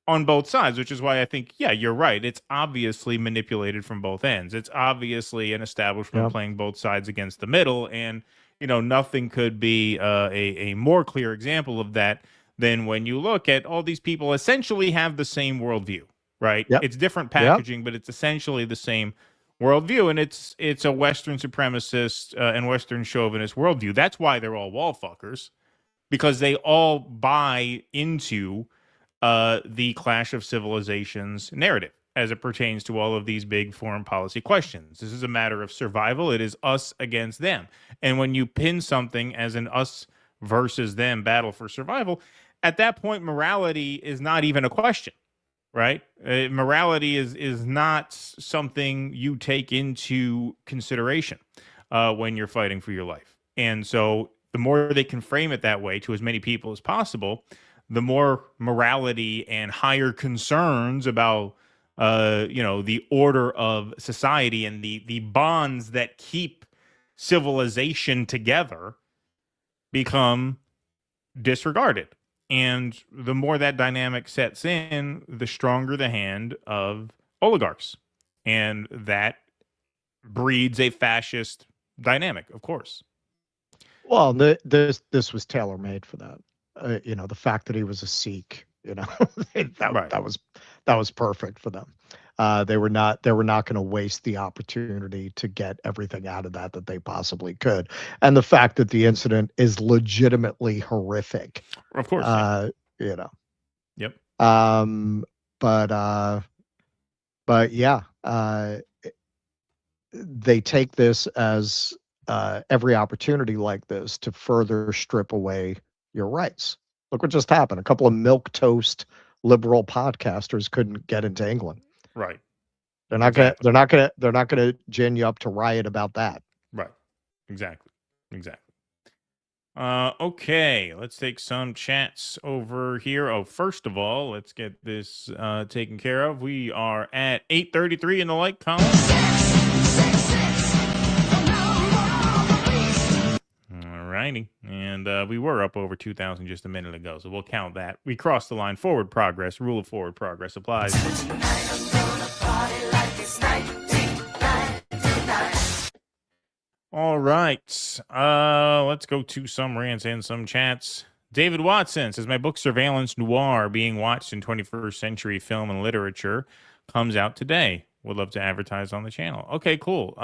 on both sides, which is why I think, yeah, you're right. It's obviously manipulated from both ends. It's obviously an establishment playing both sides against the middle. And, nothing could be a more clear example of that than when you look at all these people essentially have the same worldview, right? Yep. It's different packaging, but it's essentially the same worldview. And it's a Western supremacist and Western chauvinist worldview. That's why they're all wall fuckers, because they all buy into the clash of civilizations narrative as it pertains to all of these big foreign policy questions. This is a matter of survival. It is us against them. And when you pin something as an us versus them battle for survival, at that point, morality is not even a question, right? Morality is not something you take into consideration when you're fighting for your life. And so the more they can frame it that way to as many people as possible, the more morality and higher concerns about, the order of society and the bonds that keep civilization together become disregarded. And the more that dynamic sets in, the stronger the hand of oligarchs. And that breeds a fascist dynamic, of course. Well, this was tailor-made for that. The fact that he was a Sikh, that was perfect for them. They were not going to waste the opportunity to get everything out of that they possibly could. And the fact that the incident is legitimately horrific. Of course. Yep. But yeah, they take this as every opportunity like this to further strip away your rights. Look what just happened. A couple of milquetoast liberal podcasters couldn't get into England. Right. They're not gonna gin you up to riot about that. Right. Exactly. Okay, let's take some chats over here. Oh, first of all, let's get this taken care of. We are at 8:33 in the like column. Alrighty, and we were up over 2,000 just a minute ago, so we'll count that. We crossed the line. Forward progress. Rule of forward progress applies. All right, let's go to some rants and some chats. David Watson says, my book Surveillance Noir, Being Watched in 21st Century Film and Literature, comes out today. Would love to advertise on the channel. Okay, cool.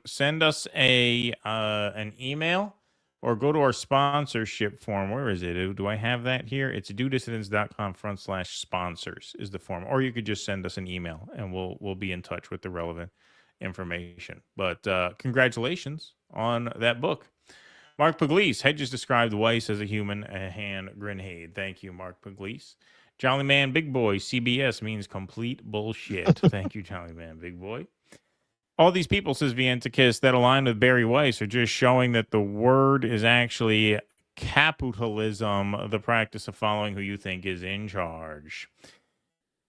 Send us an email or go to our sponsorship form. Where is it? Do I have that here? It's dodissidents.com/sponsors is the form. Or you could just send us an email and we'll be in touch with the relevant information. But congratulations on that book. Mark Pugliese, Hedges described Weiss as a human hand grenade. Thank you, Mark Pugliese. Jolly Man Big Boy, CBS means complete bullshit. Thank you, Jolly Man Big Boy. All these people, says Vientakis, that align with Barry Weiss are just showing that the word is actually capitalism, the practice of following who you think is in charge.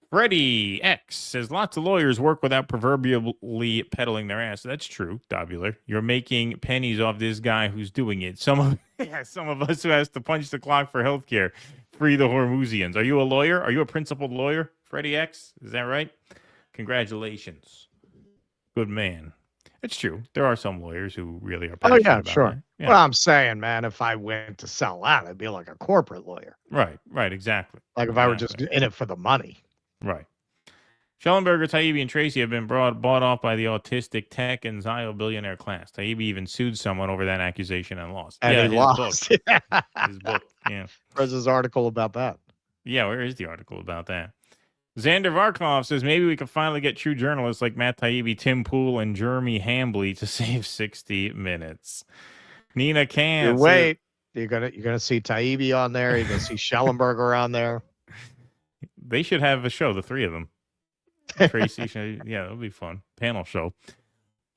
Freddie X says, lots of lawyers work without proverbially peddling their ass. That's true, Dobular. You're making pennies off this guy who's doing it. Some of us who has to punch the clock for healthcare. Free the Hormuzians. Are you a lawyer? Are you a principled lawyer, Freddie X? Is that right? Congratulations. Good man. It's true. There are some lawyers who really are passionate about sure. that. Yeah. Well, I'm saying, man, if I went to sell out, I'd be like a corporate lawyer. Right, exactly. Like if I were just in it for the money. Right. Schellenberger, Taibbi, and Tracy have been bought off by the autistic tech and Zio billionaire class. Taibbi even sued someone over that accusation and lost. And he lost. Book. His book, yeah. Where's his article about that? Yeah, where is the article about that? Xander Varkov says, maybe we can finally get true journalists like Matt Taibbi, Tim Pool, and Jeremy Hambly to save 60 minutes. Nina Can. Wait. You're gonna see Taibbi on there. You're gonna see Schellenberger on there. They should have a show, the three of them. Tracy, yeah, it'll be fun. Panel show.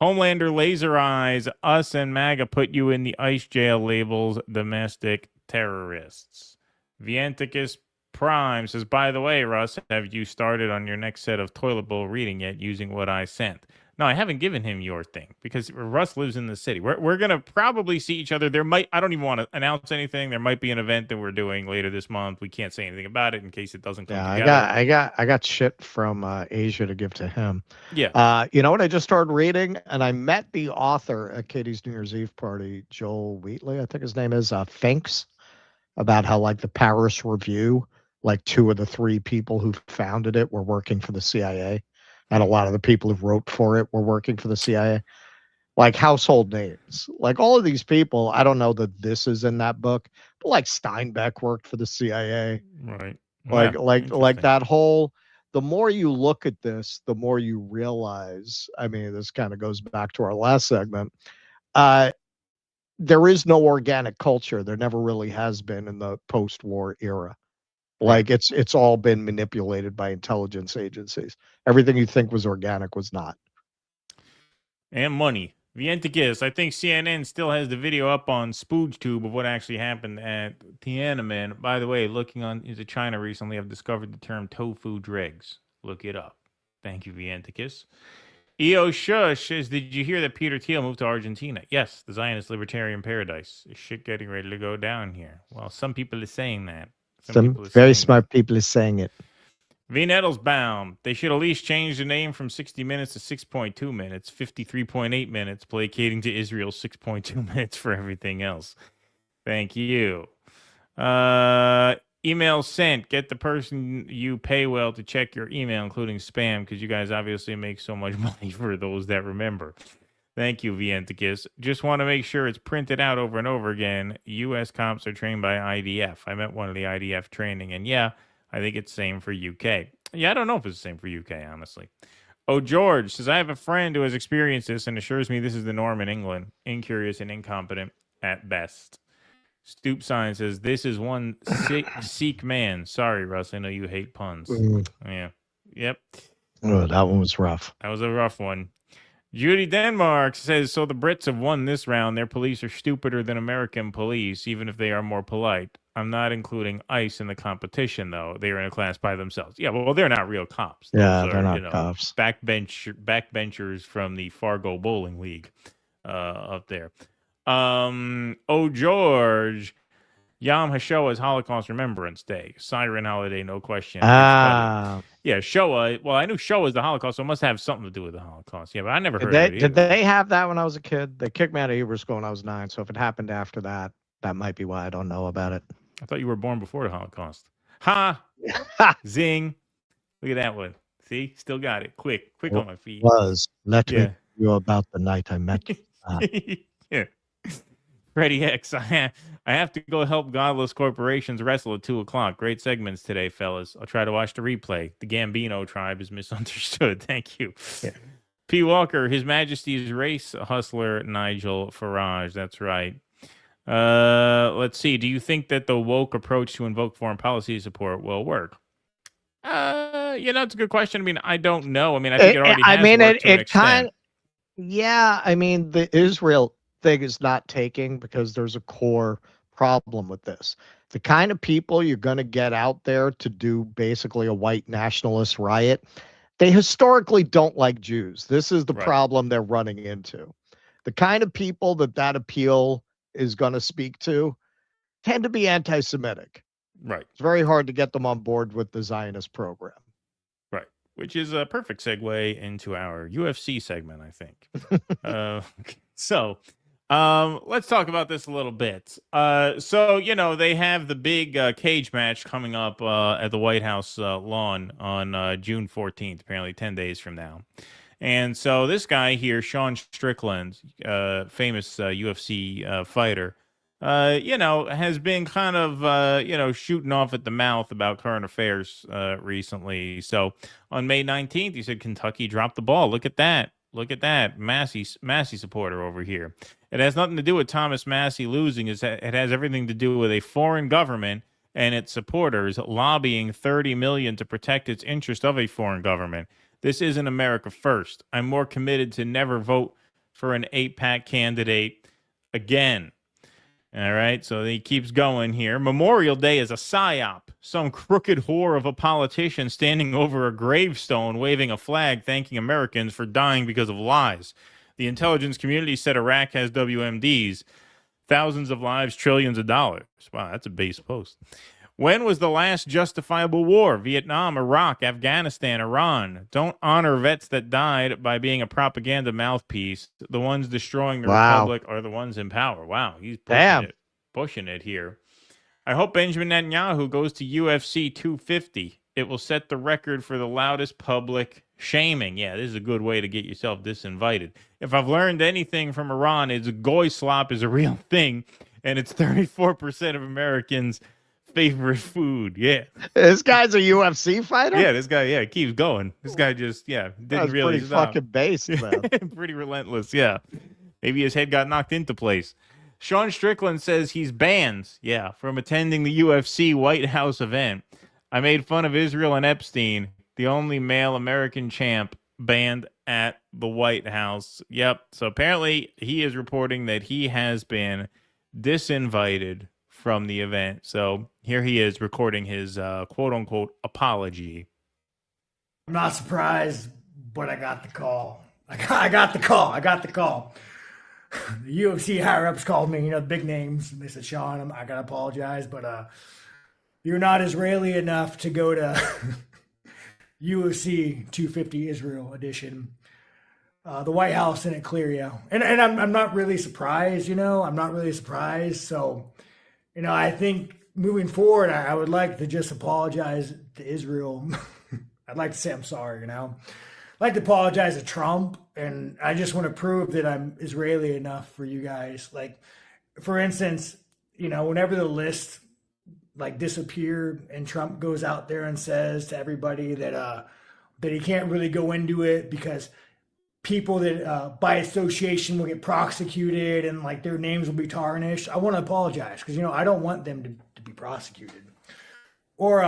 Homelander, Laser Eyes, us and MAGA put you in the ICE jail labels, domestic terrorists. Vientakis, Prime says, by the way, Russ, have you started on your next set of toilet bowl reading yet using what I sent? No, I haven't given him your thing because Russ lives in the city. We're going to probably see each other. I don't even want to announce anything. There might be an event that we're doing later this month. We can't say anything about it in case it doesn't come together. I got shit from Asia to give to him. Yeah. You know what I just started reading? And I met the author at Katie's New Year's Eve party, Joel Wheatley, I think his name is, Finks, about how like the Paris Review, like 2 of the 3 people who founded it were working for the CIA. And a lot of the people who wrote for it were working for the CIA. Like household names. Like all of these people, I don't know that this is in that book, but like Steinbeck worked for the CIA. Right. Like that whole, the more you look at this, the more you realize, I mean, this kind of goes back to our last segment. There is no organic culture. There never really has been in the post-war era. Like it's all been manipulated by intelligence agencies. Everything you think was organic was not. And money. Vientikis, I think CNN still has the video up on SpoogTube of what actually happened at Tiananmen. By the way, looking into China recently, I've discovered the term tofu dregs. Look it up. Thank you, Vientikis. EO Shush says, did you hear that Peter Thiel moved to Argentina? Yes, the Zionist libertarian paradise. Is shit getting ready to go down here? Well, some people are saying that. Some very smart people are saying it. V. Nettlesbaum, they should at least change the name from 60 minutes to 6.2 minutes, 53.8 minutes, placating to Israel, 6.2 minutes for everything else. Thank you. Email sent. Get the person you pay well to check your email, including spam, because you guys obviously make so much money for those that remember. Thank you, Vientikis. Just want to make sure it's printed out over and over again. U.S. cops are trained by IDF. I met one of the IDF training, and yeah, I think it's the same for UK. Yeah, I don't know if it's the same for UK, honestly. Oh, George says, I have a friend who has experienced this and assures me this is the norm in England. Incurious and incompetent at best. Stoop Sign says, this is one Sikh man. Sorry, Russ, I know you hate puns. Yeah. Yep. Oh, that one was rough. That was a rough one. Judy Denmark says, so the Brits have won this round. Their police are stupider than American police, even if they are more polite. I'm not including ICE in the competition, though. They are in a class by themselves. Yeah, well, they're not real cops. Those they're not cops. Backbenchers from the Fargo Bowling League up there. Oh, George. Yom HaShoah is Holocaust Remembrance Day. Siren holiday, no question. Yeah, Shoah. Well, I knew Shoah is the Holocaust, so it must have something to do with the Holocaust. Yeah, but I never heard of it either. Did they have that when I was a kid? They kicked me out of Hebrew school when I was 9, so if it happened after that, that might be why I don't know about it. I thought you were born before the Holocaust. Ha! Zing. Look at that one. See? Still got it. Quick on my feet. Let me tell you about the night I met you. Yeah. Freddie X, I have to go help godless corporations wrestle at 2:00. Great segments today, fellas. I'll try to watch the replay. The Gambino tribe is misunderstood. Thank you. Yeah. P. Walker, His Majesty's race hustler, Nigel Farage. That's right. Let's see. Do you think that the woke approach to invoke foreign policy support will work? It's a good question. I mean, I don't know. I mean, I think it already has worked to an extent. Yeah, I mean, the Israel thing is not taking because there's a core problem with this. The kind of people you're going to get out there to do basically a white nationalist riot, they historically don't like Jews. This is the problem they're running into. The kind of people that appeal is going to speak to tend to be anti-Semitic. Right. It's very hard to get them on board with the Zionist program. Right. Which is a perfect segue into our UFC segment, I think. Let's talk about this a little bit. They have the big cage match coming up at the White House lawn on June 14th, apparently 10 days from now. And so this guy here, Sean Strickland, famous UFC fighter, has been kind of, shooting off at the mouth about current affairs recently. So on May 19th, he said, Kentucky dropped the ball. Look at that. Look at that. Massey supporter over here. It has nothing to do with Thomas Massey losing. It has everything to do with a foreign government and its supporters lobbying $30 million to protect its interest of a foreign government. This isn't America first. I'm more committed to never vote for an 8-pack candidate again. All right, so he keeps going here. Memorial Day is a psyop. Some crooked whore of a politician standing over a gravestone, waving a flag, thanking Americans for dying because of lies. The intelligence community said Iraq has WMDs. Thousands of lives, trillions of dollars. Wow, that's a base post. When was the last justifiable war? Vietnam, Iraq, Afghanistan, Iran. Don't honor vets that died by being a propaganda mouthpiece. The ones destroying the republic are the ones in power. Wow, he's pushing it here. I hope Benjamin Netanyahu goes to UFC 250. It will set the record for the loudest public shaming. Yeah, this is a good way to get yourself disinvited. If I've learned anything from Iran, it's goy slop is a real thing, and it's 34% of Americans' favorite food. Yeah. This guy's a UFC fighter? Yeah, this guy, keeps going. This guy just, didn't That's really pretty stop. fucking based, man. Pretty relentless, yeah. Maybe his head got knocked into place. Sean Strickland says he's banned, from attending the UFC White House event. I made fun of Israel and Epstein, the only male American champ banned at the White House. Yep. So apparently he is reporting that he has been disinvited from the event. So here he is recording his quote-unquote apology. I'm not surprised, but I got the call. I got the call. The UFC higher-ups called me, the big names. And they said, Sean, I got to apologize, but you're not Israeli enough to go to UFC 250 Israel edition. The White House didn't clear you. And I'm not really surprised, I'm not really surprised. So, I think moving forward, I would like to just apologize to Israel. I'd like to say I'm sorry, I'd like to apologize to Trump, and I just want to prove that I'm Israeli enough for you guys. Like, for instance, whenever the list disappeared and Trump goes out there and says to everybody that he can't really go into it because people that by association will get prosecuted and their names will be tarnished. I want to apologize because, I don't want them to be prosecuted. Or,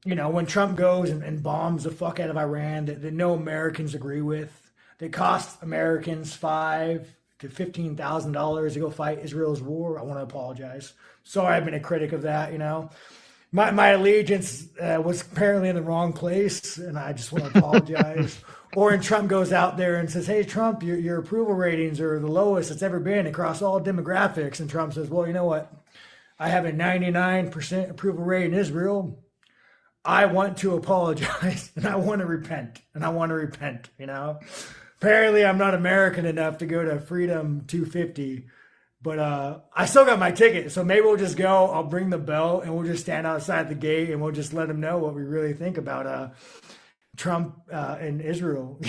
when Trump goes and bombs the fuck out of Iran that no Americans agree with, that costs Americans $5,000 to $15,000 to go fight Israel's war, I want to apologize. Sorry, I've been a critic of that, My allegiance was apparently in the wrong place, and I just want to apologize. Or when Trump goes out there and says, hey, Trump, your approval ratings are the lowest it's ever been across all demographics. And Trump says, well, you know what? I have a 99% approval rate in Israel. I want to apologize, and I want to repent, Apparently, I'm not American enough to go to Freedom 250, but I still got my ticket, so maybe we'll just go. I'll bring the belt, and we'll just stand outside the gate, and we'll just let them know what we really think about Trump and Israel,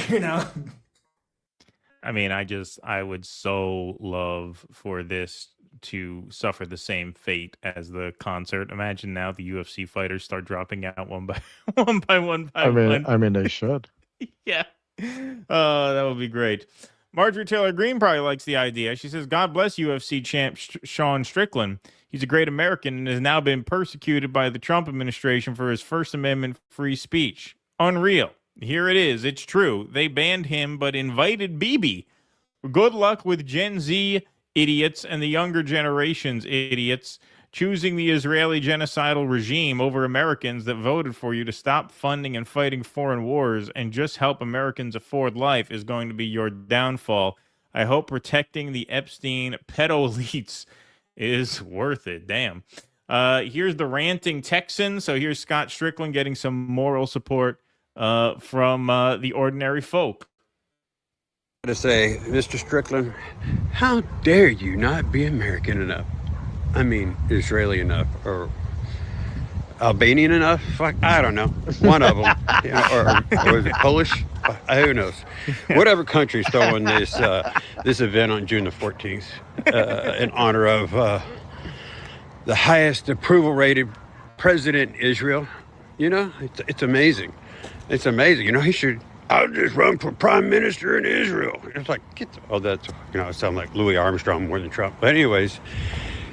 I mean, I would so love for this to suffer the same fate as the concert. Imagine now the UFC fighters start dropping out one by one. I mean, they should. Yeah. That would be great. Marjorie Taylor Greene probably likes the idea. She says, God bless UFC champ Sean Strickland. He's a great American and has now been persecuted by the Trump administration for his First Amendment free speech. Unreal. Here it is. It's true. They banned him but invited Bibi. Good luck with Gen Z idiots and the younger generation's idiots choosing the Israeli genocidal regime over Americans that voted for you to stop funding and fighting foreign wars and just help Americans afford life is going to be your downfall. I hope protecting the Epstein pedo elites is worth it. Damn. Here's the ranting Texan. So here's Scott Strickland getting some moral support from the ordinary folk. To say, Mr. Strickland, how dare you not be American enough? I mean, Israeli enough, or Albanian enough? Fuck, I don't know. One of them, or is it Polish? Who knows? Whatever country's throwing this event on June the 14th in honor of the highest approval rated president in Israel. It's amazing. It's amazing. He should. I'll just run for prime minister in Israel. It's like, that's, I sound like Louis Armstrong more than Trump. But anyways,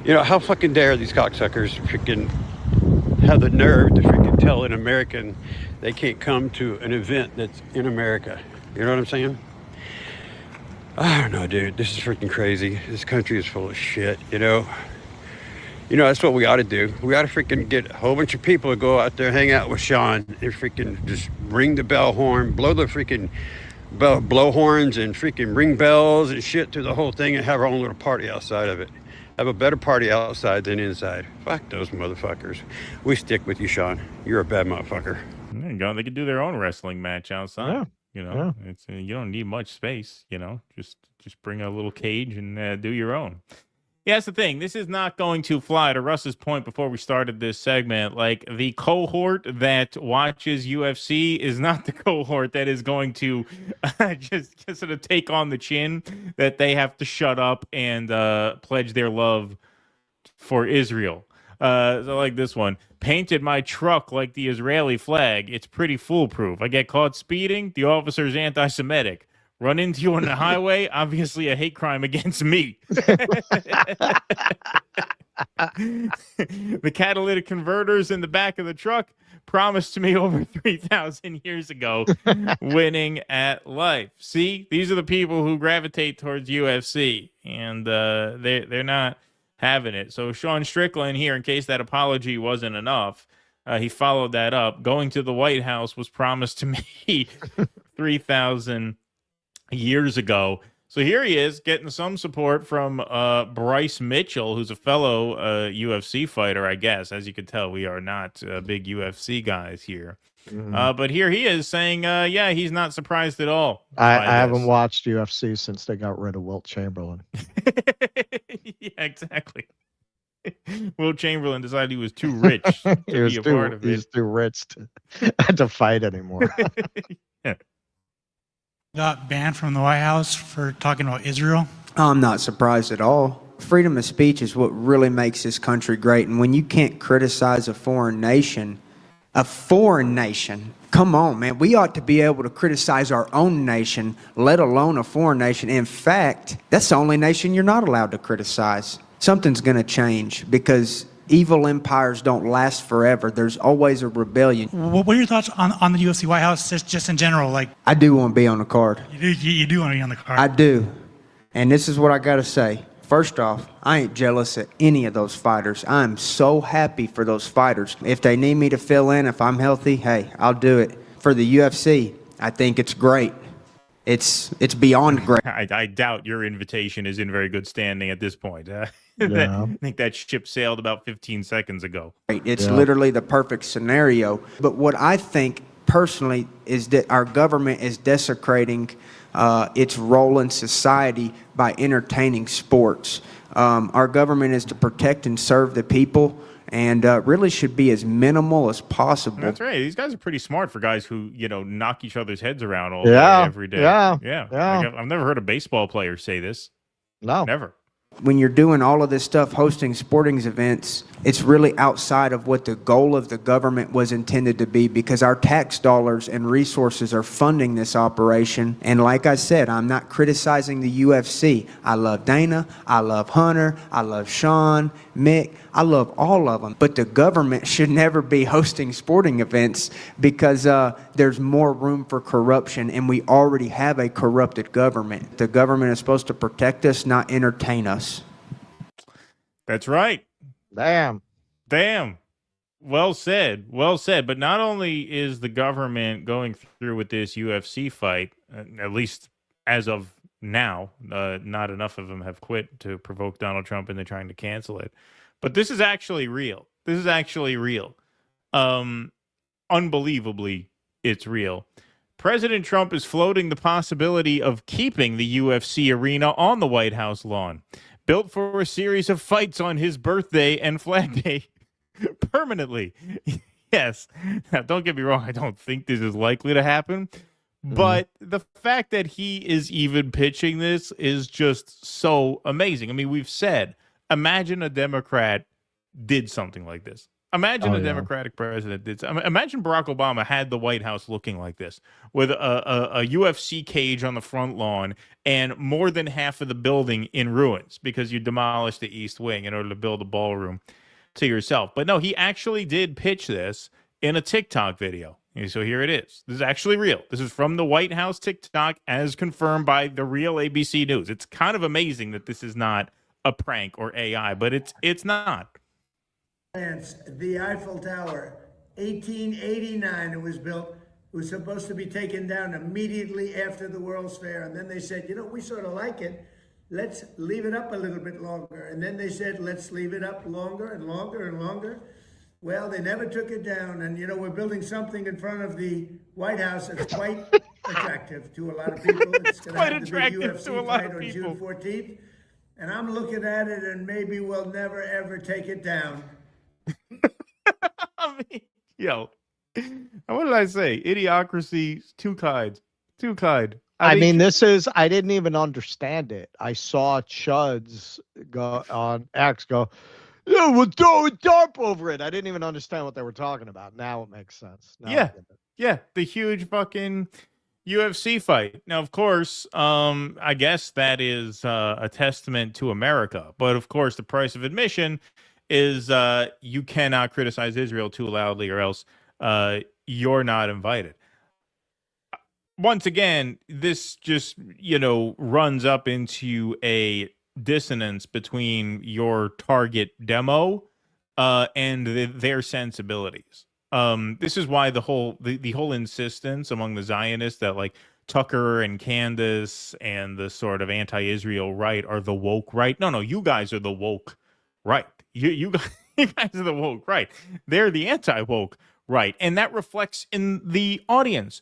how fucking dare these cocksuckers freaking have the nerve to freaking tell an American they can't come to an event that's in America. You know what I'm saying? I don't know, dude. This is freaking crazy. This country is full of shit, You know, that's what we ought to do. We ought to freaking get a whole bunch of people to go out there, hang out with Sean, and freaking just ring the bell horn, blow the freaking blow horns, and freaking ring bells and shit through the whole thing, and have our own little party outside of it. Have a better party outside than inside. Fuck those motherfuckers. We stick with you, Sean. You're a bad motherfucker. There you go. They could do their own wrestling match outside. Yeah. You know, it's you don't need much space. You know, just bring a little cage and do your own. Yeah, that's the thing. This is not going to fly. To Russ's point before we started this segment, like the cohort that watches UFC is not the cohort that is going to just sort of take on the chin that they have to shut up and pledge their love for Israel. So like this one, painted my truck like the Israeli flag. It's pretty foolproof. I get caught speeding. The officer's anti-Semitic. Run into you on the highway, obviously a hate crime against me. The catalytic converters in the back of the truck promised to me over 3,000 years ago, winning at life. See, these are the people who gravitate towards UFC, and they're not having it. So Sean Strickland here, in case that apology wasn't enough, he followed that up. Going to the White House was promised to me 3,000 years ago. So here he is getting some support from Bryce Mitchell, who's a fellow UFC fighter, I guess. As you can tell, we are not big UFC guys here. Mm-hmm. But here he is saying, yeah, he's not surprised at all. I haven't watched UFC since they got rid of Wilt Chamberlain. Yeah, exactly. Wilt Chamberlain decided he was too rich to be a part of it. He's too rich to fight anymore. Yeah. Got banned from the White House for talking about Israel. I'm not surprised at all. Freedom of speech is what really makes this country great. And when you can't criticize a foreign nation, come on, man. We ought to be able to criticize our own nation, let alone a foreign nation. In fact, that's the only nation you're not allowed to criticize. Something's going to change because evil empires don't last forever. There's always a rebellion. What are your thoughts on the UFC White House just in general? Like, I do want to be on the card. You do want to be on the card. I do. And this is what I got to say. First off, I ain't jealous of any of those fighters. I'm so happy for those fighters. If they need me to fill in, if I'm healthy, hey, I'll do it. For the UFC, I think it's great. It's beyond great. I doubt your invitation is in very good standing at this point. Yeah. I think that ship sailed about 15 seconds ago. It's literally the perfect scenario. But what I think personally is that our government is desecrating its role in society by entertaining sports. Our government is to protect and serve the people, and really should be as minimal as possible. That's right. These guys are pretty smart for guys who, knock each other's heads around all day, every day. Yeah. Like, I've never heard a baseball player say this. No. Never. When you're doing all of this stuff, hosting sporting events, it's really outside of what the goal of the government was intended to be, because our tax dollars and resources are funding this operation. And like I said, I'm not criticizing the UFC. I love Dana. I love Hunter. I love Sean, Mick. I love all of them. But the government should never be hosting sporting events because there's more room for corruption, and we already have a corrupted government. The government is supposed to protect us, not entertain us. That's right. Damn. Well said. But not only is the government going through with this UFC fight, at least as of now, not enough of them have quit to provoke Donald Trump into trying to cancel it. But this is actually real. Unbelievably, it's real. President Trump is floating the possibility of keeping the UFC arena on the White House lawn, built for a series of fights on his birthday and Flag Day permanently. Yes. Now, don't get me wrong. I don't think this is likely to happen. But the fact that he is even pitching this is just so amazing. I mean, we've said, imagine a Democrat did something like this. Imagine a Democratic president did. Imagine Barack Obama had the White House looking like this, with a UFC cage on the front lawn and more than half of the building in ruins because you demolished the East Wing in order to build a ballroom to yourself. But no, he actually did pitch this in a TikTok video. And so here it is. This is actually real. This is from the White House TikTok, as confirmed by the real ABC News. It's kind of amazing that this is not a prank or AI, but it's not. The Eiffel Tower, 1889 it was built. It was supposed to be taken down immediately after the World's Fair. And then they said, you know, we sort of like it. Let's leave it up a little bit longer. And then they said, let's leave it up longer and longer and longer. Well, they never took it down. And, you know, we're building something in front of the White House that's quite attractive to a lot of people. It's going to have the big UFC fight on June 14th. And I'm looking at it, and maybe we'll never, ever take it down. I mean, yo, what did I say? Idiocracy, too kind. Too kind. I mean, I didn't even understand it. I saw Chuds go on X go, yeah, we'll throw a tarp over it. I didn't even understand what they were talking about. Now it makes sense. Now Yeah. Yeah. The huge fucking UFC fight. Now, of course, I guess that is a testament to America. But of course, the price of admission is you cannot criticize Israel too loudly or else you're not invited. Once again, this just, you know, runs up into a dissonance between your target demo and their sensibilities. This is why the whole insistence among the Zionists that like Tucker and Candace and the sort of anti-Israel right are the woke right. No, you guys are the woke right. You guys are the woke right. They're the anti-woke right. And that reflects in the audience.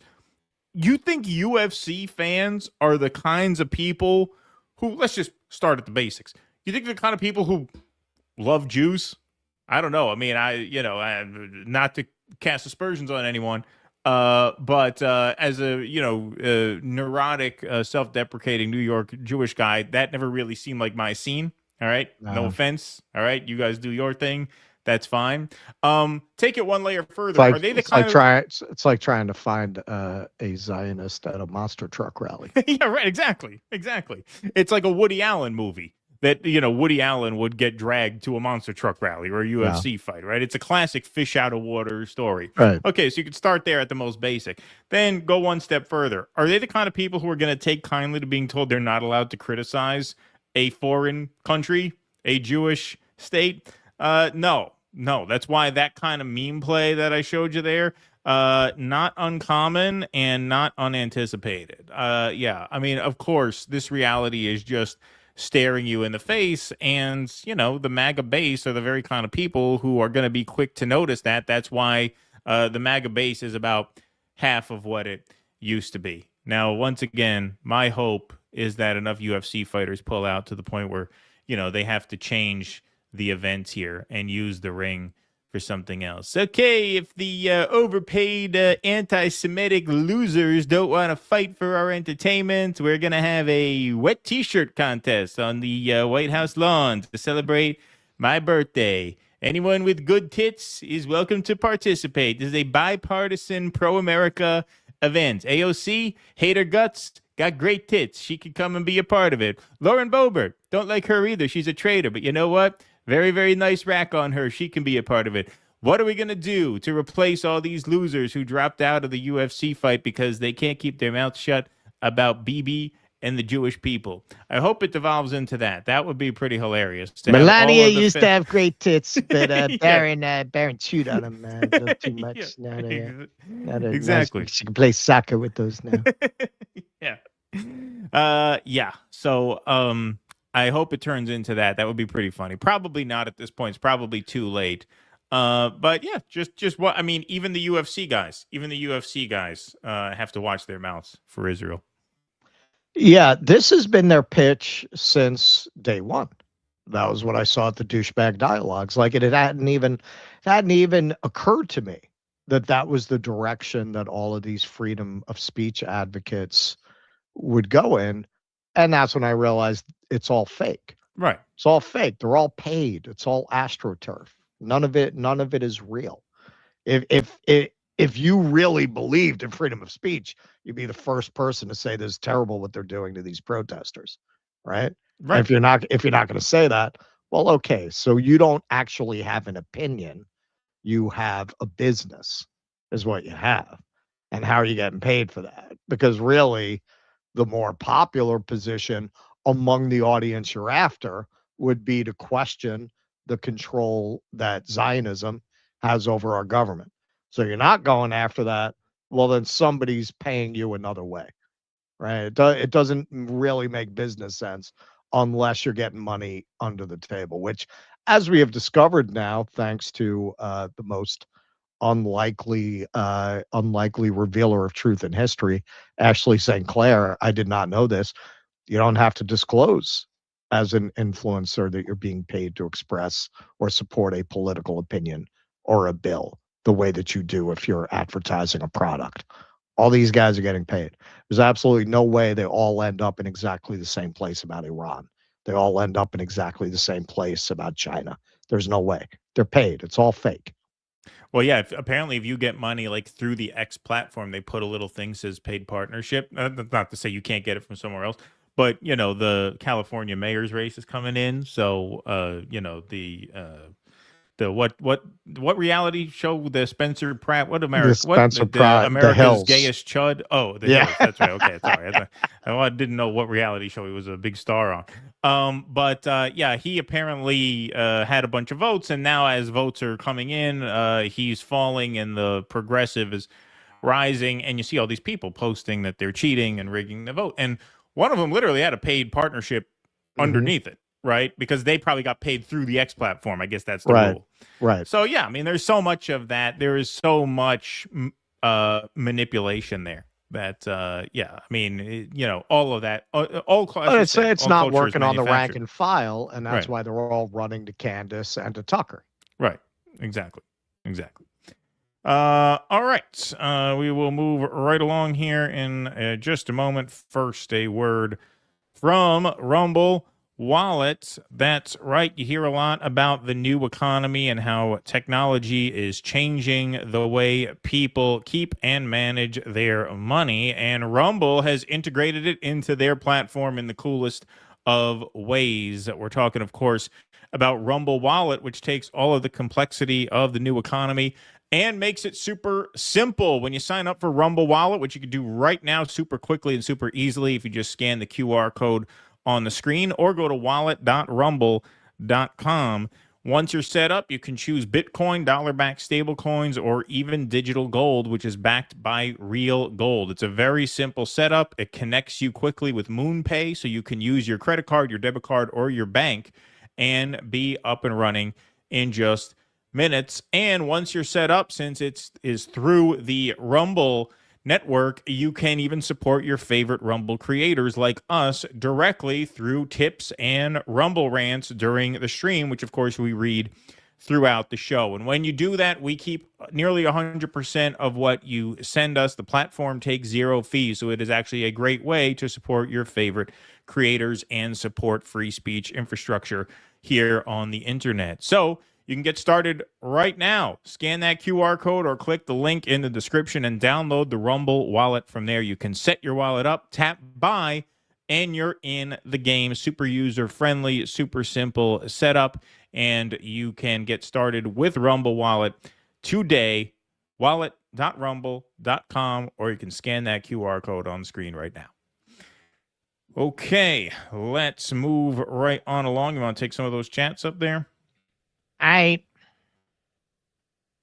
You think UFC fans are the kinds of people who, let's just start at the basics. You think they're the kind of people who love Jews? I don't know. I mean, not to cast aspersions on anyone, but as a, neurotic, self-deprecating New York Jewish guy, that never really seemed like my scene. All right. No offense. All right. You guys do your thing. That's fine. Take it one layer further. Are they the kind of... It's like trying to find a Zionist at a monster truck rally. Yeah, right. Exactly. It's like a Woody Allen movie that, Woody Allen would get dragged to a monster truck rally or a UFC fight, right? It's a classic fish out of water story. Right. Okay, so you could start there at the most basic. Then go one step further. Are they the kind of people who are going to take kindly to being told they're not allowed to criticize a foreign country, a Jewish state? No, that's why that kind of meme play that I showed you there, not uncommon and not unanticipated. Yeah, I mean, of course, this reality is just staring you in the face, and, the MAGA base are the very kind of people who are going to be quick to notice that. That's why the MAGA base is about half of what it used to be. Now, once again, my hope is that enough UFC fighters pull out to the point where, they have to change the events here and use the ring for something else. Okay, if the overpaid anti-Semitic losers don't want to fight for our entertainment, we're going to have a wet t-shirt contest on the White House lawn to celebrate my birthday. Anyone with good tits is welcome to participate. This is a bipartisan pro-America event. AOC, hate her guts, got great tits. She could come and be a part of it. Lauren Boebert, don't like her either. She's a traitor, but you know what? Very, very nice rack on her. She can be a part of it. What are we going to do to replace all these losers who dropped out of the UFC fight because they can't keep their mouths shut about Bibi and the Jewish people? I hope it devolves into that. That would be pretty hilarious. Melania used to have great tits, but Baron chewed on them a little too much. Exactly. She can play soccer with those now. Yeah. So, I hope it turns into that. That would be pretty funny. Probably not at this point. It's probably too late. But yeah, just what I mean. Even the UFC guys, have to watch their mouths for Israel. Yeah, this has been their pitch since day one. That was what I saw at the douchebag dialogues. Like it hadn't even occurred to me that was the direction that all of these freedom of speech advocates would go in. And that's when I realized it's all fake. Right. It's all fake. They're all paid. It's all AstroTurf. None of it is real. If you really believed in freedom of speech, you'd be the first person to say this is terrible what they're doing to these protesters, right? Right. And if you're not going to say that, well, okay. So you don't actually have an opinion. You have a business, is what you have. And how are you getting paid for that? Because really, the more popular position among the audience you're after would be to question the control that Zionism has over our government. So you're not going after that. Well, then somebody's paying you another way, right? It doesn't really make business sense unless you're getting money under the table, which, as we have discovered now, thanks to the most unlikely revealer of truth in history, Ashley St. Clair. I did not know this. You don't have to disclose as an influencer that you're being paid to express or support a political opinion or a bill the way that you do if you're advertising a product. All these guys are getting paid. There's absolutely no way they all end up in exactly the same place about Iran. They all end up in exactly the same place about China. There's no way. They're paid. It's all fake. Well, yeah. Apparently, if you get money like through the X platform, they put a little thing says paid partnership. Not to say you can't get it from somewhere else, but the California mayor's race is coming in, so the what reality show, the Spencer Pratt, America's Hills. Gayest Chud? Oh, the Yeah. Hills. That's right. Okay, sorry. I didn't know what reality show he was a big star on. But he apparently had a bunch of votes, and now as votes are coming in, he's falling, and the progressive is rising, and you see all these people posting that they're cheating and rigging the vote, and one of them literally had a paid partnership underneath it. Right, because they probably got paid through the X platform. I guess that's the rule. Right. So yeah, I mean, there's so much of that. There is so much manipulation there that I mean, all of that. It's not working on the rank and file, and that's why they're all running to Candace and to Tucker. Right. Exactly. All right. We will move right along here in just a moment. First, a word from Rumble Wallet. That's right. You hear a lot about the new economy and how technology is changing the way people keep and manage their money. And Rumble has integrated it into their platform in the coolest of ways. We're talking, of course, about Rumble Wallet, which takes all of the complexity of the new economy and makes it super simple. When you sign up for Rumble Wallet, which you can do right now super quickly and super easily if you just scan the QR code on the screen or go to wallet.rumble.com. Once you're set up, you can choose Bitcoin, dollar-backed stablecoins, or even digital gold, which is backed by real gold. It's a very simple setup. It connects you quickly with MoonPay, so you can use your credit card, your debit card, or your bank and be up and running in just minutes. And once you're set up, since it is through the Rumble network, you can even support your favorite Rumble creators like us directly through tips and Rumble rants during the stream, which of course we read throughout the show. And when you do that, we keep nearly 100% of what you send us. The platform takes zero fees, so it is actually a great way to support your favorite creators and support free speech infrastructure here on the internet. So you can get started right now. Scan that QR code or click the link in the description and download the Rumble wallet. From there, you can set your wallet up, tap buy, and you're in the game. Super user-friendly, super simple setup, and you can get started with Rumble Wallet today. Wallet.rumble.com, or you can scan that QR code on the screen right now. Okay, let's move right on along. You want to take some of those chats up there?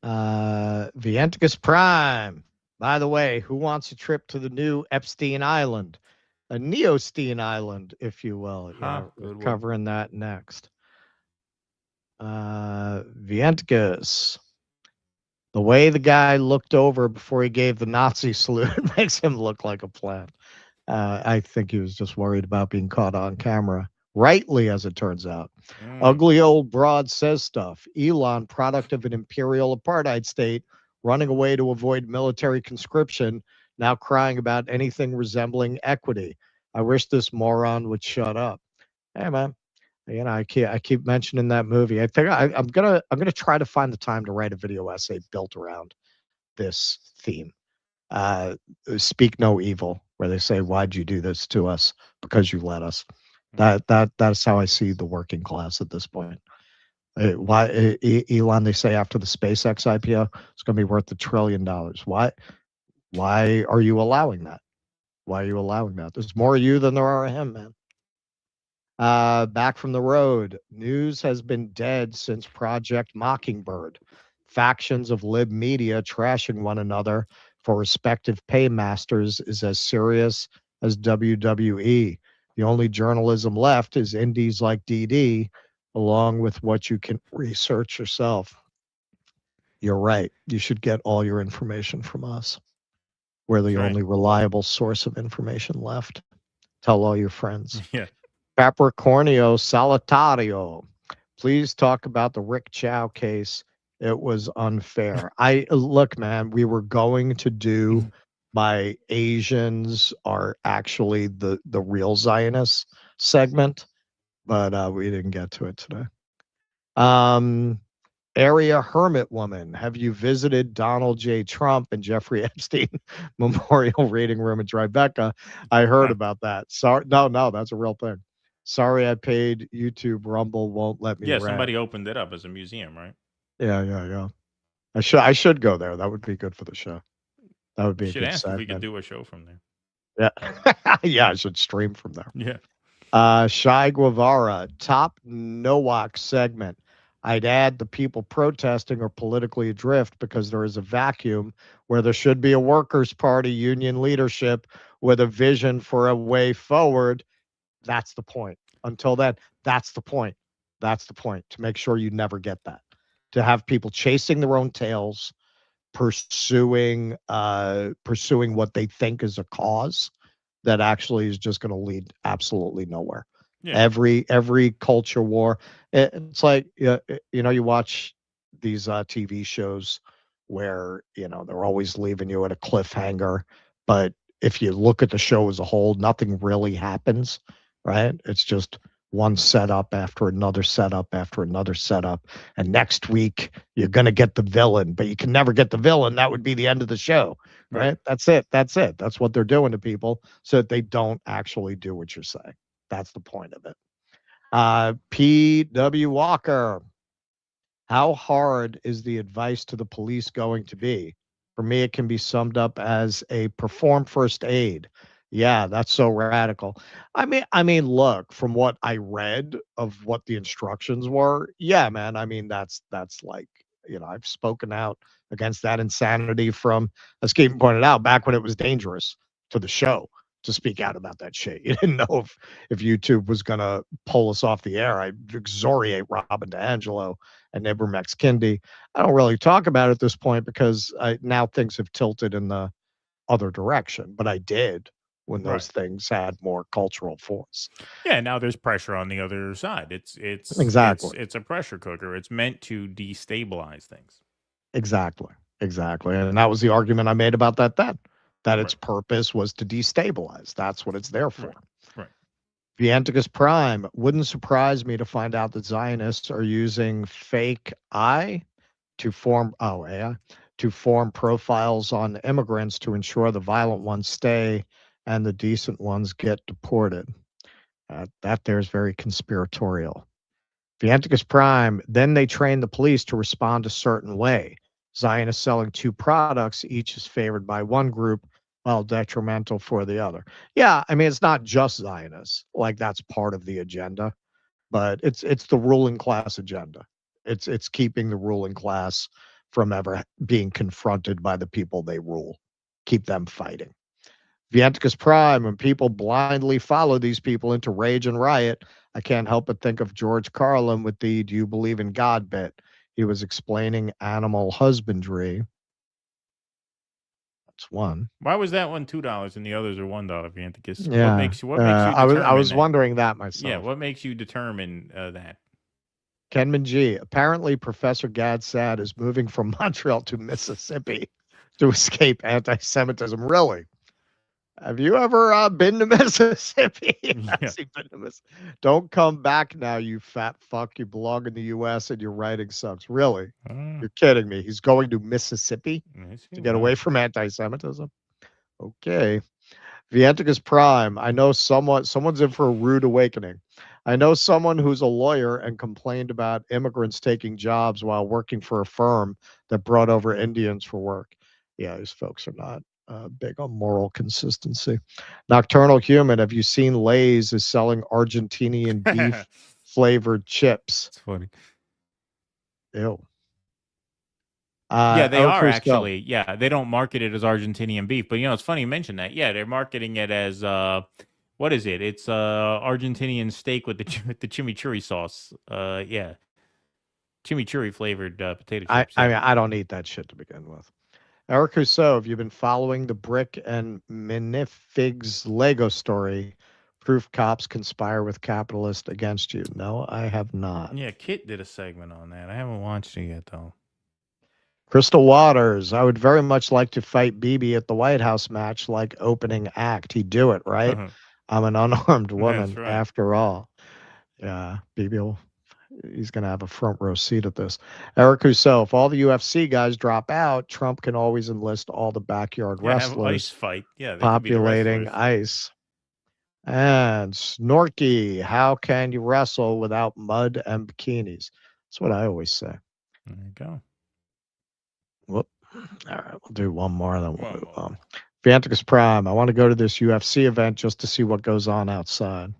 Vienticus Prime. By the way, who wants a trip to the new Epstein Island? A Neosteen Island, if you will. We're covering that next. Vienticus. The way the guy looked over before he gave the Nazi salute makes him look like a plant. I think he was just worried about being caught on camera. Rightly, as it turns out. Ugly old broad says stuff. Elon, product of an imperial apartheid state, running away to avoid military conscription, now crying about anything resembling equity. I wish this moron would shut up. Hey, man. I keep mentioning that movie. I think I'm gonna try to find the time to write a video essay built around this theme. Speak no evil, where they say, "Why'd you do this to us? Because you let us." That's how I see the working class at this point. Why Elon? They say after the SpaceX IPO, it's going to be worth $1 trillion. Why are you allowing that? Why are you allowing that? There's more of you than there are of him, man. Back from the road. News has been dead since Project Mockingbird. Factions of lib media trashing one another for respective paymasters is as serious as WWE. The only journalism left is indies like DD, along with what you can research yourself. You're right. You should get all your information from us. We're the only reliable source of information left. Tell all your friends. Yeah. Capricornio Solitario. Please talk about the Rick Chow case. It was unfair. Look, man, we were going to do my Asians are actually the real Zionists segment, but we didn't get to it today. Area Hermit Woman. Have you visited Donald J. Trump and Jeffrey Epstein Memorial Reading Room in Tribeca? I heard about that. Sorry, no, that's a real thing. Sorry, I paid YouTube. Rumble won't let me. Yeah, rent. somebody opened it up as a museum, right? Yeah. I should go there. That would be good for the show. That would be You a should good ask if we segment. could do a show from there. Yeah, yeah, I should stream from there. Yeah. Shai Guevara, top NOAC segment. I'd add the people protesting are politically adrift because there is a vacuum where there should be a workers' party union leadership with a vision for a way forward. That's the point. Until then, that's the point. That's the point, to make sure you never get that. To have people chasing their own tails, pursuing what they think is a cause that actually is just going to lead absolutely nowhere. Yeah. Every culture war, it's like, you watch these TV shows where they're always leaving you at a cliffhanger, but if you look at the show as a whole, nothing really happens, right? It's just one setup after another setup after another setup, and next week you're going to get the villain, but you can never get the villain. That would be the end of the show, right? That's it. That's what they're doing to people so that they don't actually do what you're saying. That's the point of it. P.W. Walker. How hard is the advice to the police going to be? For me, it can be summed up as a perform first aid. Yeah, that's so radical. I mean, look, from what I read of what the instructions were, yeah, man. I mean, that's like, I've spoken out against that insanity from, as Keaton pointed out, back when it was dangerous to the show to speak out about that shit. You didn't know if YouTube was gonna pull us off the air. I exoriate Robin DeAngelo and Ibramex Kindi. I don't really talk about it at this point because now things have tilted in the other direction, but I did when those things had more cultural force. Yeah, now there's pressure on the other side. It's Exactly. it's a pressure cooker. It's meant to destabilize things. Exactly. And that was the argument I made about that then. That its purpose was to destabilize. That's what it's there for. Right. Vianticus Prime. Wouldn't surprise me to find out that Zionists are using fake AI to form profiles on immigrants to ensure the violent ones stay and the decent ones get deported. That there's very conspiratorial. Vianticus Prime. Then they train the police to respond a certain way. Zionists selling two products, each is favored by one group while detrimental for the other. Yeah, I mean, it's not just Zionists. Like, that's part of the agenda, but it's the ruling class agenda. It's keeping the ruling class from ever being confronted by the people they rule. Keep them fighting. Vianticus Prime. When people blindly follow these people into rage and riot, I can't help but think of George Carlin with the "Do you believe in God" bit. He was explaining animal husbandry. That's one. Why was that one $2 and the others are $1, Vianticus? Yeah. What makes you I was that? wondering that myself. Yeah, what makes you determine that? Kenman G. Apparently, Professor Gadsad is moving from Montreal to Mississippi to escape anti-Semitism. Really? Have you ever been to Mississippi? Has he been to Don't come back now, you fat fuck. You belong in the U.S. and your writing sucks. Really? You're kidding me. He's going to Mississippi to get away from anti-Semitism? Okay. Vianticus Prime. I know someone's in for a rude awakening. I know someone who's a lawyer and complained about immigrants taking jobs while working for a firm that brought over Indians for work. Yeah, these folks are not big on moral consistency. Nocturnal Human, have you seen Lay's is selling Argentinian beef flavored chips? It's funny. Ew. Yeah, they El are Crusto. actually. Yeah, they don't market it as Argentinian beef, but it's funny you mention that. Yeah, they're marketing it as what is it? It's Argentinian steak with the chimichurri sauce. Yeah, chimichurri flavored potato chips. I mean, I don't eat that shit to begin with. Eric Rousseau, have you been following the Brick and Minifigs Lego story? Proof cops conspire with capitalists against you. No, I have not. Yeah, Kit did a segment on that. I haven't watched it yet though. Crystal Waters, I would very much like to fight BB at the White House match like opening act. He'd do it, right? I'm an unarmed woman right. after all. Yeah, BB he's going to have a front row seat at this. Eric Rousseau, if all the UFC guys drop out, Trump can always enlist all the backyard Yeah, have ice wrestlers fight. Yeah, they could be the populating wrestlers. ice. And Snorky, how can you wrestle without mud and bikinis? That's what I always say. There you go. Whoop. All right, we'll do one more, then we'll move on. Vanticus Prime, I want to go to this UFC event just to see what goes on outside.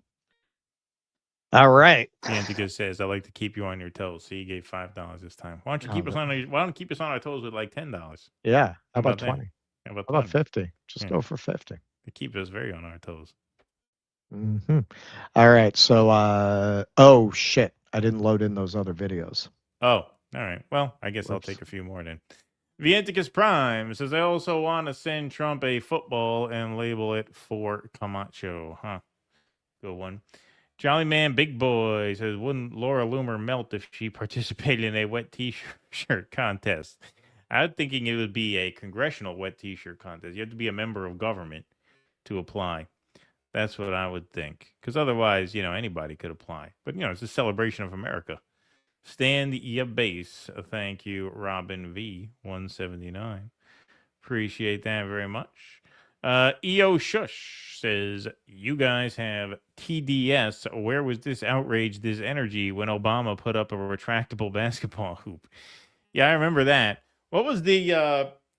All right. Antica says, "I like to keep you on your toes." So you gave $5 this time. Why don't you keep us on? Why don't you keep us on our toes with like $10? Yeah. How about that? 20? How about, How about 20? 50? Just Yeah. go for 50. It keeps us very on our toes. Mm-hmm. All right. So, oh shit, I didn't load in those other videos. Oh, all right. Well, I guess I'll take a few more then. Vienticus Prime says, "I also want to send Trump a football and label it for Camacho." Huh. Good one. Jolly Man Big Boy says, "Wouldn't Laura Loomer melt if she participated in a wet t-shirt contest?" I'm thinking it would be a congressional wet t-shirt contest. You have to be a member of government to apply. That's what I would think. Because otherwise, anybody could apply. But, it's a celebration of America. Stand your base. Thank you, Robin V. 179. Appreciate that very much. EO Shush says, "You guys have TDS. Where was this outrage, this energy when Obama put up a retractable basketball hoop?" Yeah, I remember that. What was the,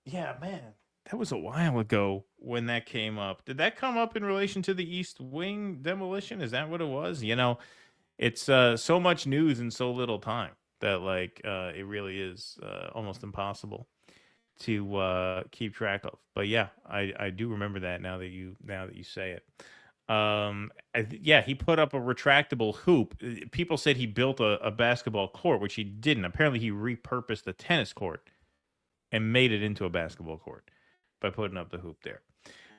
yeah, man, that was a while ago when that came up. Did that come up in relation to the East Wing demolition? Is that what it was? It's so much news in so little time that, it really is almost impossible to keep track of. But yeah, I do remember that now that you say it. Yeah, he put up a retractable hoop. People said he built a basketball court, which he didn't. Apparently, he repurposed a tennis court and made it into a basketball court by putting up the hoop there.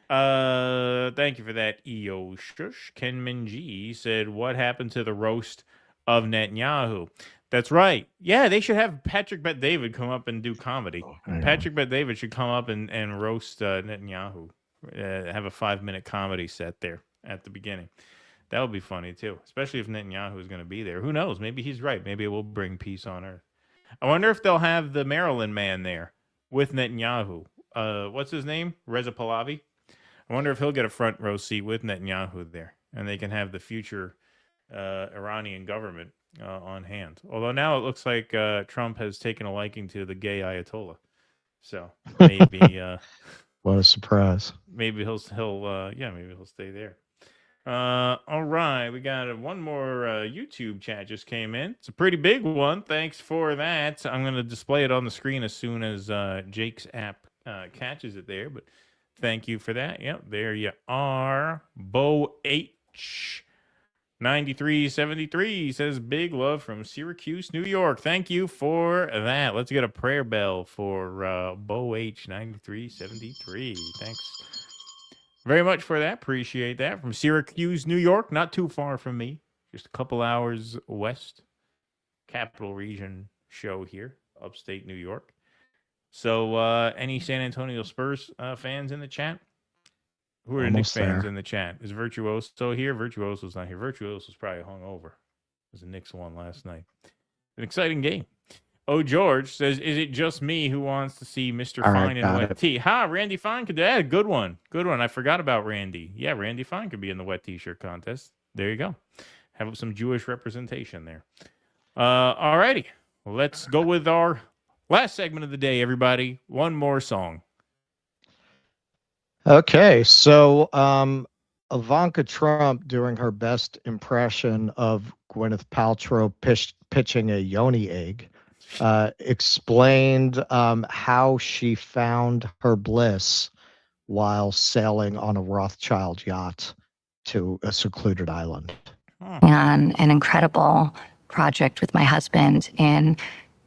Thank you for that, EO Shush. Ken Minji said, "What happened to the roast of Netanyahu?" That's right. Yeah, they should have Patrick Bet-David come up and do comedy. Patrick Bet-David should come up and roast Netanyahu. Have a 5-minute comedy set there at the beginning. That would be funny, too, especially if Netanyahu is going to be there. Who knows? Maybe he's right. Maybe it will bring peace on earth. I wonder if they'll have the Maryland man there with Netanyahu. What's his name? Reza Pahlavi? I wonder if he'll get a front row seat with Netanyahu there, and they can have the future Iranian government on hand. Although now it looks like Trump has taken a liking to the gay Ayatollah, so maybe What a surprise. maybe he'll stay there. All right, we got one more YouTube chat just came in. It's a pretty big one. Thanks for that. I'm going to display it on the screen as soon as Jake's app catches it there, but thank you for that. Yep, there you are. Bo H 9373 says, "Big love from Syracuse, New York." Thank you for that. Let's get a prayer bell for Bo H 9373. Thanks very much for that. Appreciate that. From Syracuse, New York, not too far from me, just a couple hours west. Capital Region show here, upstate New York. So, any San Antonio Spurs fans in the chat? Who are Knicks fans in the chat? Is Virtuoso here? Virtuoso's not here. Virtuoso's probably hungover. It was a Knicks one last night. An exciting game. Oh, George says, "Is it just me who wants to see Mr. All Fine right, in got wet it. tee?" Randy Fine could do that. Good one. Good one. I forgot about Randy. Yeah, Randy Fine could be in the wet t-shirt contest. There you go. Have some Jewish representation there. All righty. Let's go with our last segment of the day, everybody. One more song. Okay, so Ivanka Trump doing her best impression of Gwyneth Paltrow pitching a yoni egg explained how she found her bliss while sailing on a Rothschild yacht to a secluded island. On an incredible project with my husband in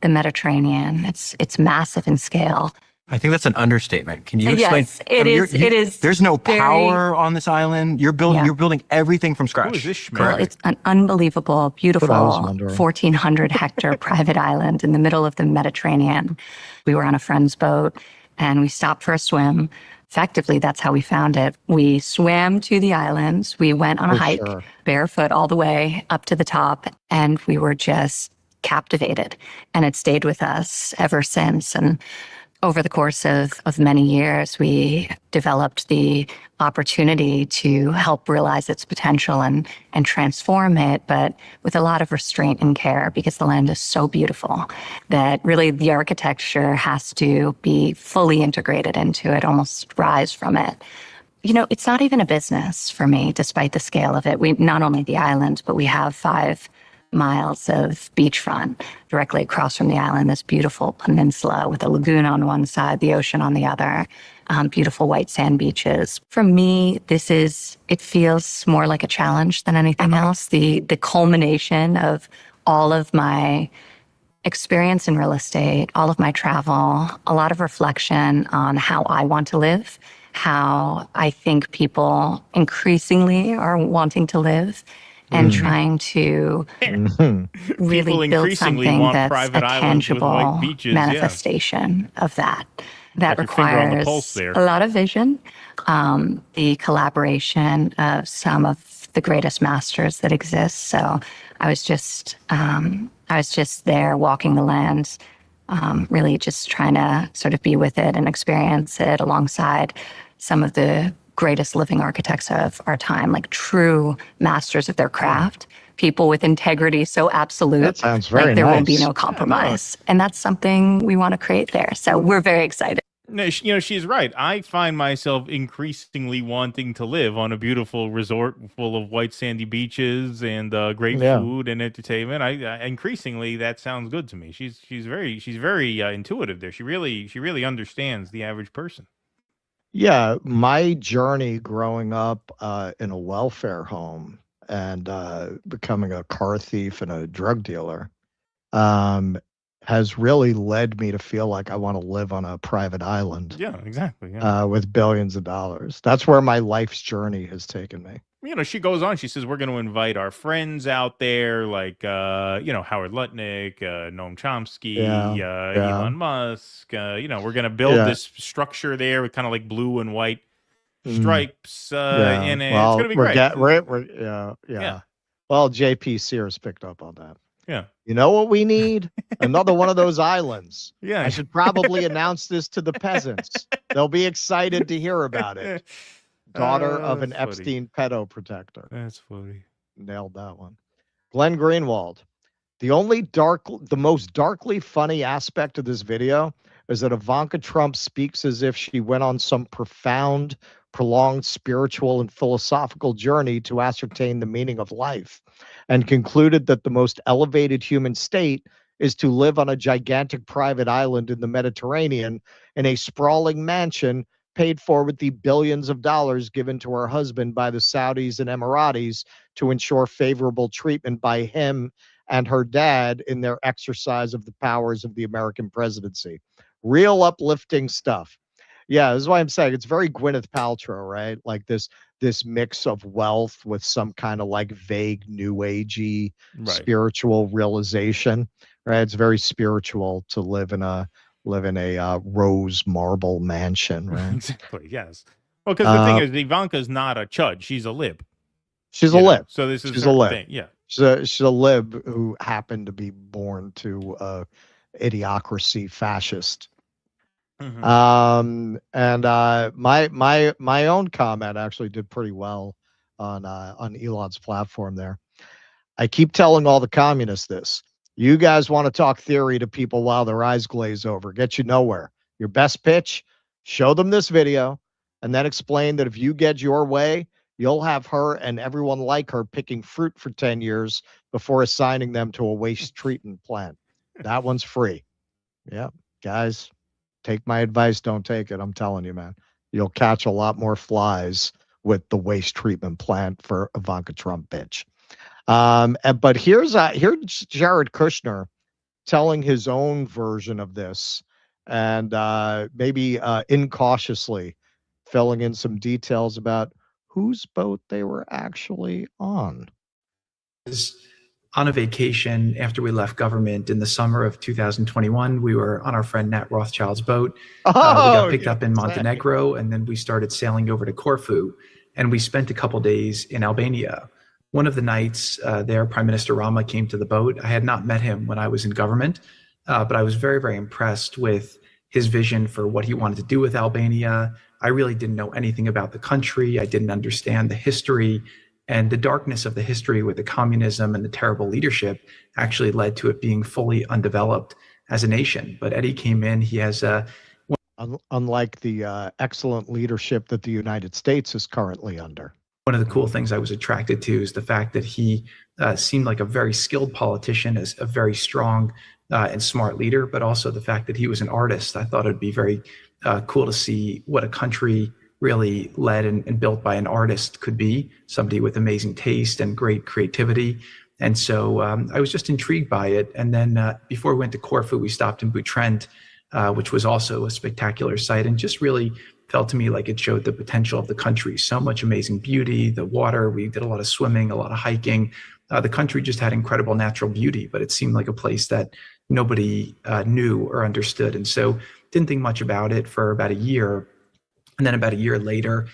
the Mediterranean. It's massive in scale. I think that's an understatement. Can you explain? Yes, it is. It is. There's no power on this island. You're building everything from scratch. Who is this schmeck? Well, it's an unbelievable, beautiful That's what I was wondering. 1,400 hectare private island in the middle of the Mediterranean. We were on a friend's boat and we stopped for a swim. Effectively, that's how we found it. We swam to the islands. We went on a hike, barefoot all the way up to the top, and we were just captivated. And it stayed with us ever since. And over the course of many years, we developed the opportunity to help realize its potential and transform it, but with a lot of restraint and care, because the land is so beautiful that really the architecture has to be fully integrated into it, almost rise from it. You know, it's not even a business for me, despite the scale of it. We not only the island, but we have 5 miles of beachfront directly across from the island, this beautiful peninsula with a lagoon on one side, the ocean on the other, beautiful white sand beaches. For me, it feels more like a challenge than anything else. The culmination of all of my experience in real estate, all of my travel, a lot of reflection on how I want to live, how I think people increasingly are wanting to live, and trying to really build something that's a tangible manifestation of that. That requires a lot of vision, the collaboration of some of the greatest masters that exist. So I was just there walking the land, really just trying to sort of be with it and experience it alongside some of the greatest living architects of our time, like true masters of their craft, people with integrity so absolute. That sounds very like there nice. will be no compromise. And that's something we want to create there. So we're very excited. No, she's right. I find myself increasingly wanting to live on a beautiful resort full of white sandy beaches and great food and entertainment. I increasingly that sounds good to me. She's very intuitive there. She really understands the average person. Yeah, my journey growing up in a welfare home and becoming a car thief and a drug dealer has really led me to feel like I want to live on a private island. Yeah, exactly. Yeah. With billions of dollars. That's where my life's journey has taken me. She goes on. She says, we're going to invite our friends out there, like, Howard Lutnick, Noam Chomsky, Elon Musk. We're going to build this structure there with kind of like blue and white stripes in it. Well, it's going to be great. Yeah. Well, JP Sears picked up on that. Yeah. You know what we need? Another one of those islands. Yeah. I should probably announce this to the peasants. They'll be excited to hear about it. Daughter of an Epstein pedo protector. That's funny. Nailed that one. Glenn Greenwald. The most darkly funny aspect of this video is that Ivanka Trump speaks as if she went on some profound, prolonged spiritual and philosophical journey to ascertain the meaning of life, and concluded that the most elevated human state is to live on a gigantic private island in the Mediterranean in a sprawling mansion paid for with the billions of dollars given to her husband by the Saudis and Emiratis to ensure favorable treatment by him and her dad in their exercise of the powers of the American presidency. Real uplifting stuff. Yeah, this is why I'm saying it's very Gwyneth Paltrow, right? Like this mix of wealth with some kind of like vague new agey spiritual realization, right? It's very spiritual to live in a rose marble mansion, right? Exactly. Yes. Well, because the thing is, Ivanka's not a chud; she's a lib. She's a lib. So this is she's her a lib. thing. Yeah. She's a lib who happened to be born to idiocracy fascist. Mm-hmm. My own comment actually did pretty well on Elon's platform there. I keep telling all the communists this. You guys want to talk theory to people while their eyes glaze over. Get you nowhere. Your best pitch, show them this video. and then explained that if you get your way, you'll have her and everyone like her picking fruit for 10 years before assigning them to a waste treatment plant. That one's free. Yeah, guys, take my advice. Don't take it. I'm telling you, man. You'll catch a lot more flies with the waste treatment plant for Ivanka Trump, bitch. But here's Jared Kushner telling his own version of this, and maybe incautiously filling in some details about whose boat they were actually on. On a vacation after we left government in the summer of 2021. We were on our friend Nat Rothschild's boat. We got picked up in Montenegro, and then we started sailing over to Corfu, and we spent a couple days in Albania. One of the nights there, Prime Minister Rama came to the boat. I had not met him when I was in government, but I was very, very impressed with his vision for what he wanted to do with Albania. I really didn't know anything about the country. I didn't understand the history. And the darkness of the history with the communism and the terrible leadership actually led to it being fully undeveloped as a nation. But Eddie came in, he has unlike the excellent leadership that the United States is currently under. One of the cool things I was attracted to is the fact that he seemed like a very skilled politician, as a very strong and smart leader, but also the fact that he was an artist. I thought it'd be very cool to see what a country really led and built by an artist could be, somebody with amazing taste and great creativity. And so I was just intrigued by it. And then before we went to Corfu, we stopped in Butrend, which was also a spectacular site, and just really felt to me like it showed the potential of the country. So much amazing beauty, the water, we did a lot of swimming, a lot of hiking. The country just had incredible natural beauty, but it seemed like a place that nobody knew or understood. And so didn't think much about it for about a year. And then about a year later,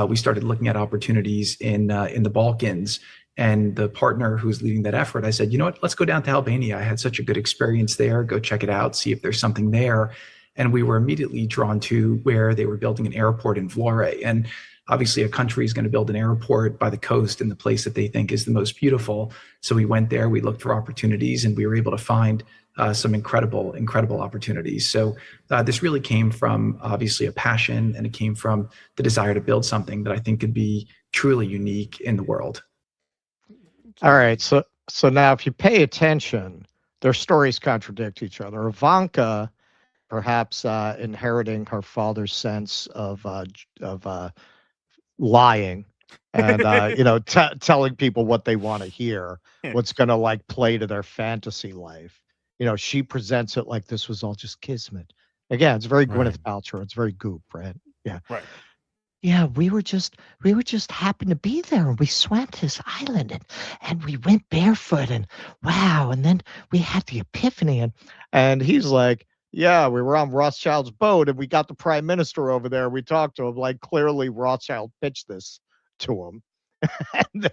we started looking at opportunities in the Balkans. And the partner who's leading that effort, I said, you know what, let's go down to Albania. I had such a good experience there. Go check it out, see if there's something there. And we were immediately drawn to where they were building an airport in Vlore. And obviously a country is going to build an airport by the coast in the place that they think is the most beautiful. So we went there, we looked for opportunities, and we were able to find some incredible opportunities. So this really came from obviously a passion, and it came from the desire to build something that I think could be truly unique in the world. All right. So now if you pay attention, their stories contradict each other. Ivanka, perhaps inheriting her father's sense of lying and telling people what they want to hear, what's going to like play to their fantasy life. She presents it like this was all just kismet. Again, it's very Gwyneth Paltrow. It's very Goop, right? Yeah. Right. Yeah, we were just happened to be there, and we swam to this island, and we went barefoot, and wow, and then we had the epiphany, and he's like, yeah, we were on Rothschild's boat, and we got the prime minister over there. We talked to him, like clearly Rothschild pitched this to him, and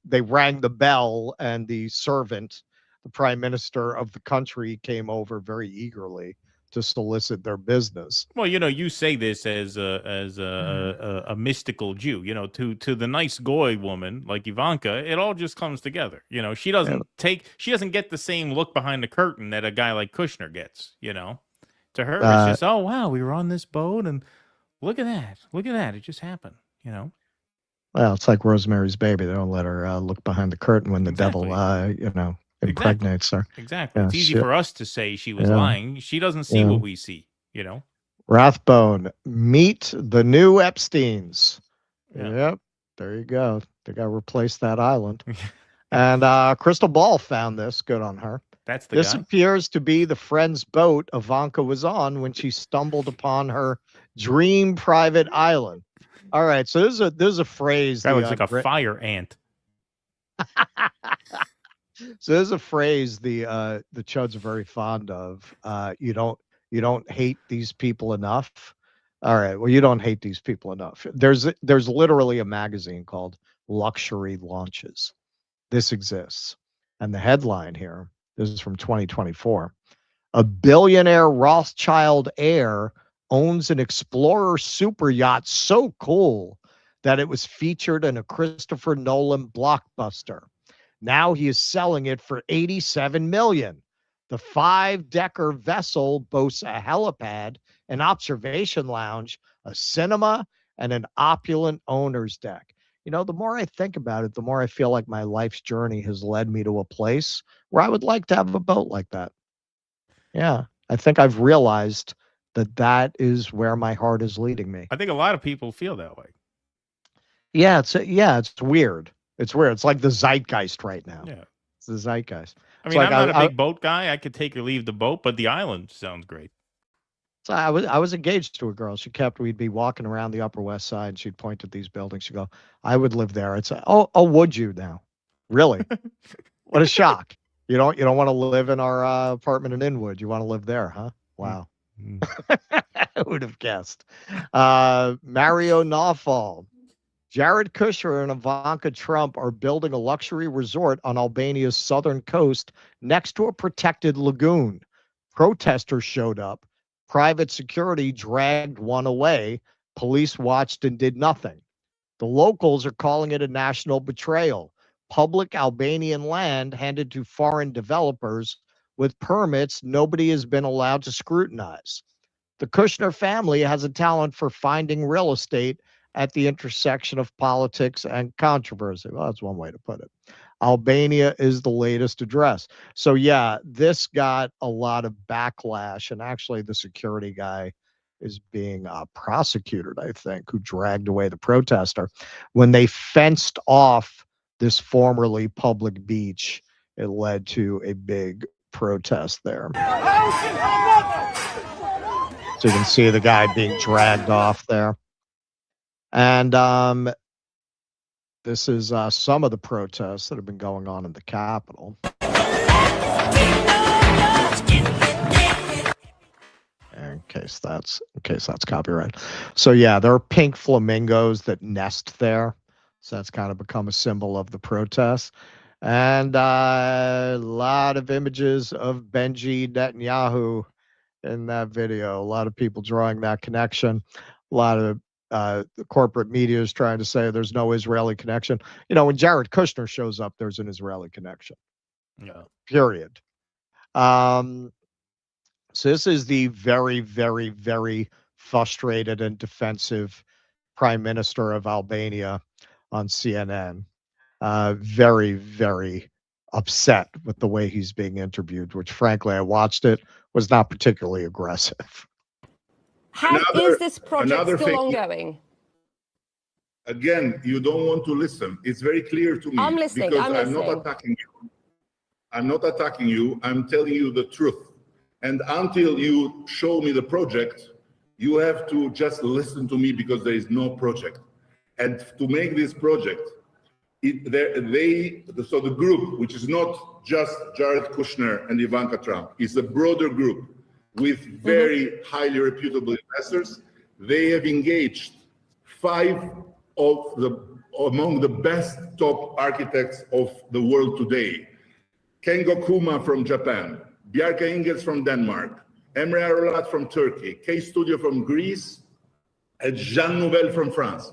they rang the bell, and the servant, the prime minister of the country, came over very eagerly to solicit their business. Well, you say this as a mystical Jew. To the nice goy woman like Ivanka, it all just comes together. She doesn't get the same look behind the curtain that a guy like Kushner gets. To her, it's just, oh wow, we were on this boat, and look at that, it just happened. Well, it's like Rosemary's Baby. They don't let her look behind the curtain when the devil, impregnates her. Exactly. Yeah, it's easy for us to say she was lying. She doesn't see what we see, Rathbone, meet the new Epsteins. Yep. There you go. They got to replace that island. And Crystal Ball found this. Good on her. That's the This guy. appears to be the friend's boat Ivanka was on when she stumbled upon her dream private island. All right. So there's a phrase. That looks like a fire ant. So there's a phrase the Chuds are very fond of. You don't hate these people enough. All right. Well, you don't hate these people enough. There's literally a magazine called Luxury Launches. This exists. And the headline here, this is from 2024. A billionaire Rothschild heir owns an Explorer super yacht so cool that it was featured in a Christopher Nolan blockbuster. Now he is selling it for $87 million. The 5-decker vessel boasts a helipad, an observation lounge, a cinema, and an opulent owner's deck. You know, the more I think about it, the more I feel like my life's journey has led me to a place where I would like to have a boat like that. Yeah, I think I've realized that is where my heart is leading me. I think a lot of people feel that way. Yeah, it's weird. It's weird. It's like the zeitgeist right now. Yeah. It's the zeitgeist. I It's mean, like I'm not a big boat guy. I could take or leave the boat, but the island sounds great. So I was engaged to a girl. We'd be walking around the Upper West Side, and she'd point at these buildings. She'd go, "I would live there." I'd say, "Oh, would you now? Really? What a shock! You don't want to live in our apartment in Inwood. You want to live there, huh? Wow." Who would have guessed? Mario Nawfal. Jared Kushner and Ivanka Trump are building a luxury resort on Albania's southern coast next to a protected lagoon. Protesters showed up. Private security dragged one away. Police watched and did nothing. The locals are calling it a national betrayal. Public Albanian land handed to foreign developers with permits nobody has been allowed to scrutinize. The Kushner family has a talent for finding real estate at the intersection of politics and controversy. Well, that's one way to put it. Albania is the latest address. So, yeah, this got a lot of backlash. And actually, the security guy is being prosecuted, I think, who dragged away the protester. When they fenced off this formerly public beach, it led to a big protest there. So you can see the guy being dragged off there. And this is some of the protests that have been going on in the Capitol. In case that's copyright. So yeah, there are pink flamingos that nest there. So that's kind of become a symbol of the protests. And a lot of images of Benji Netanyahu in that video. A lot of people drawing that connection. A lot of the corporate media is trying to say there's no Israeli connection. You know, when Jared Kushner shows up, there's an Israeli connection. Yeah. Period. So this is the very, very, very frustrated and defensive Prime Minister of Albania on CNN. Very, very upset with the way he's being interviewed, which frankly, I watched it, was not particularly aggressive. How is this project still ongoing? Again, you don't want to listen. It's very clear to me. I'm listening. Because I'm not attacking you. I'm not attacking you. I'm telling you the truth. And until you show me the project, you have to just listen to me because there is no project. And to make this project, so the group, which is not just Jared Kushner and Ivanka Trump, is a broader group with very highly reputable investors. They have engaged 5 among the best top architects of the world today. Kengo Kuma from Japan, Bjarke Ingels from Denmark, Emre Aralat from Turkey, K Studio from Greece, and Jean Nouvel from France.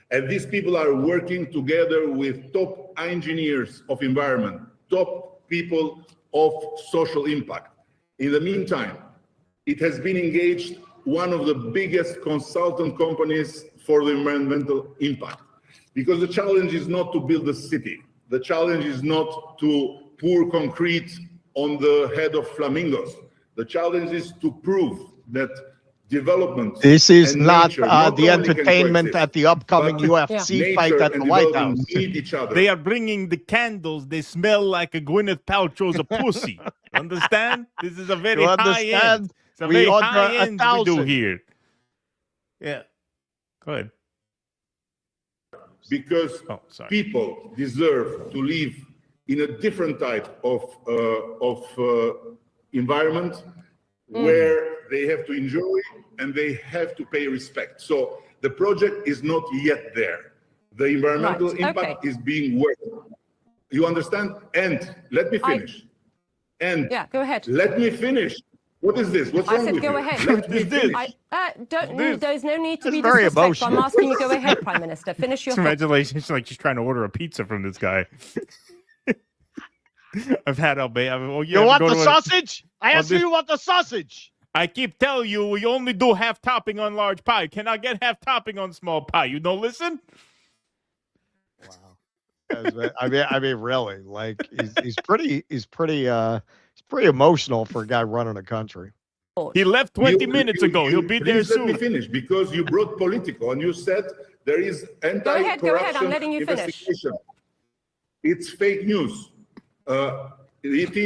And these people are working together with top engineers of environment, top people of social impact. In the meantime, it has been engaged one of the biggest consultant companies for the environmental impact. Because the challenge is not to build a city. The challenge is not to pour concrete on the head of flamingos. The challenge is to prove that development. This is not nature, the entertainment at the upcoming UFC fight at the White House. Need each other. They are bringing the candles. They smell like a Gwyneth Paltrow's a pussy. Understand? This is a very high end. It's a very high end we do here. Yeah. Go ahead. Because people deserve to live in a different type of environment where they have to enjoy and they have to pay respect. So the project is not yet there. The environmental impact is being worked. You understand? And let me finish. Yeah, go ahead. Let me finish. What is this? What's wrong with you? Go ahead. Let me finish. There's no need to be very disrespectful. I'm emotional. asking you, go ahead, Prime Minister. Finish your thought. Congratulations. Like she's trying to order a pizza from this guy. I've had Albania. You want the sausage? I asked you, you want the sausage? I keep telling you, we only do half topping on large pie. Can I get half topping on small pie? You don't listen? I mean, really, like he's pretty emotional for a guy running a country. He left 20 minutes ago. He'll be there Please let soon. me finish, because you brought political and you said there is anti-corruption Go ahead. I'm letting you finish. investigation. It's fake news. It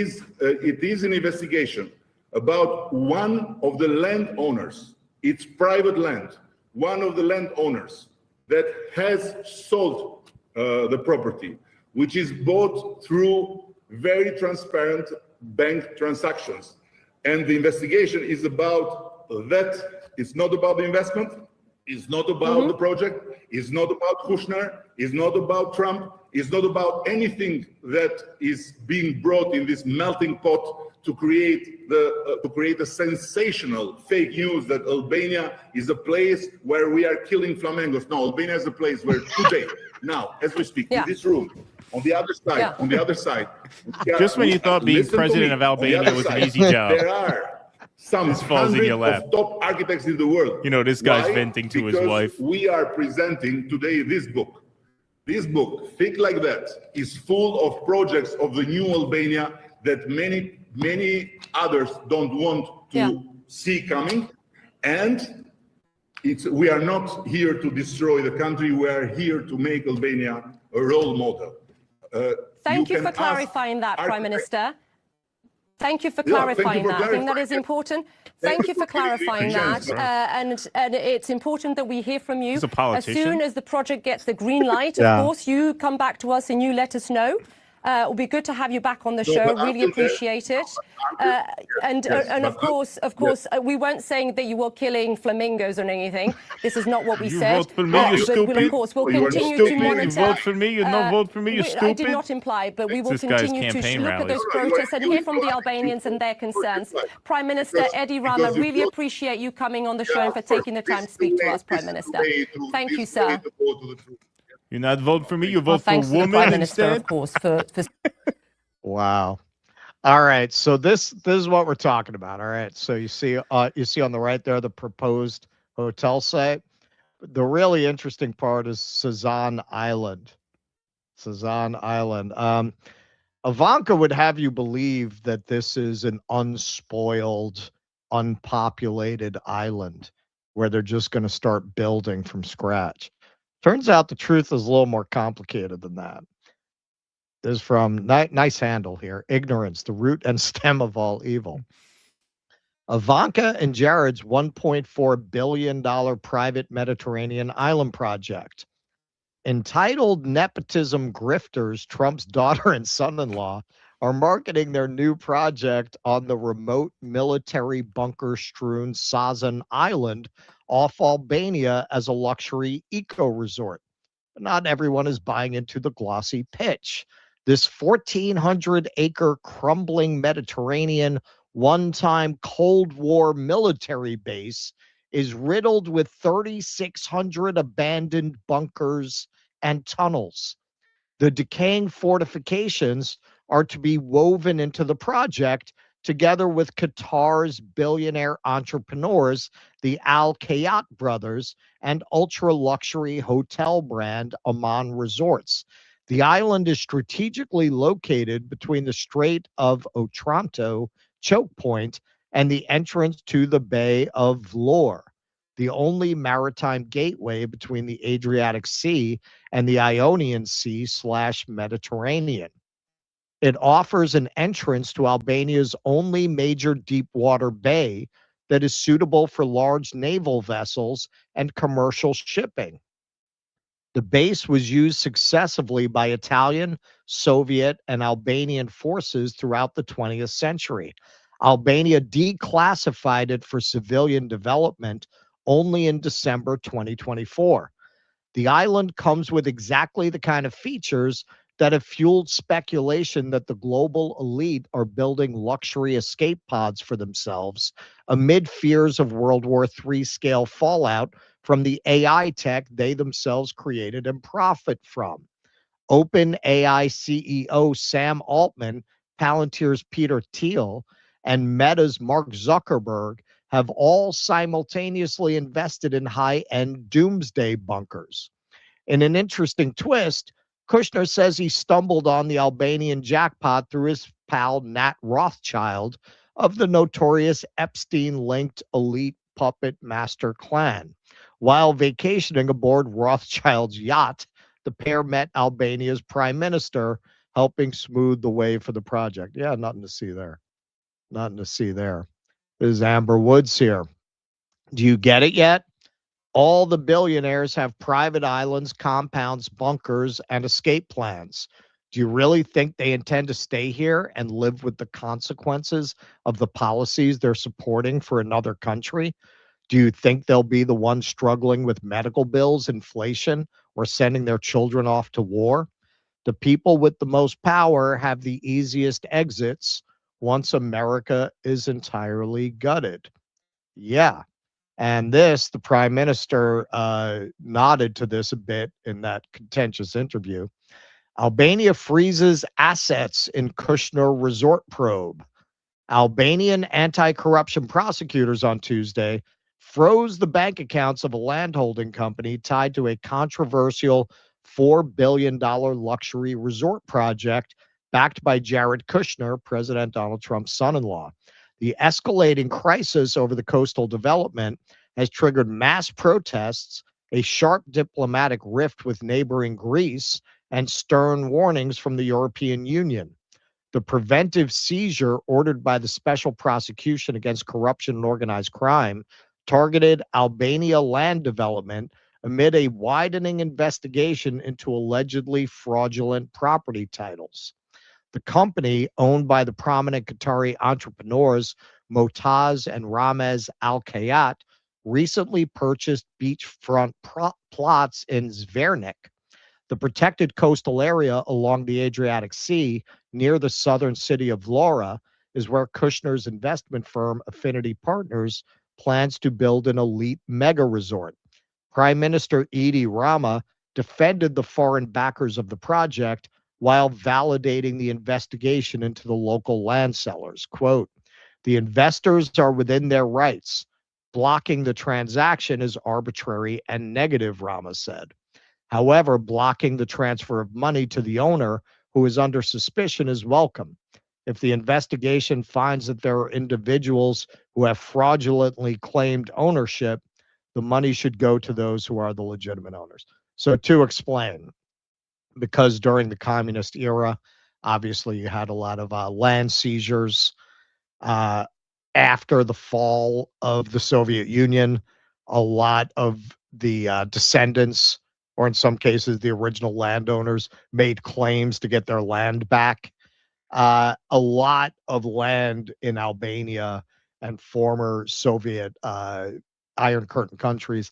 is an investigation about one of the landowners. It's private land. One of the landowners that has sold the property, which is bought through very transparent bank transactions. And the investigation is about that. It's not about the investment. It's not about the project. It's not about Kushner. It's not about Trump. It's not about anything that is being brought in this melting pot to create a sensational fake news that Albania is a place where we are killing flamingos. No, Albania is a place where today, now, as we speak, in this room, on the other side, Just when you thought being president of Albania was an easy job. There are some This falls in your lap. of top architects in the world. You know, this guy's Why? venting to his Because wife. we are presenting today this book. This book, Think Like That, is full of projects of the new Albania that many others don't want to see coming. And we are not here to destroy the country. We are here to make Albania a role model. Thank you for clarifying that, Prime Minister. Thank you for clarifying that. I think that is important. Thank you for clarifying that. And it's important that we hear from you. As soon as the project gets the green light, of course, you come back to us and you let us know. It will be good to have you back on the show. Really appreciate it. And of course, we weren't saying that you were killing flamingos or anything. This is not what we said. Vote for me, you stupid. Of course, we'll continue to monitor. You vote for me, you don't vote for me, you stupid. I did not imply, but we will continue to look at those protests and hear from the Albanians and their concerns. Prime Minister Edi Rama, really appreciate you coming on the show and for taking the time to speak to us, Prime Minister. Thank you, sir. You not vote for me, you vote for thanks to the women Prime Minister, instead? of course, for Wow. All right. So this is what we're talking about. All right. So you see on the right there the proposed hotel site. The really interesting part is Sazan Island. Sazan Island. Ivanka would have you believe that this is an unspoiled, unpopulated island where they're just going to start building from scratch. Turns out the truth is a little more complicated than that. This is from nice handle here. Ignorance, the root and stem of all evil. Ivanka and Jared's $1.4 billion private Mediterranean island project. Entitled Nepotism Grifters, Trump's daughter and son-in-law are marketing their new project on the remote military bunker-strewn Sazan Island off Albania as a luxury eco-resort. But not everyone is buying into the glossy pitch. This 1,400-acre crumbling Mediterranean one-time Cold War military base is riddled with 3,600 abandoned bunkers and tunnels. The decaying fortifications are to be woven into the project together with Qatar's billionaire entrepreneurs, the Al Kayat brothers, and ultra-luxury hotel brand Aman Resorts. The island is strategically located between the Strait of Otranto choke point and the entrance to the Bay of Vlor, the only maritime gateway between the Adriatic Sea and the Ionian Sea / Mediterranean. It offers an entrance to Albania's only major deep water bay that is suitable for large naval vessels and commercial shipping. The base was used successively by Italian, Soviet, and Albanian forces throughout the 20th century. Albania declassified it for civilian development only in December 2024. The island comes with exactly the kind of features that have fueled speculation that the global elite are building luxury escape pods for themselves amid fears of World War III scale fallout from the AI tech they themselves created and profit from. OpenAI CEO Sam Altman, Palantir's Peter Thiel, and Meta's Mark Zuckerberg have all simultaneously invested in high-end doomsday bunkers. In an interesting twist, Kushner says he stumbled on the Albanian jackpot through his pal Nat Rothschild of the notorious Epstein-linked elite puppet master clan. While vacationing aboard Rothschild's yacht, the pair met Albania's prime minister, helping smooth the way for the project. Yeah, nothing to see there. Nothing to see there. This is Amber Woods here. Do you get it yet? All the billionaires have private islands, compounds, bunkers, and escape plans. Do you really think they intend to stay here and live with the consequences of the policies they're supporting for another country? Do you think they'll be the ones struggling with medical bills, inflation, or sending their children off to war? The people with the most power have the easiest exits once America is entirely gutted. Yeah. And this, the prime minister nodded to this a bit in that contentious interview. Albania freezes assets in Kushner resort probe. Albanian anti-corruption prosecutors on Tuesday froze the bank accounts of a landholding company tied to a controversial $4 billion luxury resort project backed by Jared Kushner, President Donald Trump's son-in-law. The escalating crisis over the coastal development has triggered mass protests, a sharp diplomatic rift with neighboring Greece, and stern warnings from the European Union. The preventive seizure ordered by the Special Prosecution Against Corruption and Organized Crime targeted Albania land development amid a widening investigation into allegedly fraudulent property titles. The company, owned by the prominent Qatari entrepreneurs Motaz and Ramez Al Kayat, recently purchased beachfront plots in Zvernik. The protected coastal area along the Adriatic Sea near the southern city of Vlora is where Kushner's investment firm Affinity Partners plans to build an elite mega resort. Prime Minister Edi Rama defended the foreign backers of the project while validating the investigation into the local land sellers. Quote, "The investors are within their rights. Blocking the transaction is arbitrary and negative," Rama said. However, blocking the transfer of money to the owner who is under suspicion is welcome. If the investigation finds that there are individuals who have fraudulently claimed ownership, the money should go to those who are the legitimate owners. So to explain, because during the communist era, obviously you had a lot of land seizures. After the fall of the Soviet Union, a lot of the descendants, or in some cases the original landowners, made claims to get their land back. A lot of land in Albania and former Soviet Iron Curtain countries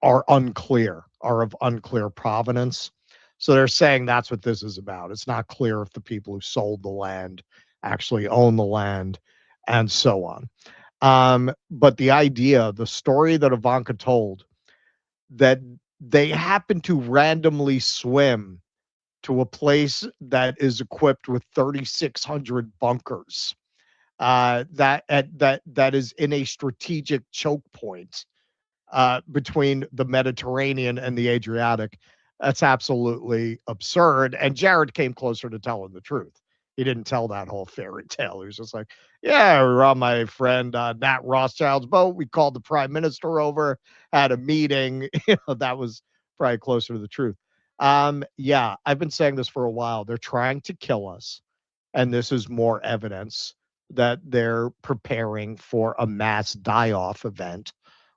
are of unclear provenance. So they're saying that's what this is about. It's not clear if the people who sold the land actually own the land, and so on. But the idea, the story that Ivanka told, that they happen to randomly swim to a place that is equipped with 3,600 bunkers, that is in a strategic choke point between the Mediterranean and the Adriatic. That's absolutely absurd. And Jared came closer to telling the truth. He didn't tell that whole fairy tale. He was just like, yeah, we were on my friend Nat Rothschild's boat. We called the prime minister over, had a meeting. That was probably closer to the truth. Yeah, I've been saying this for a while. They're trying to kill us. And this is more evidence that they're preparing for a mass die-off event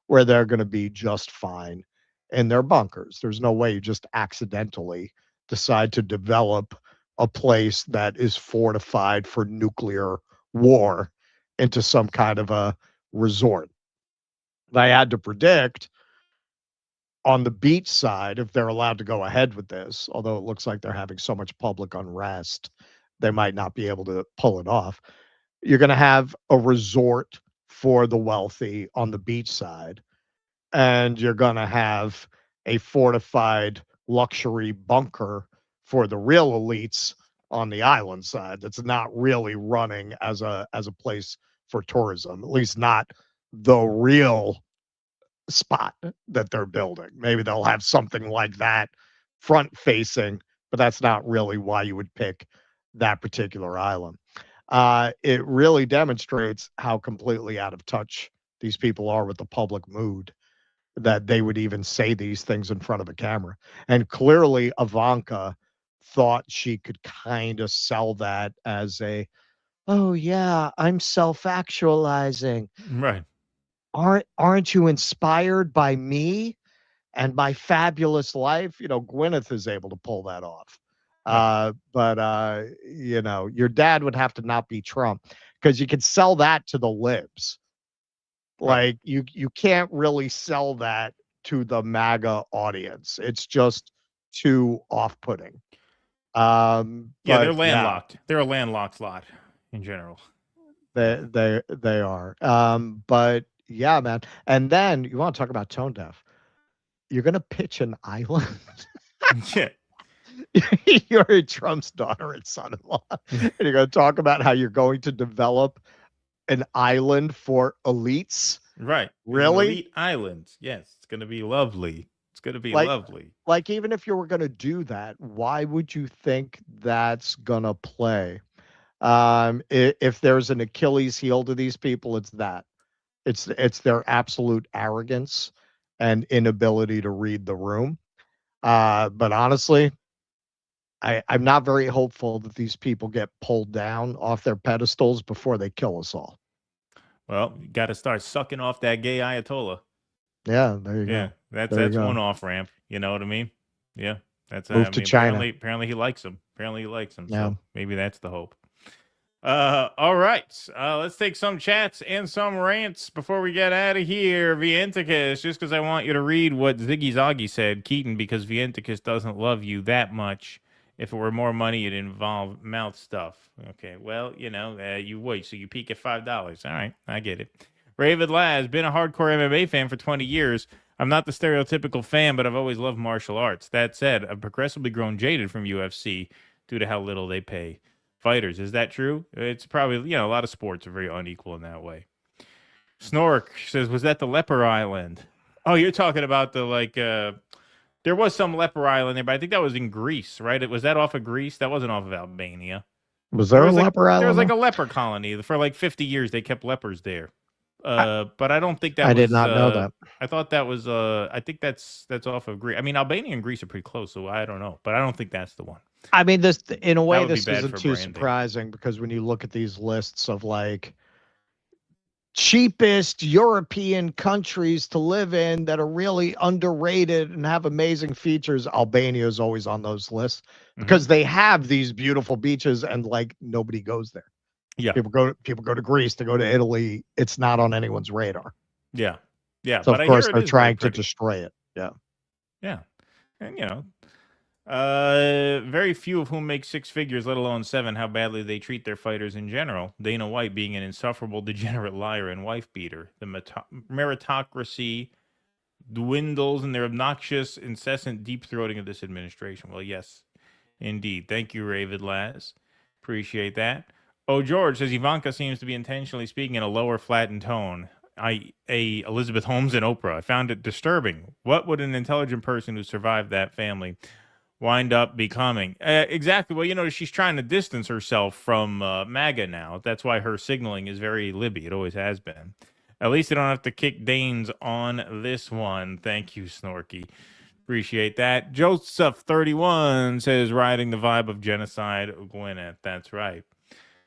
where they're going to be just fine in their bunkers. There's no way you just accidentally decide to develop a place that is fortified for nuclear war into some kind of a resort. If I had to predict, on the beach side, if they're allowed to go ahead with this, although it looks like they're having so much public unrest, they might not be able to pull it off. You're going to have a resort for the wealthy on the beach side, and you're going to have a fortified luxury bunker for the real elites on the island side that's not really running as a place for tourism, at least not the real spot that they're building. Maybe they'll have something like that front facing, but that's not really why you would pick that particular island. It really demonstrates how completely out of touch these people are with the public mood that they would even say these things in front of a camera. And clearly Ivanka thought she could kind of sell that as a, oh yeah, I'm self-actualizing. Right. Aren't you inspired by me and my fabulous life? You know, Gwyneth is able to pull that off. But you know, your dad would have to not be Trump because you could sell that to the libs. Like you can't really sell that to the MAGA audience. It's just too off-putting. Yeah, But they're landlocked. They're a landlocked lot in general. They are. But yeah, man. And then you want to talk about tone deaf. You're gonna pitch an island. Yeah. You're Trump's daughter and son-in-law, and you're going to talk about how you're going to develop an island for elites. Right. Really? Elite islands. Yes, it's going to be lovely. It's going to be Like- lovely. Like, even if you were going to do that, why would you think that's going to play? If there's an Achilles heel to these people, it's that. It's their absolute arrogance and inability to read the room. But honestly, I'm not very hopeful that these people get pulled down off their pedestals before they kill us all. Well, you got to start sucking off that gay Ayatollah. Yeah, there you Yeah, go. that's There you that's go. one off ramp. You know what I mean? Yeah, that's Move to China. Apparently he likes him. Apparently he likes him. Yeah. So maybe that's the hope. All right. Let's take some chats and some rants before we get out of here. Vienticus, just because I want you to read what Ziggy Zoggy said, Keaton, because Vienticus doesn't love you that much. If it were more money, it'd involve mouth stuff. Okay, well, you know, you would. So you peak at $5. All right, I get it. Ravid Laz, been a hardcore MMA fan for 20 years. I'm not the stereotypical fan, but I've always loved martial arts. That said, I've progressively grown jaded from UFC due to how little they pay fighters. Is that true? It's probably, you know, a lot of sports are very unequal in that way. Snork says, was that the Leper Island? Oh, you're talking about the, like, there was some leper island there, but I think that was in Greece, right? Was that off of Greece? That wasn't off of Albania. Was there a like, leper island? There was like there? a leper colony. For like 50 years, they kept lepers there. But I don't think that I was... did not know that. I thought that was... I think that's off of Greece. I mean, Albania and Greece are pretty close, so I don't know. But I don't think that's the one. I mean, this in a way, would be this bad isn't for too branding. surprising because when you look at these lists of like cheapest European countries to live in that are really underrated and have amazing features, Albania is always on those lists because they have these beautiful beaches and like nobody goes there. Yeah. People go to Greece, they go to Italy. It's not on anyone's radar. Yeah. Yeah. So but of I hear course it they're is trying very to pretty. destroy it. Yeah. Yeah. And, you know, very few of whom make six figures, let alone seven, how badly they treat their fighters in general. Dana White being an insufferable, degenerate liar and wife beater. The meritocracy dwindles in their obnoxious, incessant deep-throating of this administration. Well, yes, indeed. Thank you, Ravid Laz. Appreciate that. Oh, George says Ivanka seems to be intentionally speaking in a lower, flattened tone. Elizabeth Holmes and Oprah. I found it disturbing. What would an intelligent person who survived that family wind up becoming? Exactly. Well, you know, she's trying to distance herself from MAGA now. That's why her signaling is very Libby. It always has been. At least they don't have to kick Danes on this one. Thank you, Snorky. Appreciate that. Joseph31 says, riding the vibe of genocide, Gwyneth. That's right.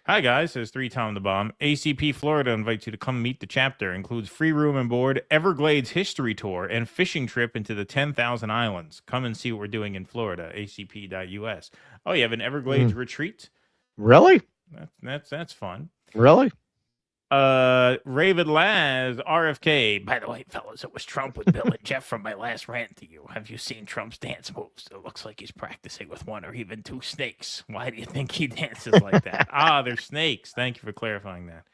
Hi, guys, says 3 Tom the Bomb. ACP Florida invites you to come meet the chapter. Includes free room and board, Everglades history tour, and fishing trip into the 10,000 islands. Come and see what we're doing in Florida, acp.us. Oh, you have an Everglades retreat? Really? That's fun. Really? Ravid Laz, RFK. By the way, fellas, it was Trump with Bill and Jeff from my last rant to you. Have you seen Trump's dance moves? It looks like he's practicing with one or even two snakes. Why do you think he dances like that? They're snakes. Thank you for clarifying that,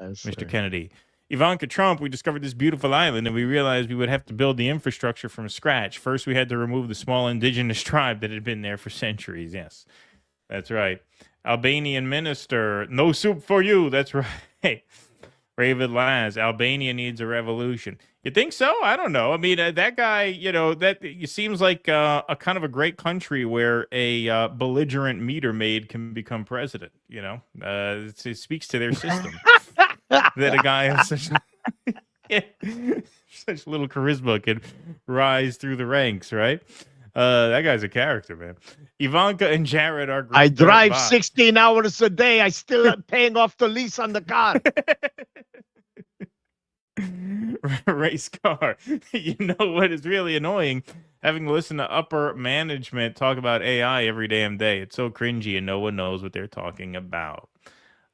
Mr. Kennedy. Ivanka Trump, we discovered this beautiful island and we realized we would have to build the infrastructure from scratch. First, we had to remove the small indigenous tribe that had been there for centuries. Yes, that's right. Albanian minister, no soup for you. That's right. Ravid Laz, Albania needs a revolution. You think so? I don't know. I mean, that guy, that it seems like a kind of a great country where a belligerent meter maid can become president. It speaks to their system that a guy has such little charisma can rise through the ranks, right? That guy's a character, man. Ivanka and Jared are great. I drive 16 hours a day. I still paying off the lease on the car. Race car. You know what is really annoying? Having to listen to upper management talk about AI every damn day. It's so cringy and no one knows what they're talking about.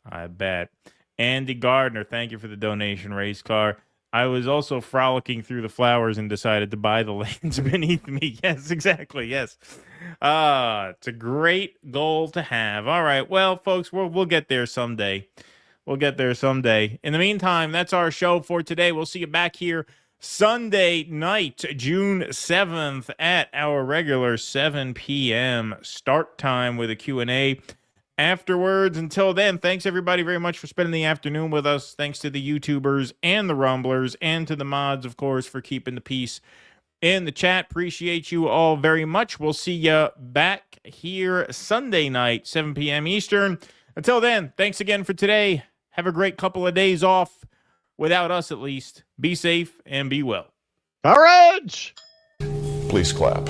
I bet. Andy Gardner, thank you for the donation, Race car. I was also frolicking through the flowers and decided to buy the lands beneath me. Yes, exactly. Yes. It's a great goal to have. All right. Well, folks, we'll get there someday. We'll get there someday. In the meantime, that's our show for today. We'll see you back here Sunday night, June 7th at our regular 7 p.m. start time with a Q&A. Afterwards, until then, thanks everybody very much for spending the afternoon with us. Thanks to the YouTubers and the Rumblers and to the mods, of course, for keeping the peace in the chat. Appreciate you all very much. We'll see you back here Sunday night, 7 p.m. Eastern. Until then, thanks again for today. Have a great couple of days off, without us at least. Be safe and be well. Courage! Please clap.